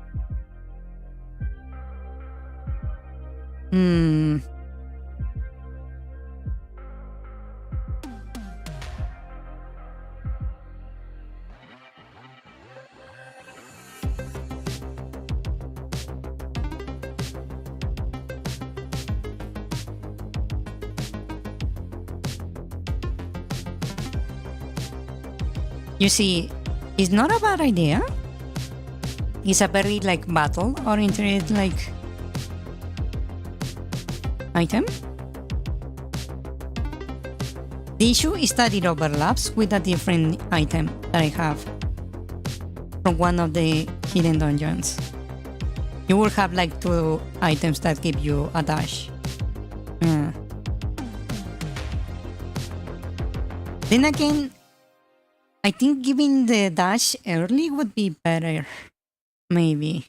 You see, it's not a bad idea. It's a very battle-oriented item. The issue is that it overlaps with a different item that I have from one of the hidden dungeons. You will have 2 items that give you a dash. Then again, I think giving the dash early would be better. Maybe.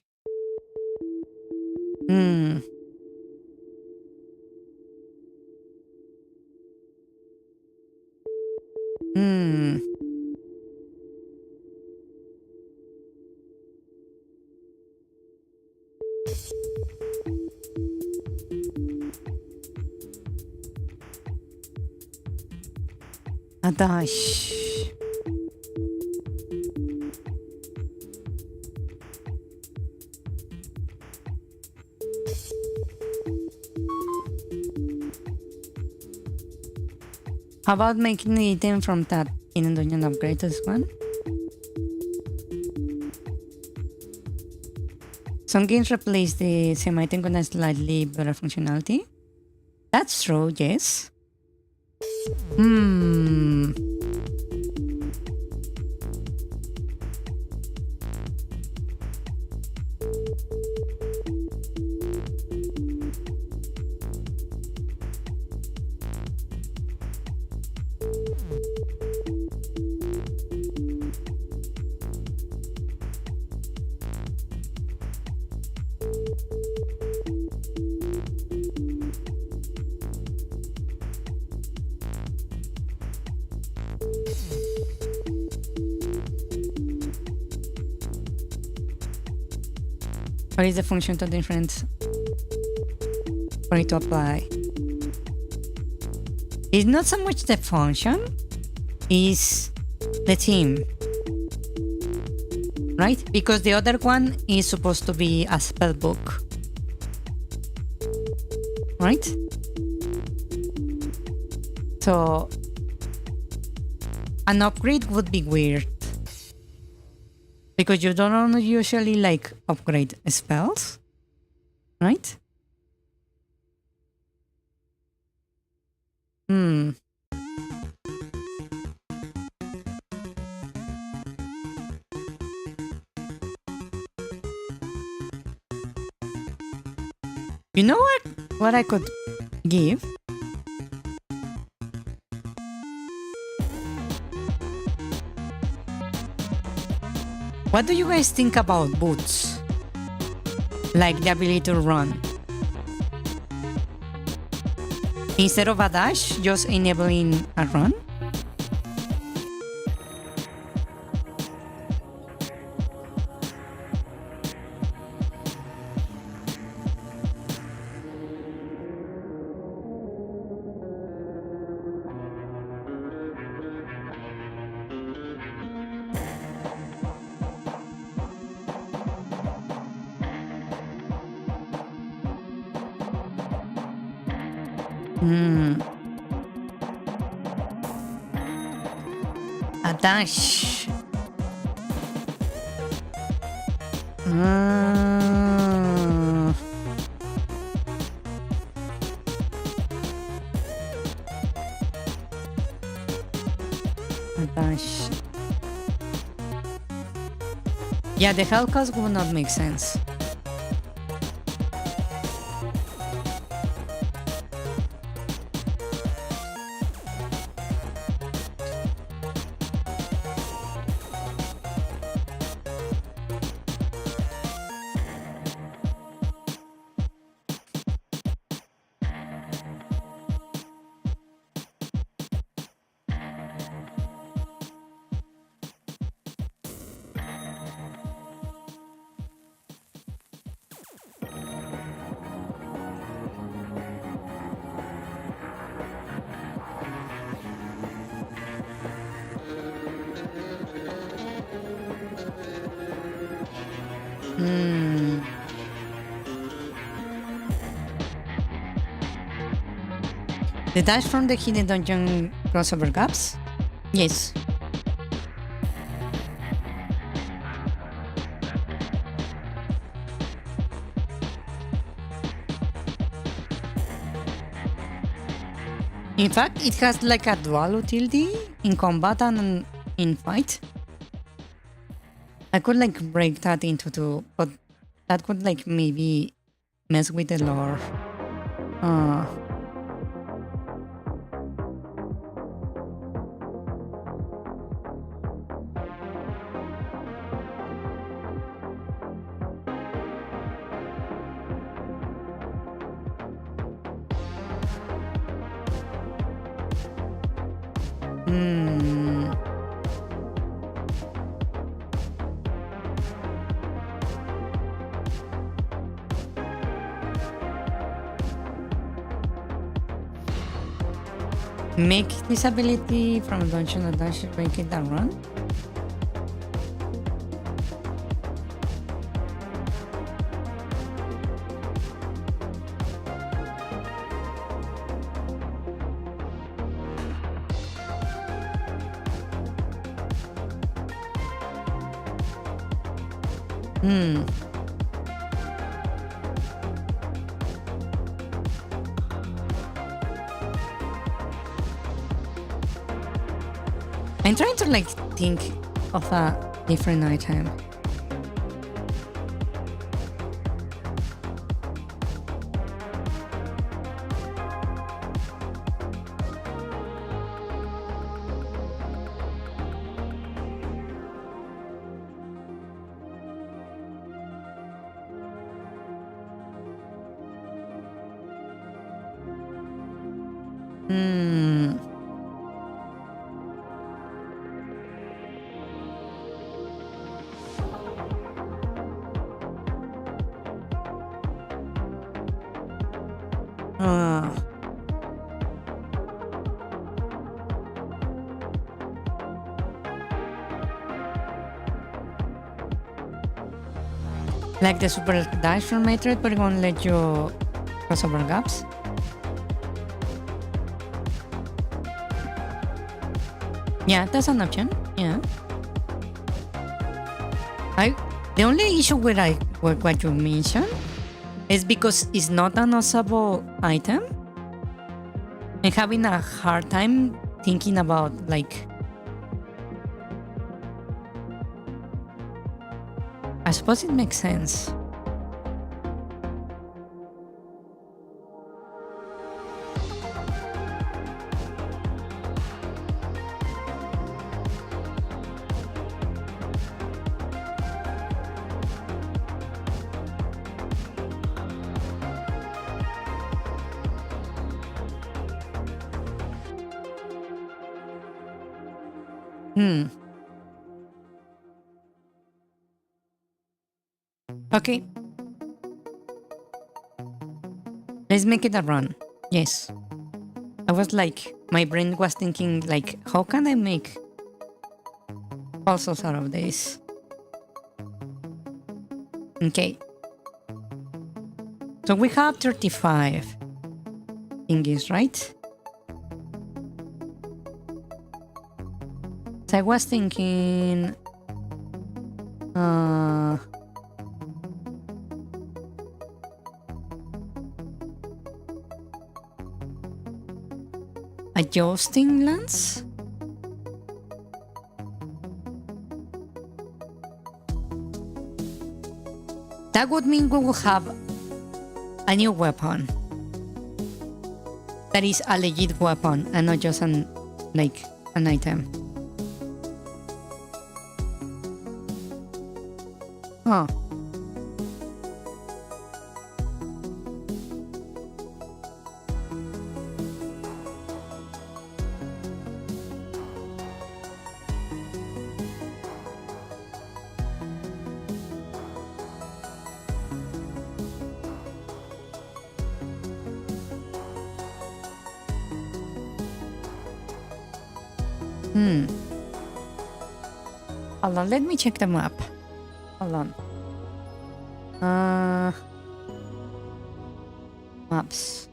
A dash. How about making the item from that hidden dungeon upgrade to this one? Some games replace the same item with a slightly better functionality. That's true, yes. What is the function to different for it to apply? It's not so much the function, it's the theme. Right? Because the other one is supposed to be a spell book. Right? So an upgrade would be weird. Because you don't usually like upgrade spells. Right? You know what I could give? What do you guys think about boots? Like the ability to run. Instead of a dash, just enabling a run? A dash. A dash. Yeah, the health cost would not make sense. The dash from the hidden dungeon crossover gaps? Yes. In fact, it has like a dual utility in combat and in fight. I could like break that into two, but that could like maybe mess with the lore. Make this ability from dungeon to dash, make it and run? I'm trying to like think of a different item. Like the super dash from Matrix, but gonna let you cross over gaps. Yeah, that's an option. Yeah. The only issue with what you mentioned is because it's not an usable item. I'm having a hard time thinking about like. I suppose it makes sense. Okay. Let's make it a run. Yes. I was like, my brain was thinking like, how can I make puzzles out of this? Okay. So we have 35 thingies, right? So I was thinking... adjusting lens? That would mean we will have a new weapon. That is a legit weapon and not just an item. Huh. Hold on, let me check the map. Hold on. Maps.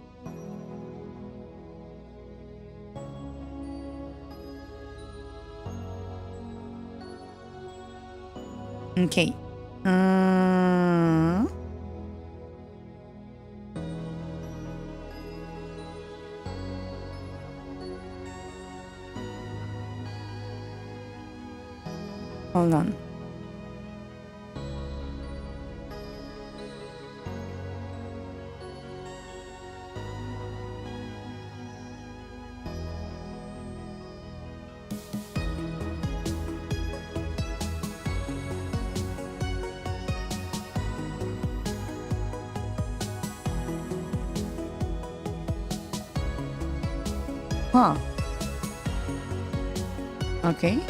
Okay. Hold on. Huh. Okay.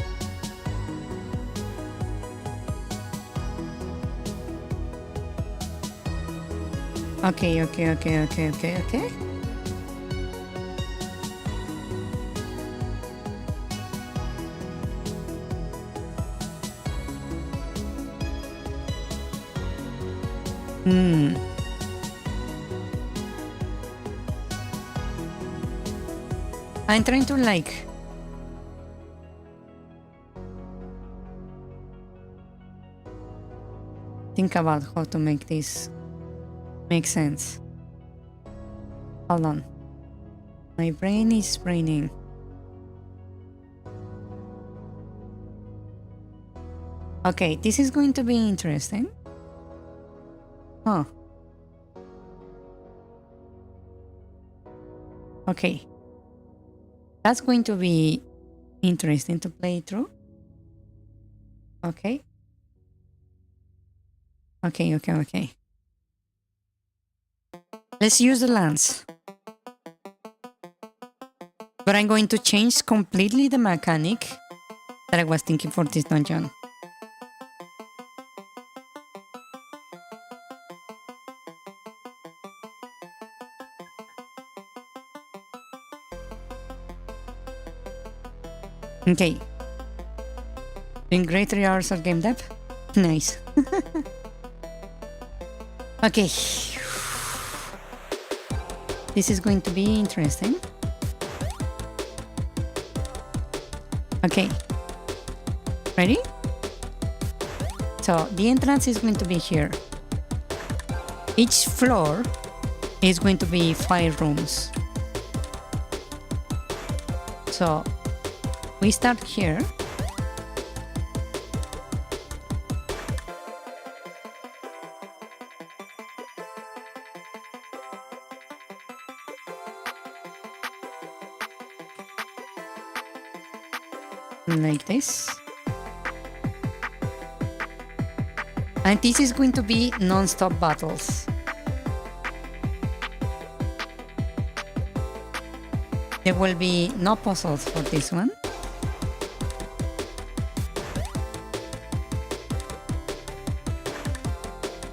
Okay. I'm trying to think about how to make this make sense. Hold on. My brain is braining. Okay, this is going to be interesting. Huh. Okay. That's going to be interesting to play through. Okay. Okay. Let's use the lance. But I'm going to change completely the mechanic that I was thinking for this dungeon. Okay. Doing great 3 hours of game dev. Nice. Okay. This is going to be interesting. Okay. Ready? So the entrance is going to be here. Each floor is going to be 5 rooms. So we start here. Like this. And this is going to be non-stop battles. There will be no puzzles for this one.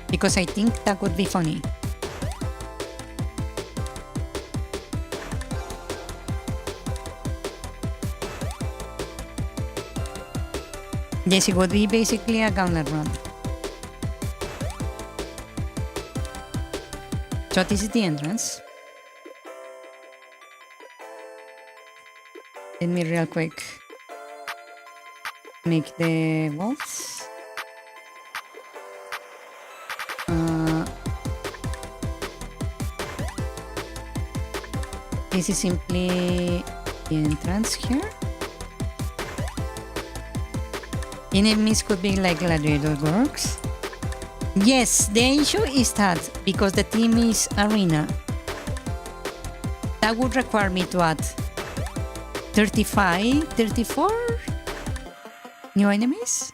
Because I think that would be funny. Yes, it would be basically a gauntlet run. So this is the entrance. Let me real quick make the walls. This is simply the entrance here. Enemies could be like gladiator works. Yes, the issue is that because the team is arena, that would require me to add 34 new enemies.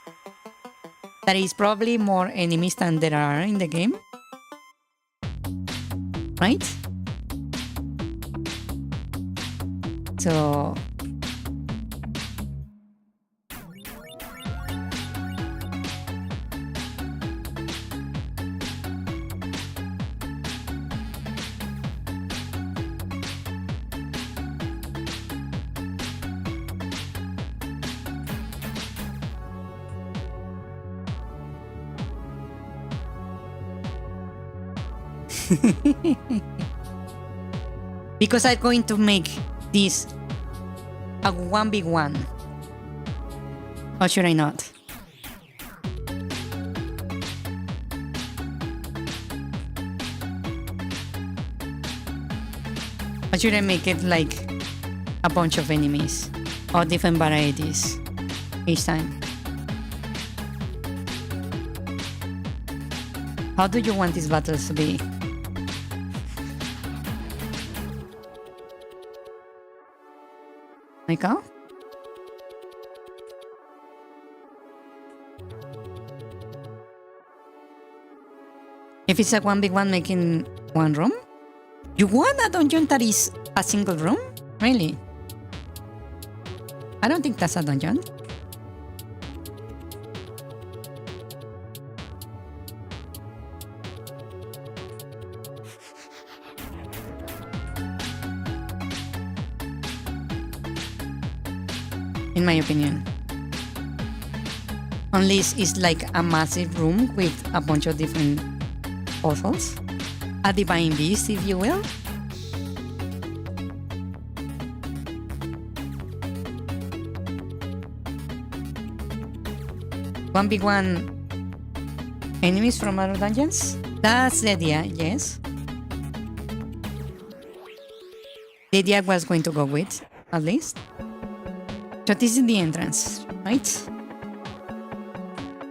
That is probably more enemies than there are in the game. Right? So because I'm going to make this a 1v1. Or should I not? Or should I make it like a bunch of enemies or different varieties each time? How do you want these battles to be? Like how? If it's a 1v1 making one room? You want a dungeon that is a single room? Really? I don't think that's a dungeon. In my opinion. Unless it's like a massive room with a bunch of different puzzles. A divine beast, if you will. One big one enemies from other dungeons? That's the idea, yes. The idea I was going to go with, at least. So this is the entrance, right?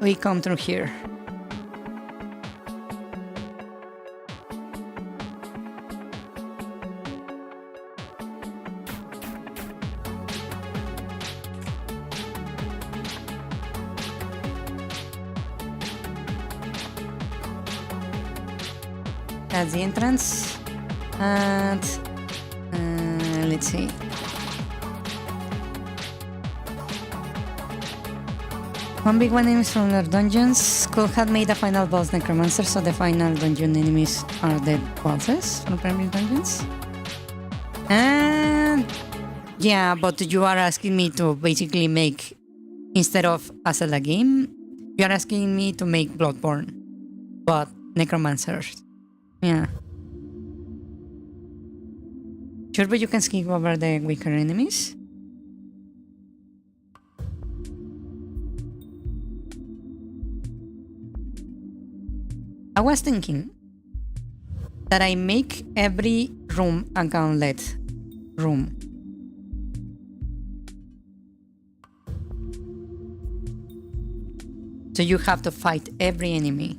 We come through here. That's the entrance. And let's see. One big one enemies from their dungeons. Could have made a final boss necromancer, so the final dungeon enemies are the bosses from previous dungeons. And Yeah, but you are asking me to basically make, instead of a Zelda game, you are asking me to make Bloodborne, but necromancers. Yeah. Sure, but you can skip over the weaker enemies. I was thinking that I make every room a gauntlet room. So you have to fight every enemy.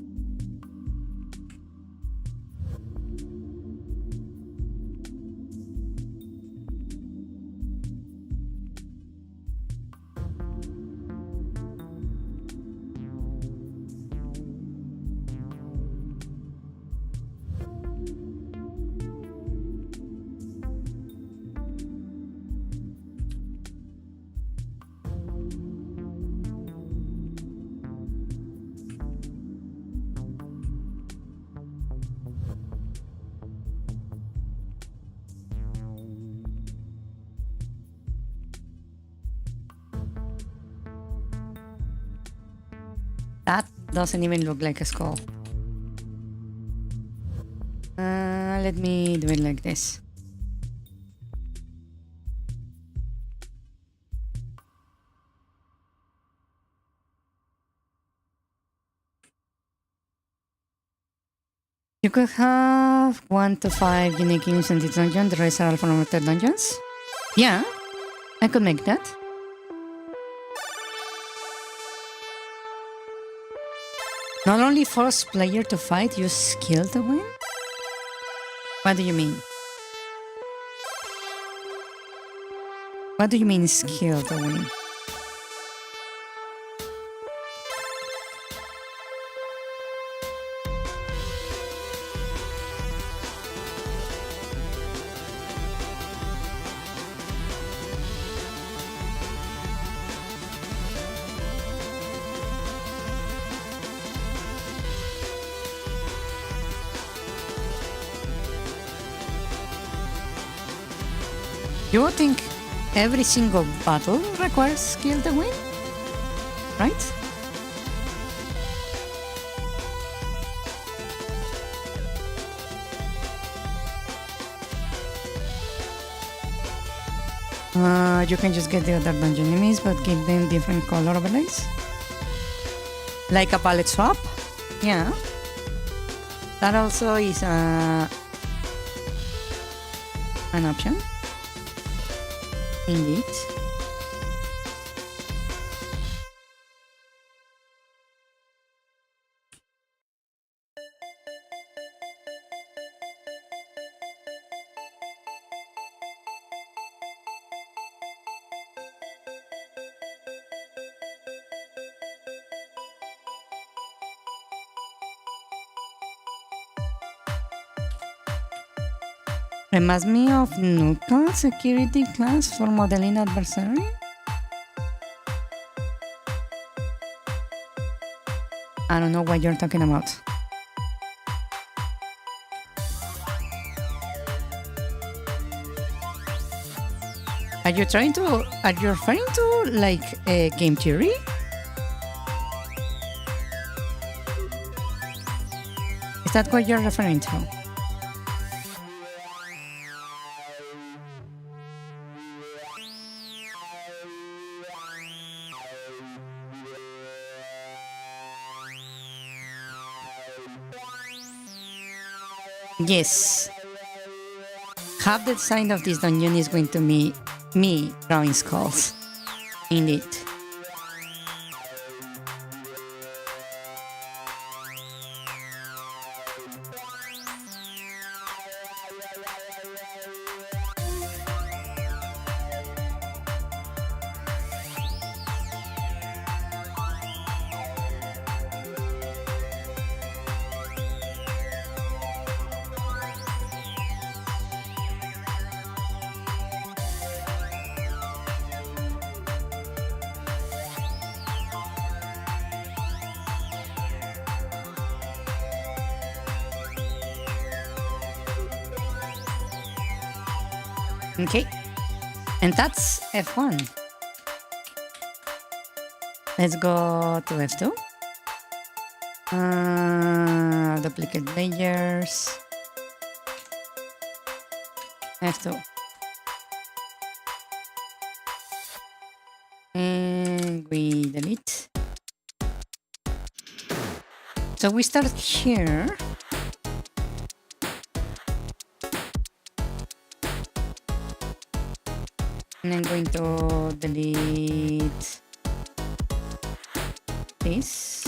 That doesn't even look like a skull. Let me do it like this. You could have 1 to 5 unique units in this dungeon, the rest are all from other dungeons. Yeah, I could make that. Not only force player to fight, use skill to win? What do you mean? What do you mean skill to win? You think every single battle requires skill to win? Right? You can just get the other dungeon enemies, but give them different color overlays. Like a palette swap? Yeah. That also is an option. Indeed. Reminds me of Nuka security class for modeling adversary. I don't know what you're talking about. Are you referring to like a game theory? Is that what you're referring to? Yes. Half the design of this dungeon is going to be me drawing skulls. Indeed. Okay. And that's F1. Let's go to F2. Duplicate layers. F2. And we delete. So we start here. And I'm going to delete this.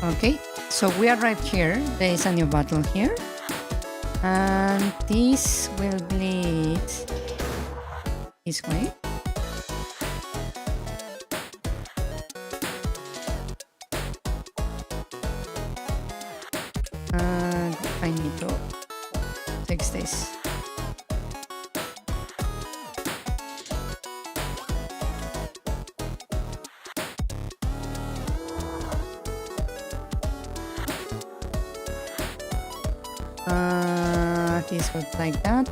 Okay, so we arrived here. There is a new bottle here. And this will bleed this way. And I need to fix this. This goes like that.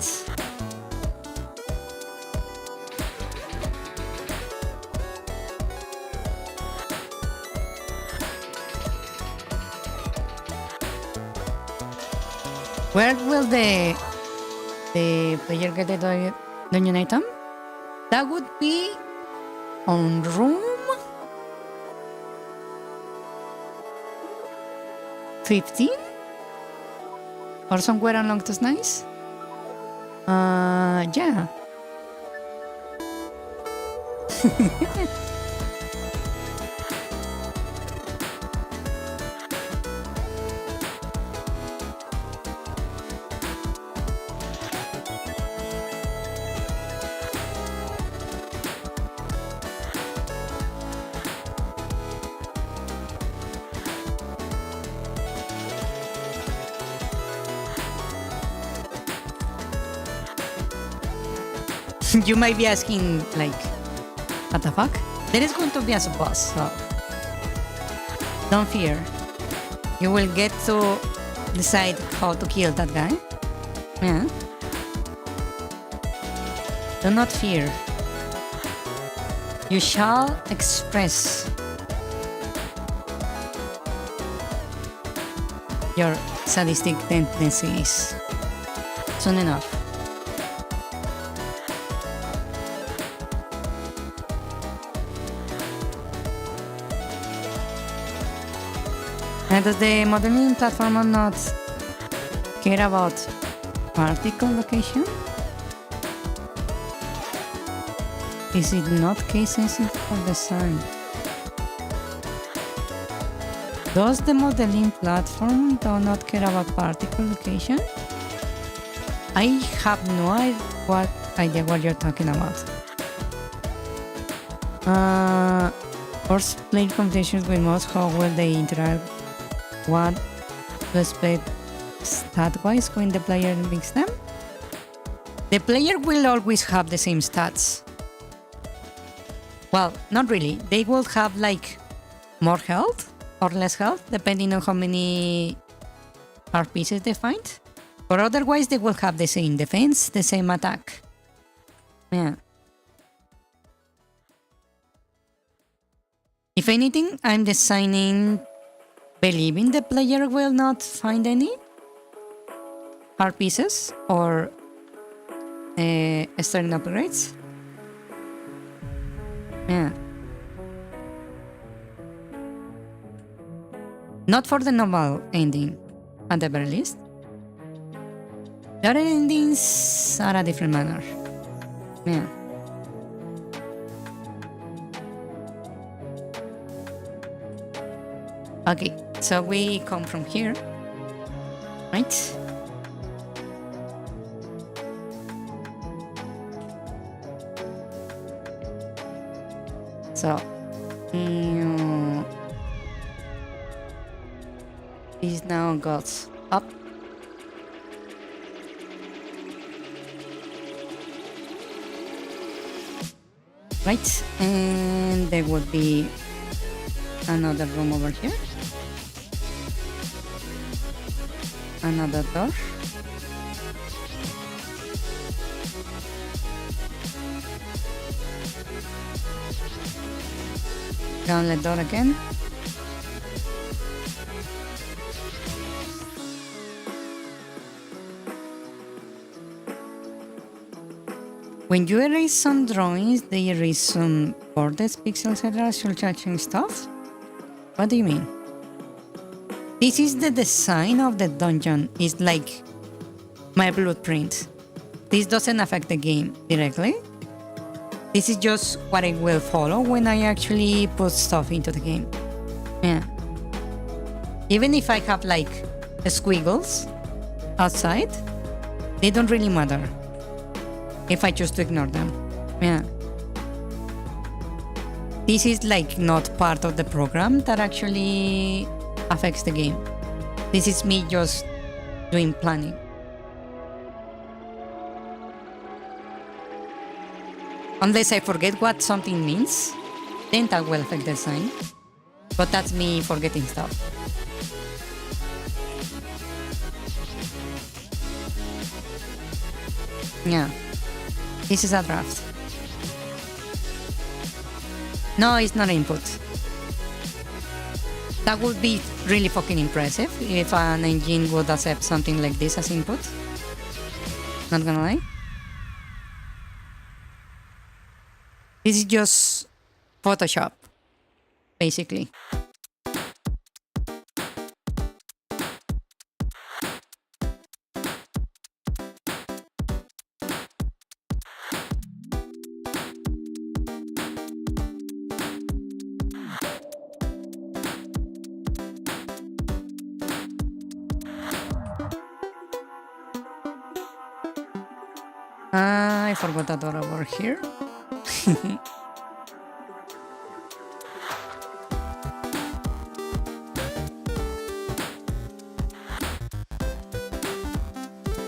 Where will the player get the dungeon item? That would be on room 15? Or somewhere along those lines? Yeah. You might be asking, like, what the fuck? There is going to be a boss, so don't fear. You will get to decide how to kill that guy. Yeah. Do not fear. You shall express your sadistic tendencies soon enough. And does the modeling platform not care about particle location? Is it not case sensitive for design? Does the modeling platform do not care about particle location? I have no idea what you're talking about. Force player computations with mouse, how will they interact? What to expect stat-wise when the player mix them? The player will always have the same stats. Well, not really. They will have like more health or less health depending on how many art pieces they find. But otherwise they will have the same defense, the same attack. Yeah. If anything, I'm designing believing the player will not find any art pieces or starting upgrades. Yeah. Not for the normal ending, at the very least. The other endings are a different manner. Yeah. Okay, so we come from here, right? So, this now goes up. Right, and there would be another room over here. Another door. Gauntlet door again. When you erase some drawings, they erase some borders, pixels, etc. Should change stuff? What do you mean? This is the design of the dungeon. It's like my blueprint. This doesn't affect the game directly. This is just what I will follow when I actually put stuff into the game. Yeah. Even if I have like squiggles outside, they don't really matter if I choose to ignore them. Yeah. This is like not part of the program that actually affects the game. This is me just doing planning. Unless I forget what something means, then that will affect the design. But that's me forgetting stuff. Yeah. This is a draft. No, it's not input. That would be really fucking impressive if an engine would accept something like this as input. Not gonna lie. This is just Photoshop, basically. I forgot that door over here.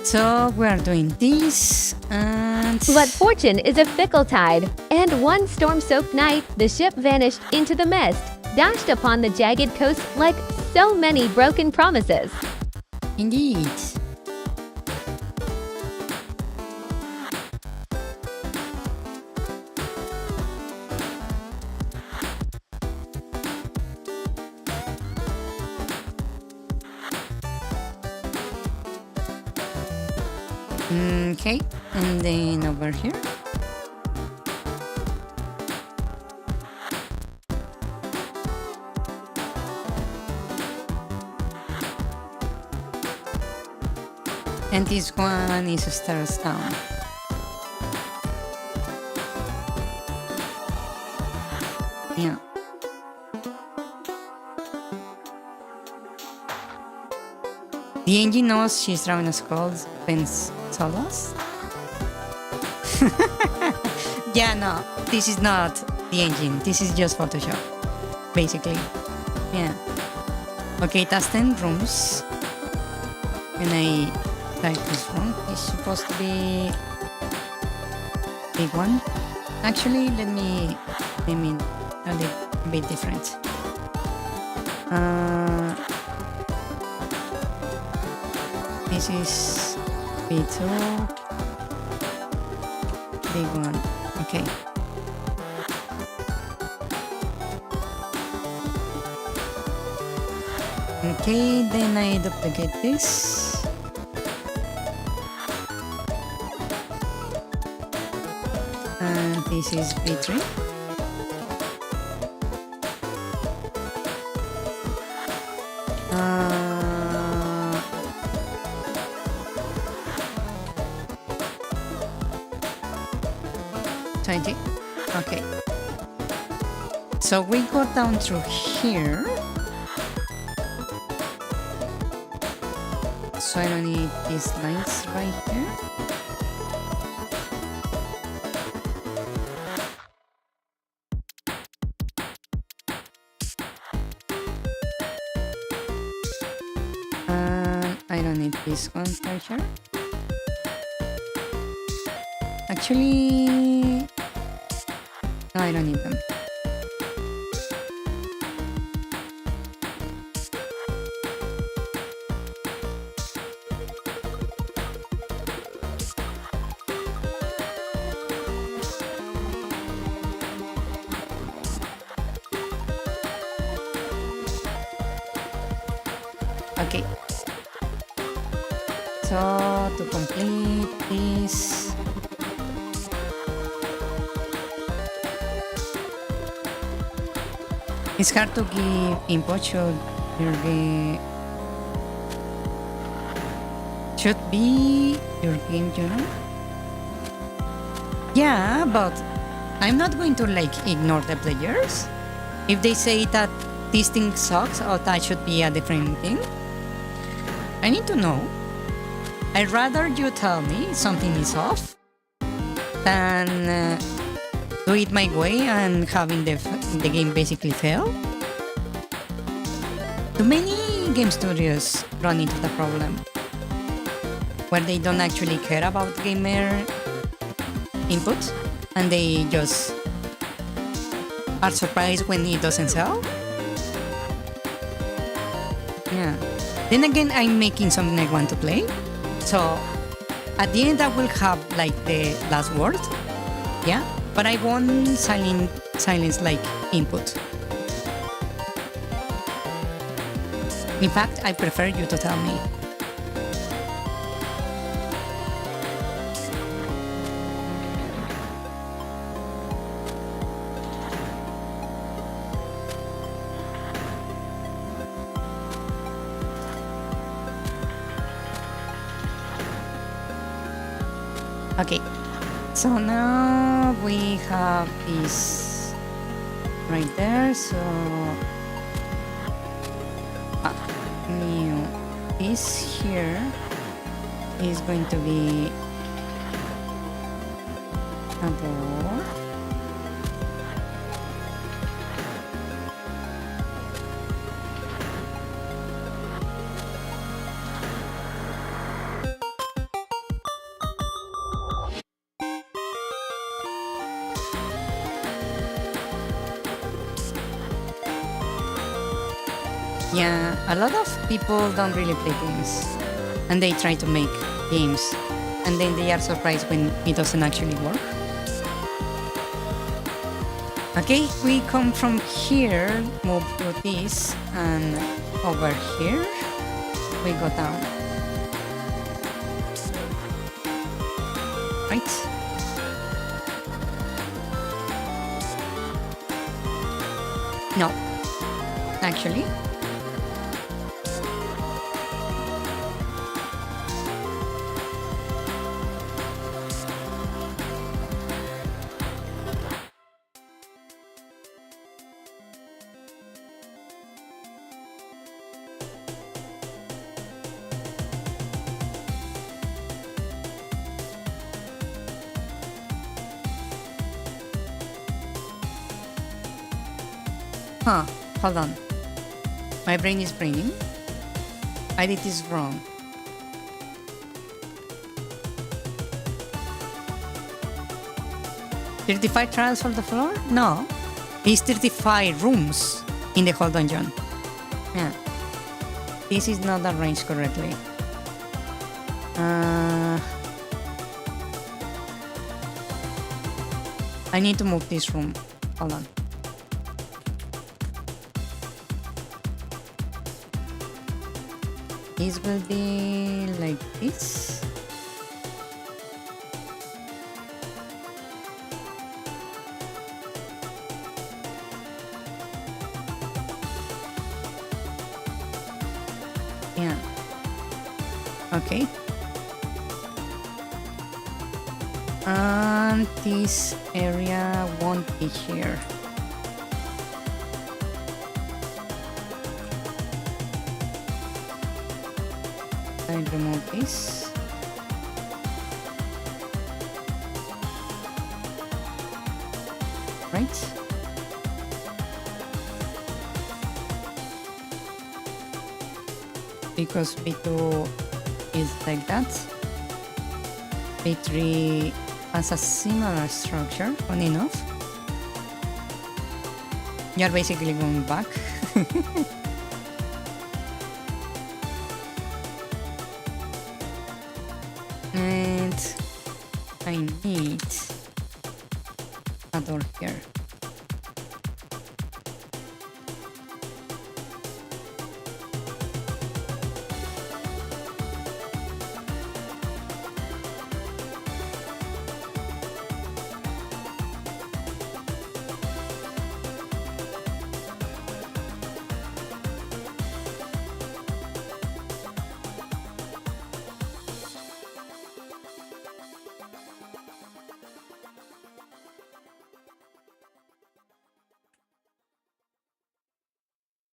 So we are doing this and... But fortune is a fickle tide, and one storm-soaked night, the ship vanished into the mist, dashed upon the jagged coast like so many broken promises. Indeed. Okay, and then over here. And this one is stairs down. Yeah. The engine knows she's drawing a skull, Vince told us. Yeah, no, this is not the engine. This is just Photoshop, basically. Yeah. Okay, that's 10 rooms. When I type this room, it's supposed to be big one. Actually, let me a little bit different. This is B2, big one. Okay. Okay, then I duplicate this. And this is B3. Okay. So we go down through here. So I don't need these lines right there. I don't need this one right here. Actually, no, I don't need them. Okay. So to complete this, it's hard to give input. Should be your game journal. Yeah, but I'm not going to like ignore the players. If they say that this thing sucks or that should be a different thing, I need to know. I'd rather you tell me something is off than do it my way and having the game basically fail. Too many game studios run into the problem where they don't actually care about gamer input and they just are surprised when it doesn't sell. Yeah. Then again, I'm making something I want to play. So at the end I will have like the last word. Yeah. But I won't silence like input. In fact, I prefer you to tell me. Okay, so now we have this right there, so new this here is going to be a door. Yeah, a lot of people don't really play games and they try to make games and then they are surprised when it doesn't actually work. Okay, we come from here, move to this, and over here we go down. Right? No, actually. Huh, hold on. My brain is braining. I did this wrong. $35 trials for the floor? No. It's 35 rooms in the whole dungeon. Yeah. This is not arranged correctly. I need to move this room. Hold on. This will be like this. Yeah. Okay. And this area won't be here. I going to remove this. Right? Because B2 is like that. B3 has a similar structure, funny enough. You're basically going back. And I need a door here.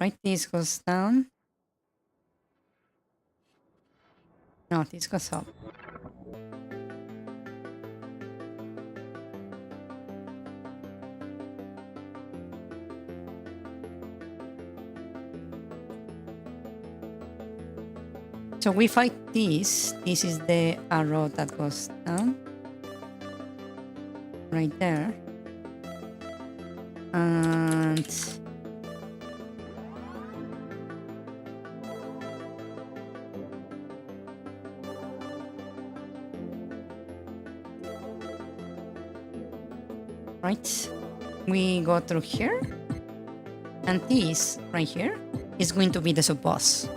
Right, this goes down. No, this goes up. So we fight this. This is the arrow that goes down. Right there. And right, we go through here, and this right here is going to be the sub-boss,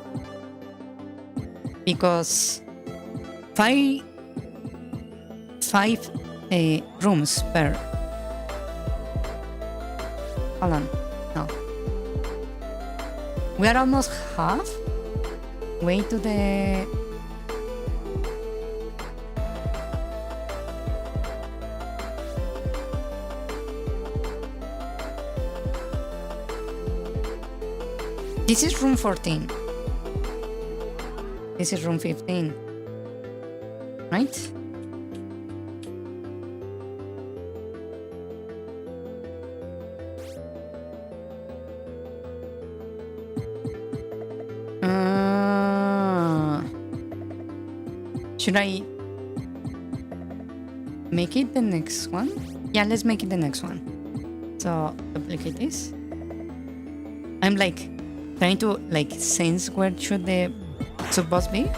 because five rooms per. Hold on, no. We are almost half way to the. This is room 14. This is room 15. Right? Should I make it the next one? Yeah, let's make it the next one. So duplicate this. I'm like trying to like sense where should the sub-boss be.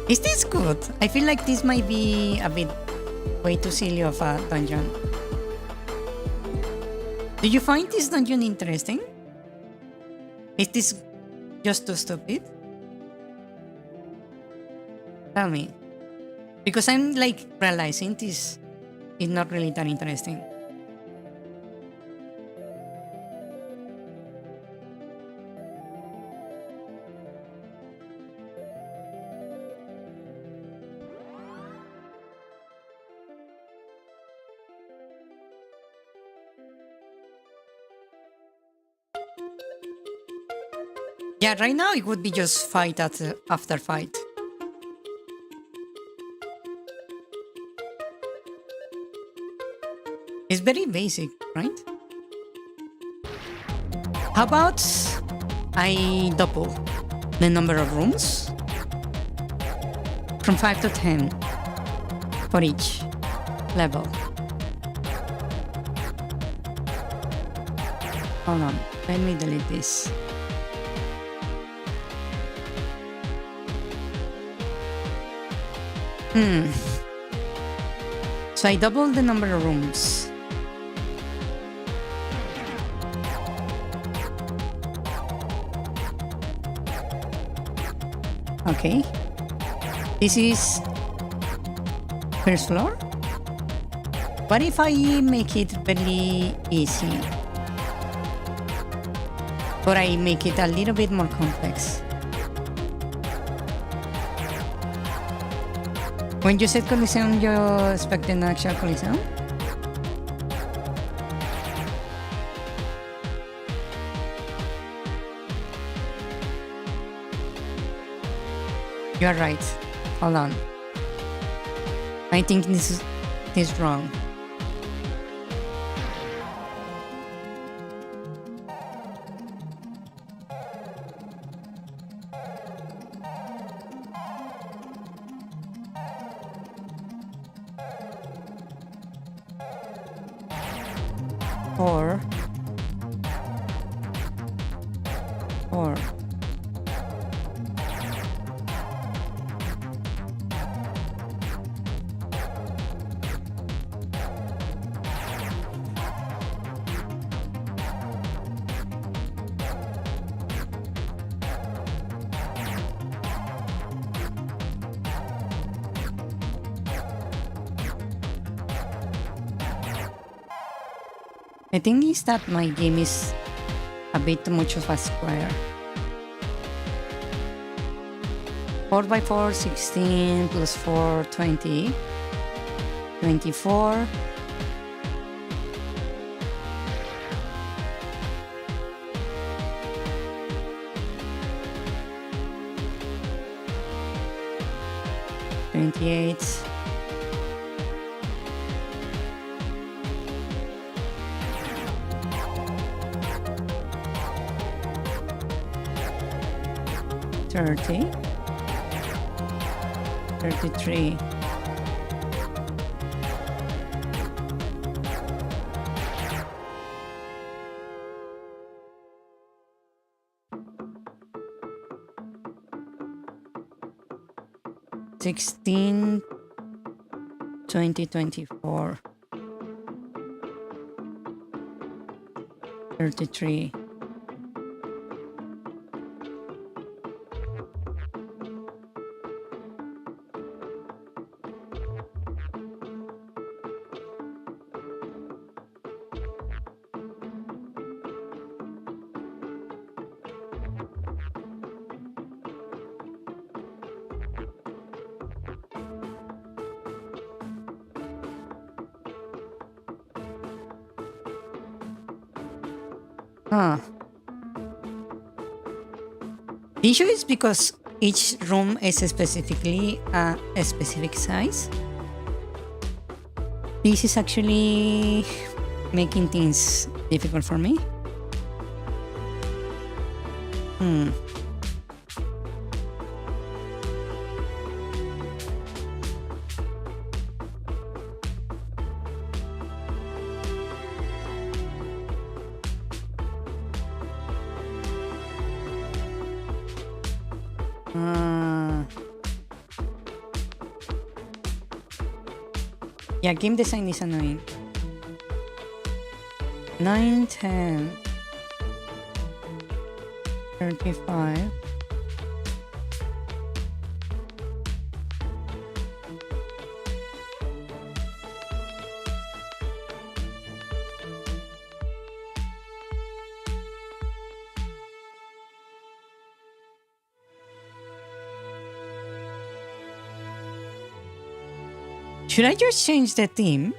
Is this good? I feel like this might be a bit way too silly of a dungeon. Do you find this dungeon interesting? Is this just too stupid? Tell me. Because I'm like realizing this is not really that interesting. Yeah, right now it would be just fight after fight. It's very basic, right? How about I double the number of rooms from 5 to 10 for each level. Hold on, let me delete this. So I double the number of rooms. Okay. This is first floor. What if I make it very easy? Or I make it a little bit more complex? When you said Coliseum, you expect an actual Coliseum? You're right. Hold on. I think this is wrong. Or I think is that my game is a bit too much of a square. 4x4, 16 plus 4, 20. 24. $28. $30. $33. $16. 20, 24. 33. The issue is because each room is specifically a specific size. This is actually making things difficult for me. Yeah, game design is annoying. 9, 10, 35. Should I just change the theme?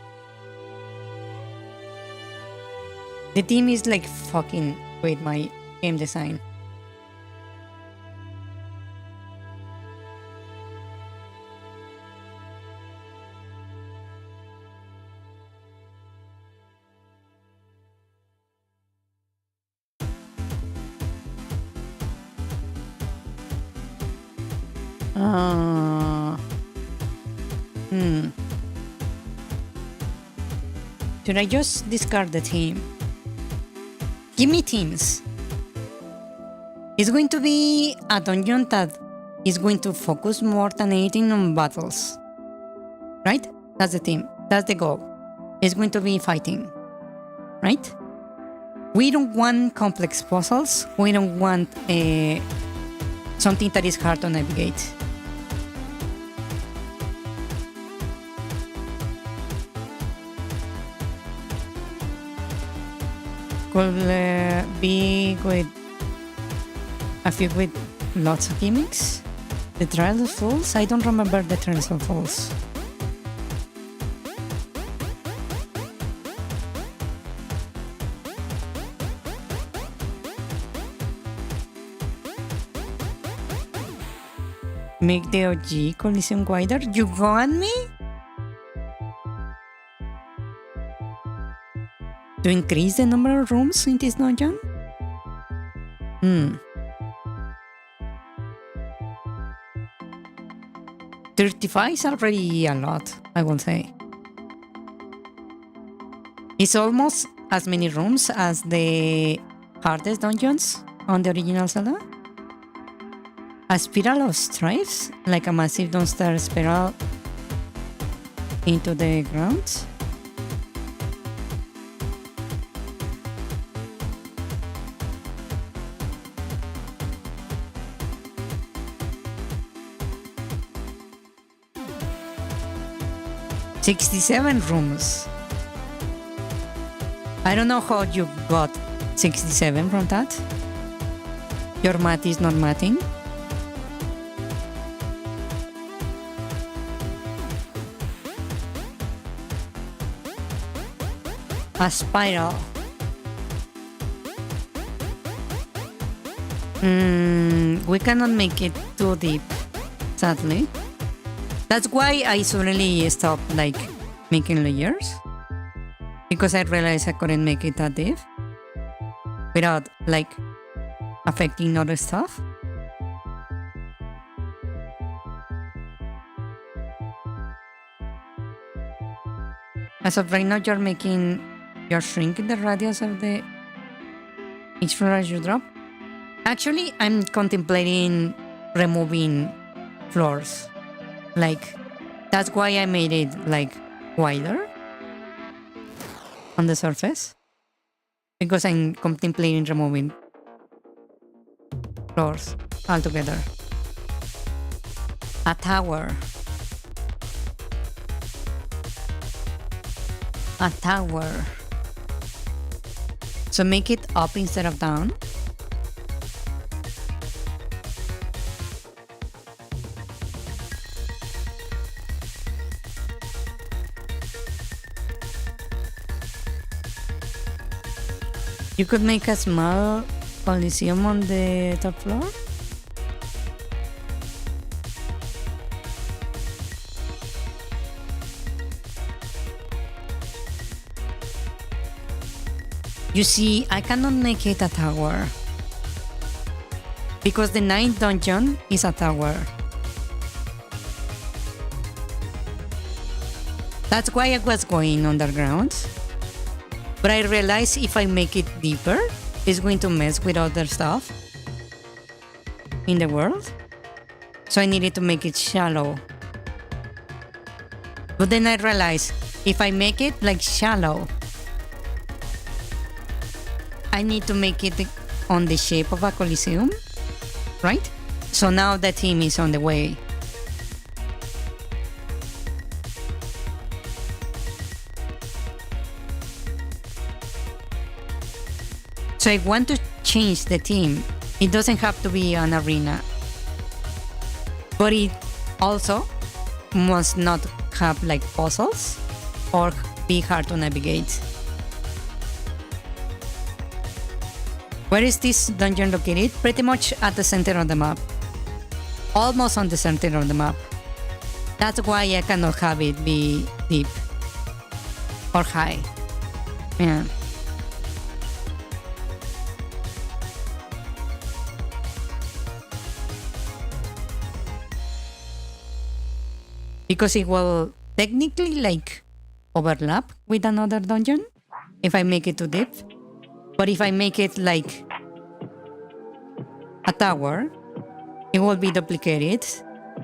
The theme is like fucking with my game design. Should I just discard the theme? Give me themes. It's going to be a dungeon that is going to focus more than anything on battles. Right? That's the theme. That's the goal. It's going to be fighting. Right? We don't want complex puzzles. We don't want something that is hard to navigate. Could be with a few with lots of gimmicks. The Trials of Fools? I don't remember the Trials of Fools. Make the OG Coliseum wider? You want me? To increase the number of rooms in this dungeon? 35 is already a lot, I will say. It's almost as many rooms as the hardest dungeons on the original Zelda. A spiral of stripes, like a massive downstairs spiral into the ground. $67 rooms. I don't know how you got 67 from that. Your math is not mathing. A spiral. We cannot make it too deep, sadly. That's why I suddenly stopped making layers, because I realized I couldn't make it that deep without affecting other stuff. As of right now, you're shrinking the radius of the each floor as you drop. Actually, I'm contemplating removing floors. That's why I made it wider on the surface, because I'm contemplating removing floors altogether. A tower. A tower. So make it up instead of down. You could make a small coliseum on the top floor. You see, I cannot make it a tower, because the 9th dungeon is a tower. That's why I was going underground. But I realized if I make it deeper, it's going to mess with other stuff in the world. So I needed to make it shallow. But then I realized if I make it shallow, I need to make it on the shape of a coliseum, right? So now the theme is on the way. So I want to change the theme. It doesn't have to be an arena, but it also must not have puzzles or be hard to navigate. Where is this dungeon located? Pretty much at the center of the map. Almost on the center of the map. That's why I cannot have it be deep or high. Yeah. Because it will technically overlap with another dungeon if I make it too deep. But if I make it a tower, it will be duplicated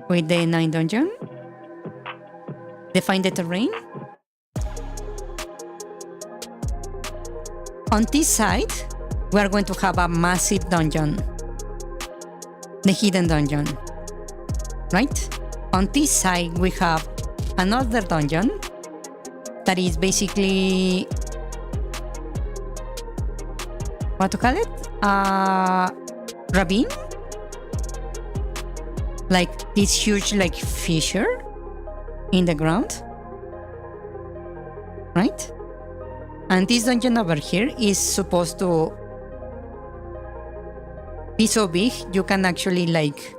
with the 9th dungeon. Define the terrain. On this side, we are going to have a massive dungeon. The hidden dungeon. Right? On this side, we have another dungeon that is basically, what to call it? Ravine? like this huge like fissure in the ground, right? And this dungeon over here is supposed to be so big you can actually like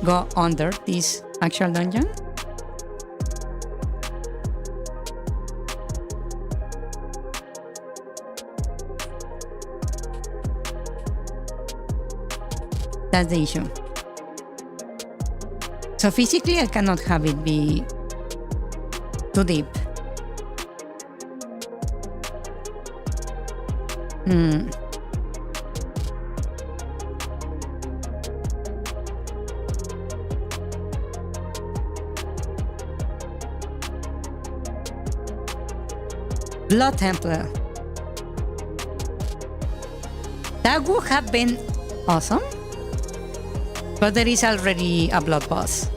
go under this actual dungeon. That's the issue. So physically I cannot have it be too deep. Blood Temple. That would have been awesome. But there is already a blood boss.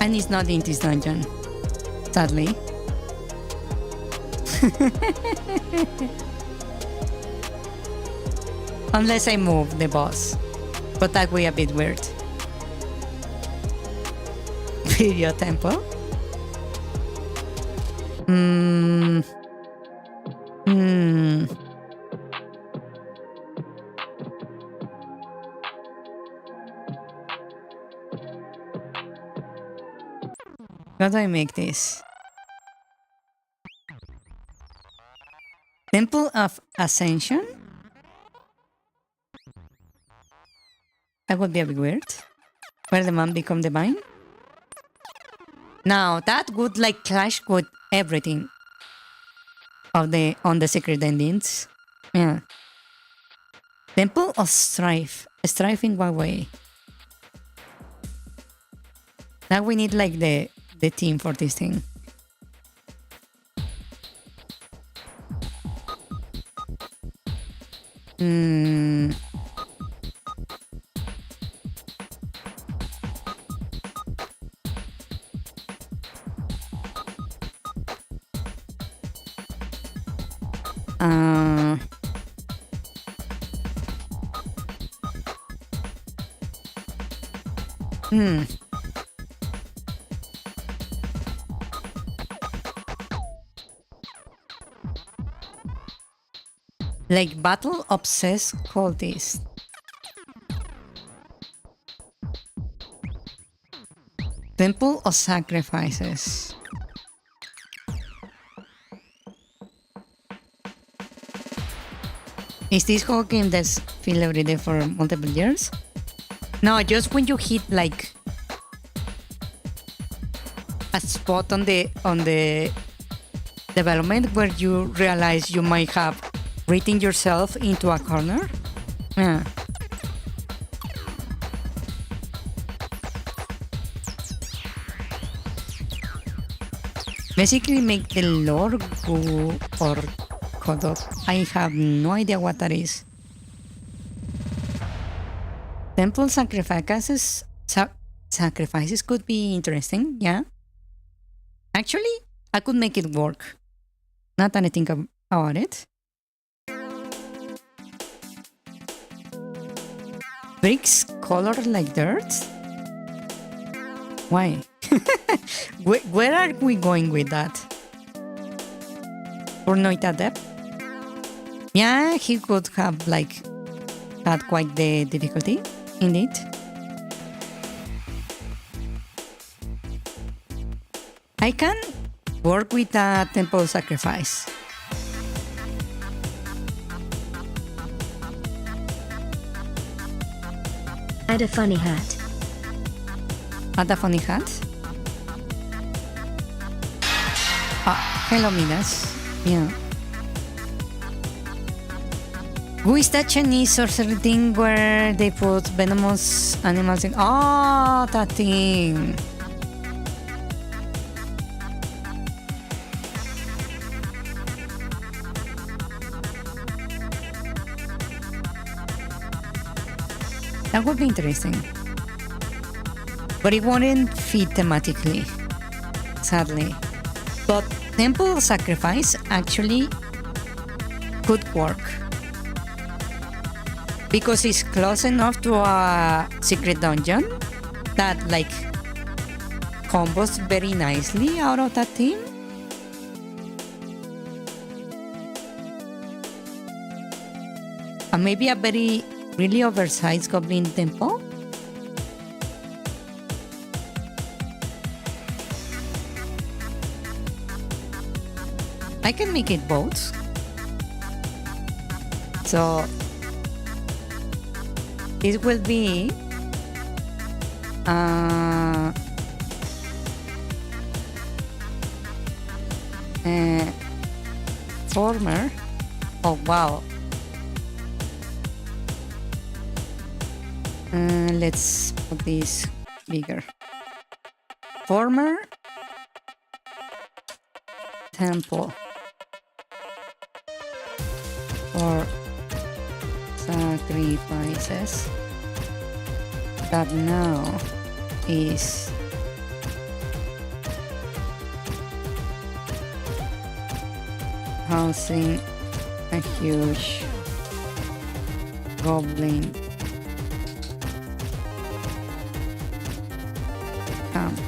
And it's not in this dungeon, sadly. Unless I move the boss. But that would be a bit weird. Video tempo. How do I make this? Temple of Ascension? That would be a bit weird. Where the man become divine? Now that would like clash with everything of the on the secret endings. Yeah. Temple of Strife. Strife in what way? Now we need like the team for this thing. Like battle obsessed cultist. Temple of Sacrifices. Is this whole game that's feel every day for multiple years? No, just when you hit like a spot on the development where you realize you might have written yourself into a corner. Yeah. Basically make the lore go or Kodok. I have no idea what that is. Temple sacrifices sacrifices could be interesting, yeah. Actually, I could make it work. Not that I think about it. Bricks colored like dirt? Why? Where are we going with that? For Noita depth? Yeah, he could have like had quite the difficulty, indeed. I can work with a temple sacrifice. Add a funny hat. Add a funny hat? Hello, Midas. Yeah. Who is that Chinese sorcery thing where they put venomous animals in? Oh, that thing. That would be interesting. But it wouldn't fit thematically, sadly. But temple sacrifice actually could work. because it's close enough to a secret dungeon that like combos very nicely out of that team. And maybe a very really oversized goblin tempo. I can make it both. So it will be former. Oh wow. Let's put this bigger. Former temple for sacrifices that now is housing a huge goblin camp.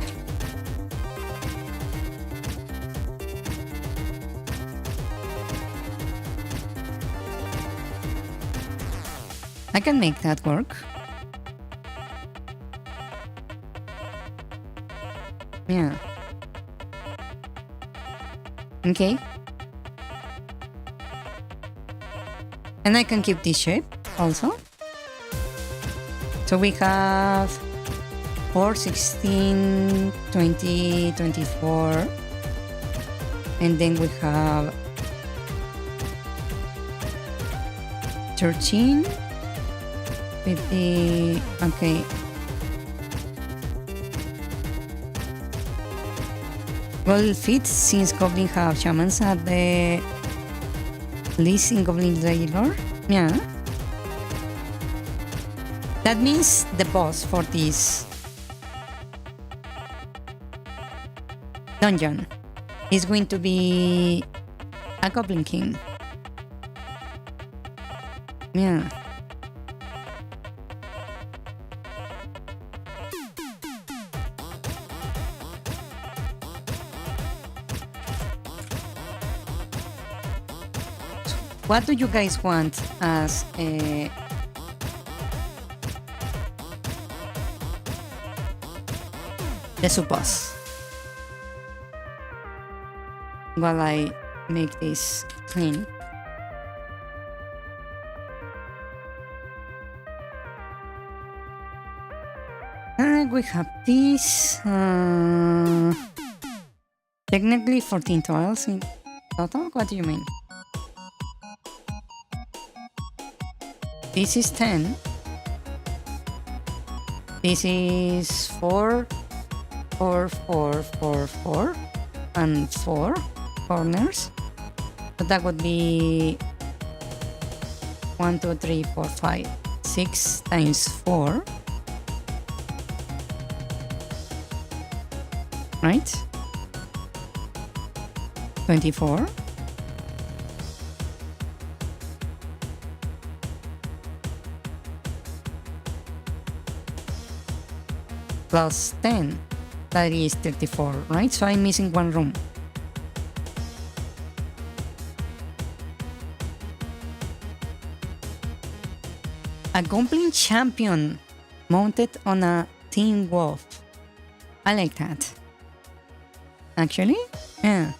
I can make that work. Yeah. Okay. And I can keep this shape also. So we have 4, 16, 20, 24. And then we have 13, 50, okay. Well, it fits since Goblin have shamans at the least in Goblin Regular. Yeah. That means the boss for this dungeon is going to be a Goblin King. Yeah. What do you guys want as a the suppose? While I make this clean. We have this. Technically 14 tiles in total. What do you mean? This is 10. This is 4, 4, 4, 4, 4, and 4 corners. So that would be 1, 2, 3, 4, 5, 6 times 4. Right? 24. Plus 10. That is 34, right? So I'm missing one room. A Goblin champion mounted on a Teen Wolf. I like that. Actually, yeah.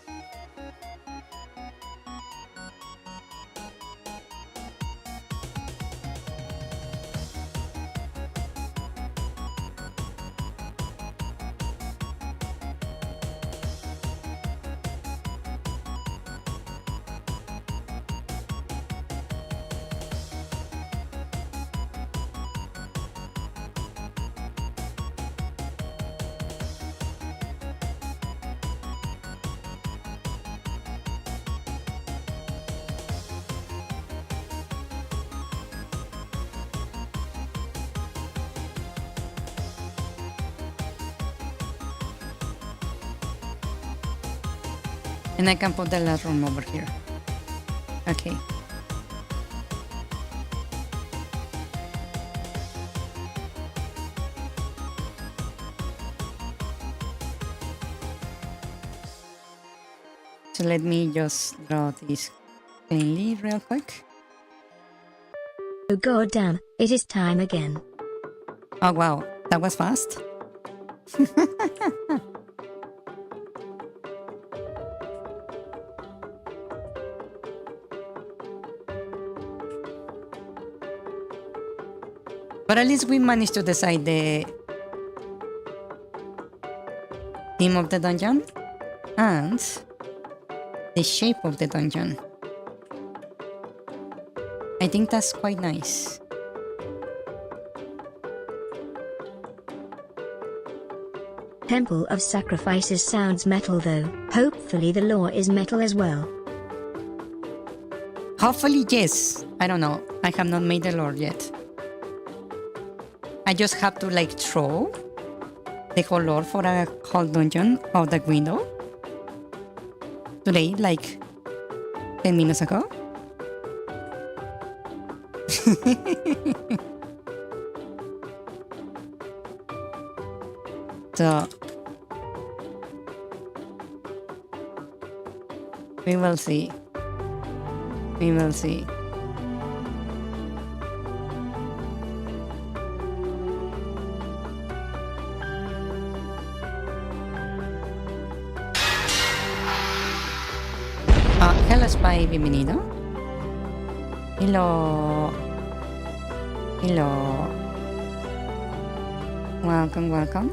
And I can put the last room over here. Okay. So let me just draw this cleanly real quick. Oh goddamn, it is time again. Oh wow, that was fast. But at least we managed to decide the theme of the dungeon and the shape of the dungeon. I think that's quite nice. Temple of Sacrifices sounds metal though. Hopefully the lore is metal as well. Hopefully, yes. I don't know. I have not made the lore yet. I just have to like throw the whole lore for a whole dungeon out the window. Today, like 10 minutes ago. So we will see. We will see. Hello Spy, bienvenido. Hello. Hello. Welcome, welcome.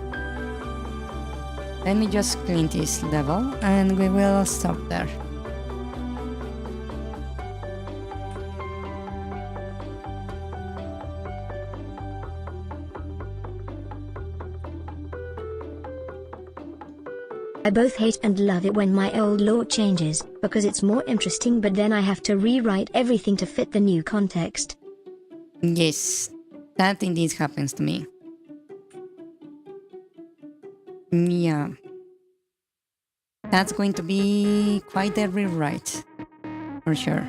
Let me just clean this level and we will stop there. I both hate and love it when my old lore changes, because it's more interesting, but then I have to rewrite everything to fit the new context. Yes, that indeed happens to me. Yeah. That's going to be quite a rewrite, for sure.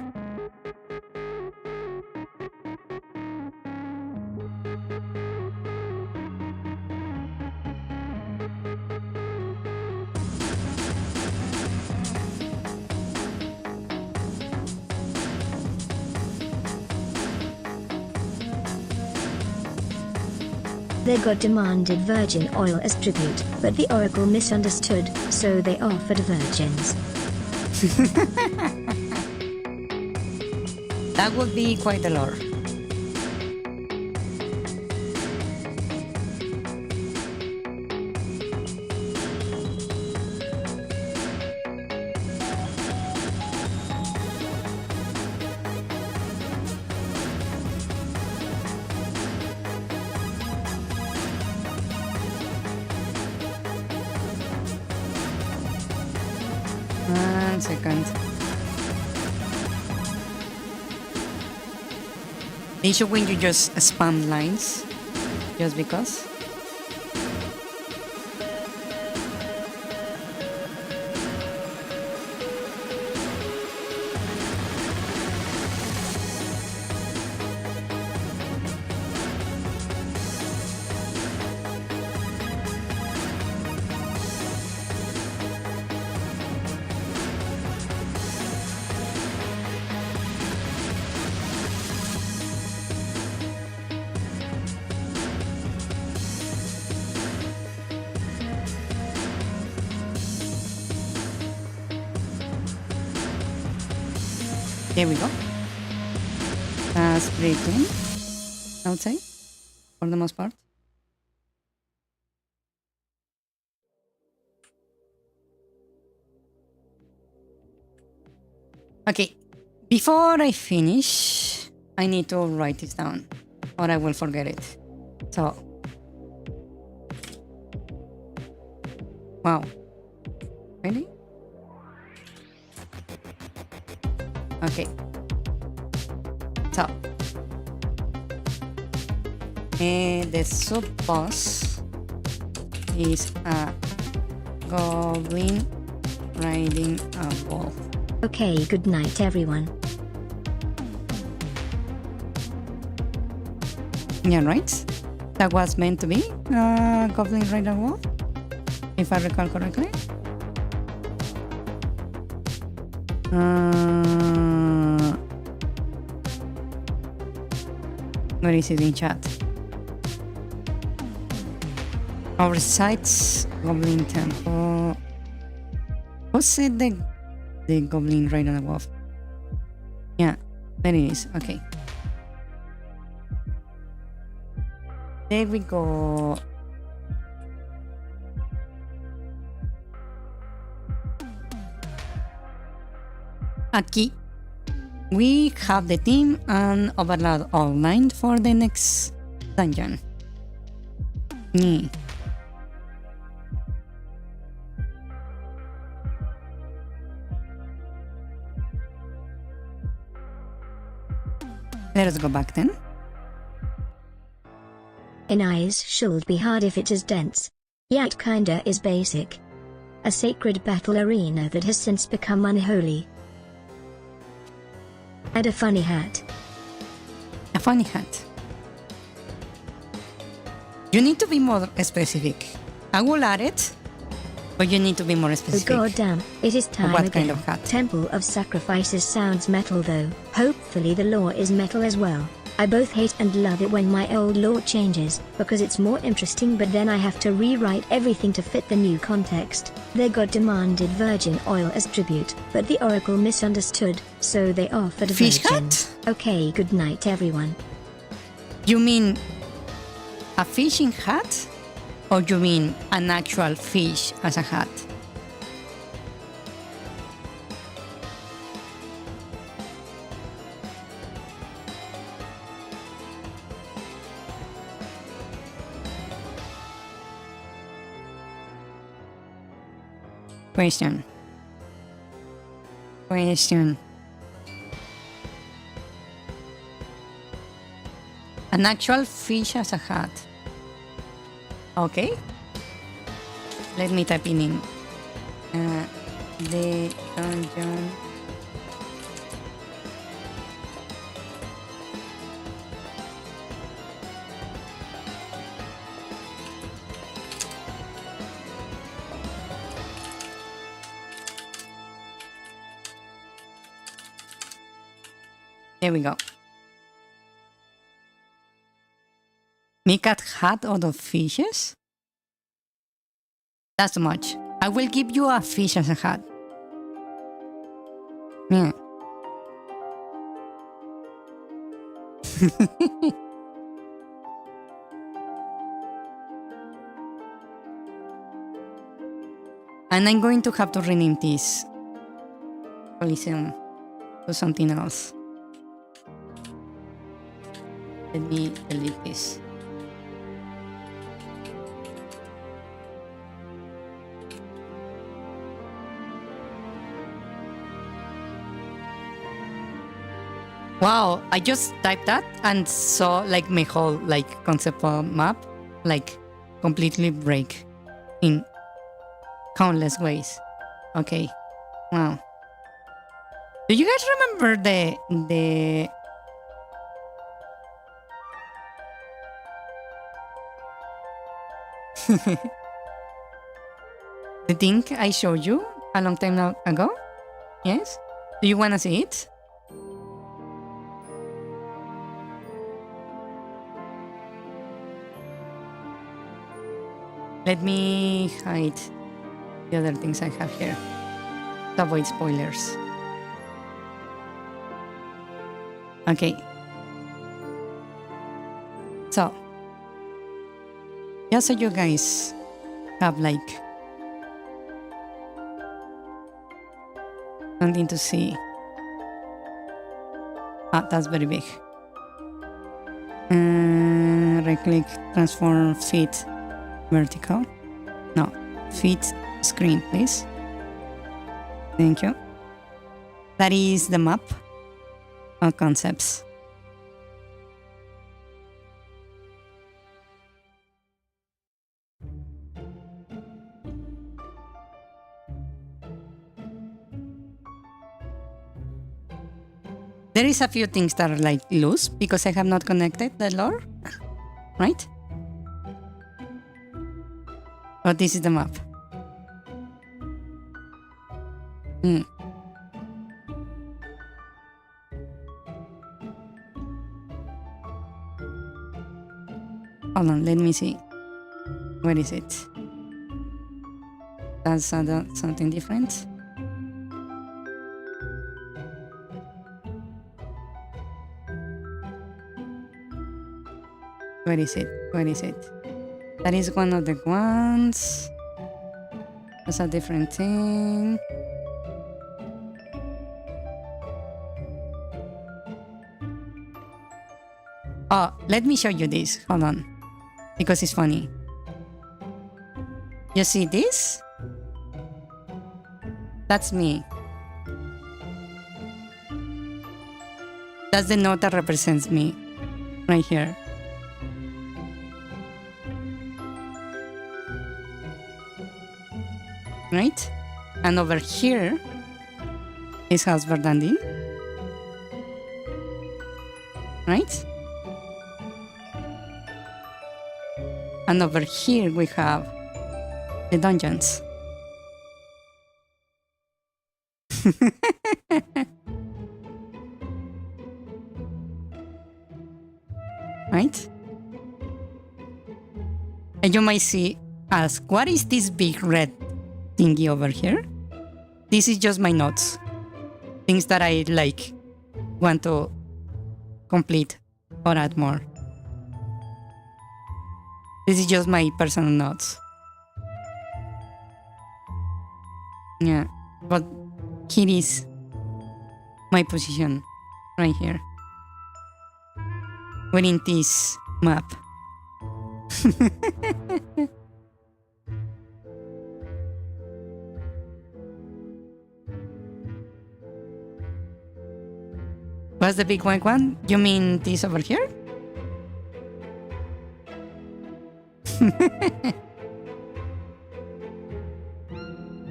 Their god demanded virgin oil as tribute, but the oracle misunderstood, so they offered virgins. That would be quite a lore. One second. The issue when you just spam lines, just because. There we go. That's pretty clean, I would say, for the most part. Okay, before I finish, I need to write this down, or I will forget it. So, wow, really? Okay. So, the sub boss is a goblin riding a bull. Okay, good night everyone. Yeah, right? That was meant to be a goblin riding a bull, if I recall correctly. What is it in chat? Our sites, Goblin Temple. Who said the goblin right on the wall? Yeah, there it is. Okay. There we go. Aquí. We have the team and overload online for the next dungeon. Yeah. Let us go back then. In eyes should be hard if it is dense. Yeah, it kinda is basic. A sacred battle arena that has since become unholy. And a funny hat. A funny hat. You need to be more specific. I will add it, but you need to be more Oh specific. goddamn, it is time what again. kind of hat? Temple of Sacrifices sounds metal though. Hopefully the lore is metal as well. I both hate and love it when my old lore changes, because it's more interesting, but then I have to rewrite everything to fit the new context. Their god demanded virgin oil as tribute, but the oracle misunderstood, so they offered Fish virgin. hat? Okay, good night everyone. You mean a fishing hat? Or you mean an actual fish as a hat? Question. An actual fish as a hat. Okay. Let me type in the dungeon. There we go. Make a hat out of fishes? That's too much. I will give you a fish as a hat. Yeah. And I'm going to have to rename this Coliseum to something else. Let me delete this. Wow, I just typed that and saw like my whole like conceptual map like completely break in countless ways. Okay. Wow. Do you guys remember the the thing I showed you a long time ago? Yes? Do you want to see it? Let me hide the other things I have here to avoid spoilers. Okay. So, just so you guys have like something to see. Ah, that's very big. Right click, transform, fit, vertical. No, fit screen, please. Thank you. That is the map of concepts. There is a few things that are like loose because I have not connected the lore, right? But this is the map. Hold on, let me see. Where is it? That's something different. Where is it? Where is it? That is one of the ones. That's a different thing. Oh, let me show you this. Hold on. Because it's funny. You see this? That's me. That's the note that represents me. Right here. Right? And over here is House Verthandy. Right? And over here we have the dungeons. Right? And you might ask, what is this big red thingy over here? This is just my notes. Things that I want to complete or add more. This is just my personal notes. Yeah, but here is my position right here within this map. What's the big white one? You mean this over here?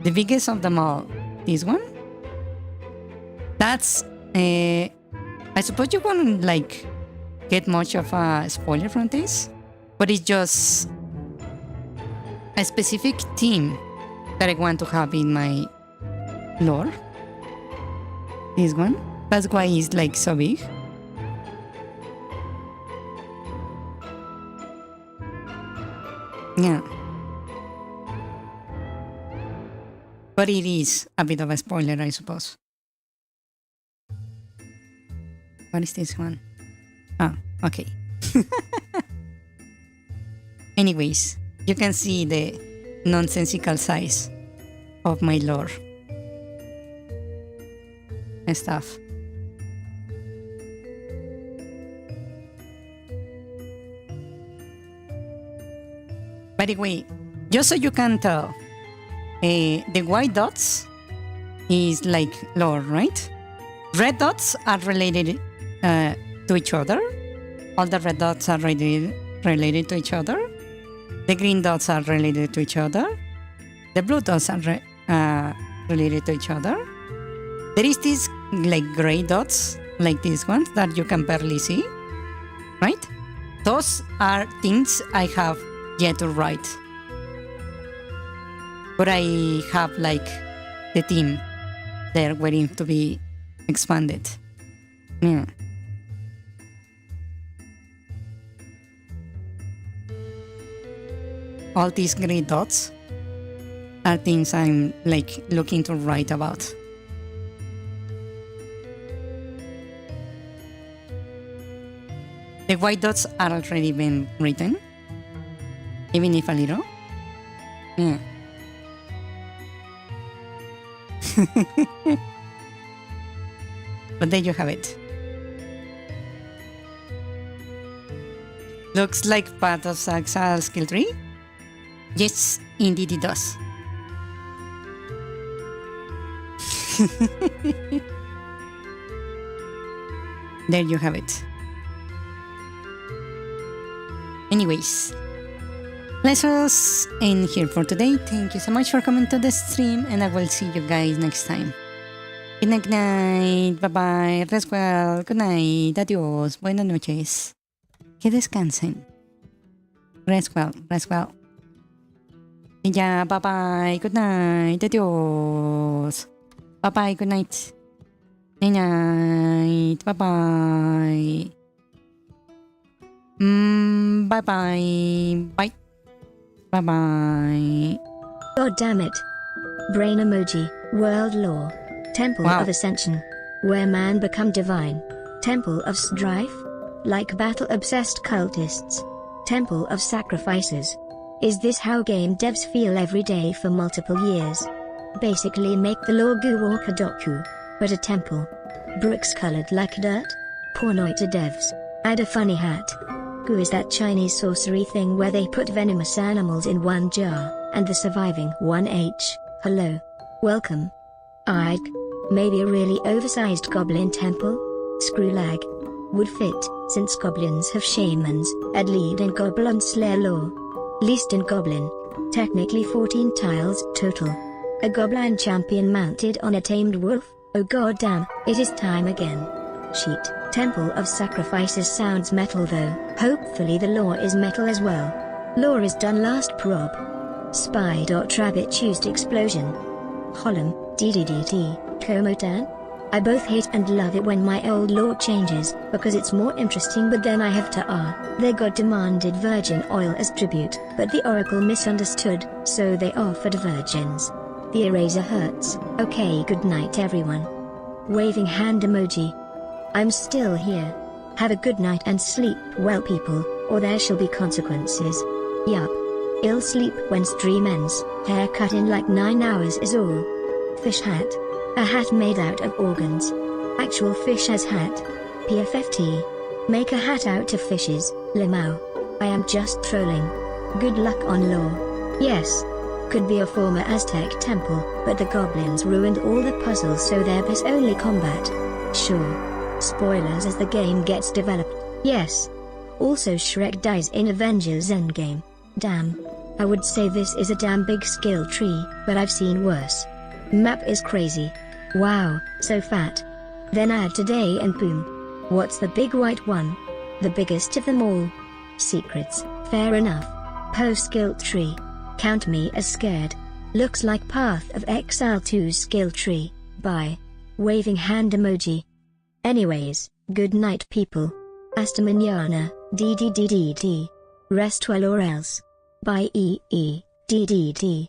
The biggest of them all. This one? That's I suppose you won't get much of a spoiler from this, but it's just a specific theme that I want to have in my lore. This one. That's why it's so big. Yeah. But it is a bit of a spoiler, I suppose. What is this one? Ah, okay. Anyways, you can see the nonsensical size of my lore and stuff. By the way, just so you can tell, the white dots is lore, right? Red dots are related to each other. All the red dots are related to each other. The green dots are related to each other. The blue dots are related to each other. There is these gray dots, like these ones that you can barely see, right? Those are things I have yet to write. But I have the theme there waiting to be expanded. Yeah. All these gray dots are things I'm looking to write about. The white dots are already been written, even if a little. Yeah. But there you have it. Looks like part of Saxal skill tree. Yes, indeed it does. There you have it. Anyways, let's us end here for today. Thank you so much for coming to the stream, and I will see you guys next time. Good night, bye bye, rest well, good night, adiós, buenas noches. Que descansen. Rest well, rest well. Y ya, bye bye, good night, adiós. Bye bye, good night. Night night, bye bye. Bye bye. Bye. Bye bye. God damn it. Brain emoji. World Law. Temple Wow. of Ascension. Where man become divine. Temple of Strife. Like battle-obsessed cultists. Temple of Sacrifices. Is this how game devs feel every day for multiple years? Basically make the law goo walk a doku, but a temple. Bricks colored like dirt? Pornoi to devs. Add a funny hat. Goo is that Chinese sorcery thing where they put venomous animals in one jar, and the surviving 1H. Hello. Welcome. Ike. Maybe a really oversized goblin temple? Screw lag. Would fit, since goblins have shamans, at lead in goblin slayer lore. Least in goblin. Technically 14 tiles total. A goblin champion mounted on a tamed wolf. Oh goddamn, it is time again. Sheet. Temple of Sacrifices sounds metal though. Hopefully the lore is metal as well. Lore is done last prob. Spy.rabbit used explosion. Holem, DDDT, Komotan. I both hate and love it when my old lore changes, because it's more interesting, but then I have to their god demanded virgin oil as tribute, but the oracle misunderstood, so they offered virgins. The eraser hurts. Okay, good night everyone. Waving hand emoji. I'm still here. Have a good night and sleep well people, or there shall be consequences. Yup. Ill sleep when stream ends. Haircut in like 9 hours is all. Fish hat. A hat made out of organs. Actual fish as hat. PFFT. Make a hat out of fishes, Limau. I am just trolling. Good luck on lore. Yes. Could be a former Aztec temple, but the goblins ruined all the puzzles so there is only combat. Sure. Spoilers as the game gets developed. Yes. Also Shrek dies in Avengers Endgame. Damn. I would say this is a damn big skill tree, but I've seen worse. Map is crazy. Wow, so fat. Then add today and boom. What's the big white one? The biggest of them all. Secrets, fair enough. Post-skill tree. Count me as scared. Looks like Path of Exile 2's skill tree. Bye. Waving hand emoji. Anyways, good night people. Hasta mañana, DDDDD. Rest well or else. Bye DDD.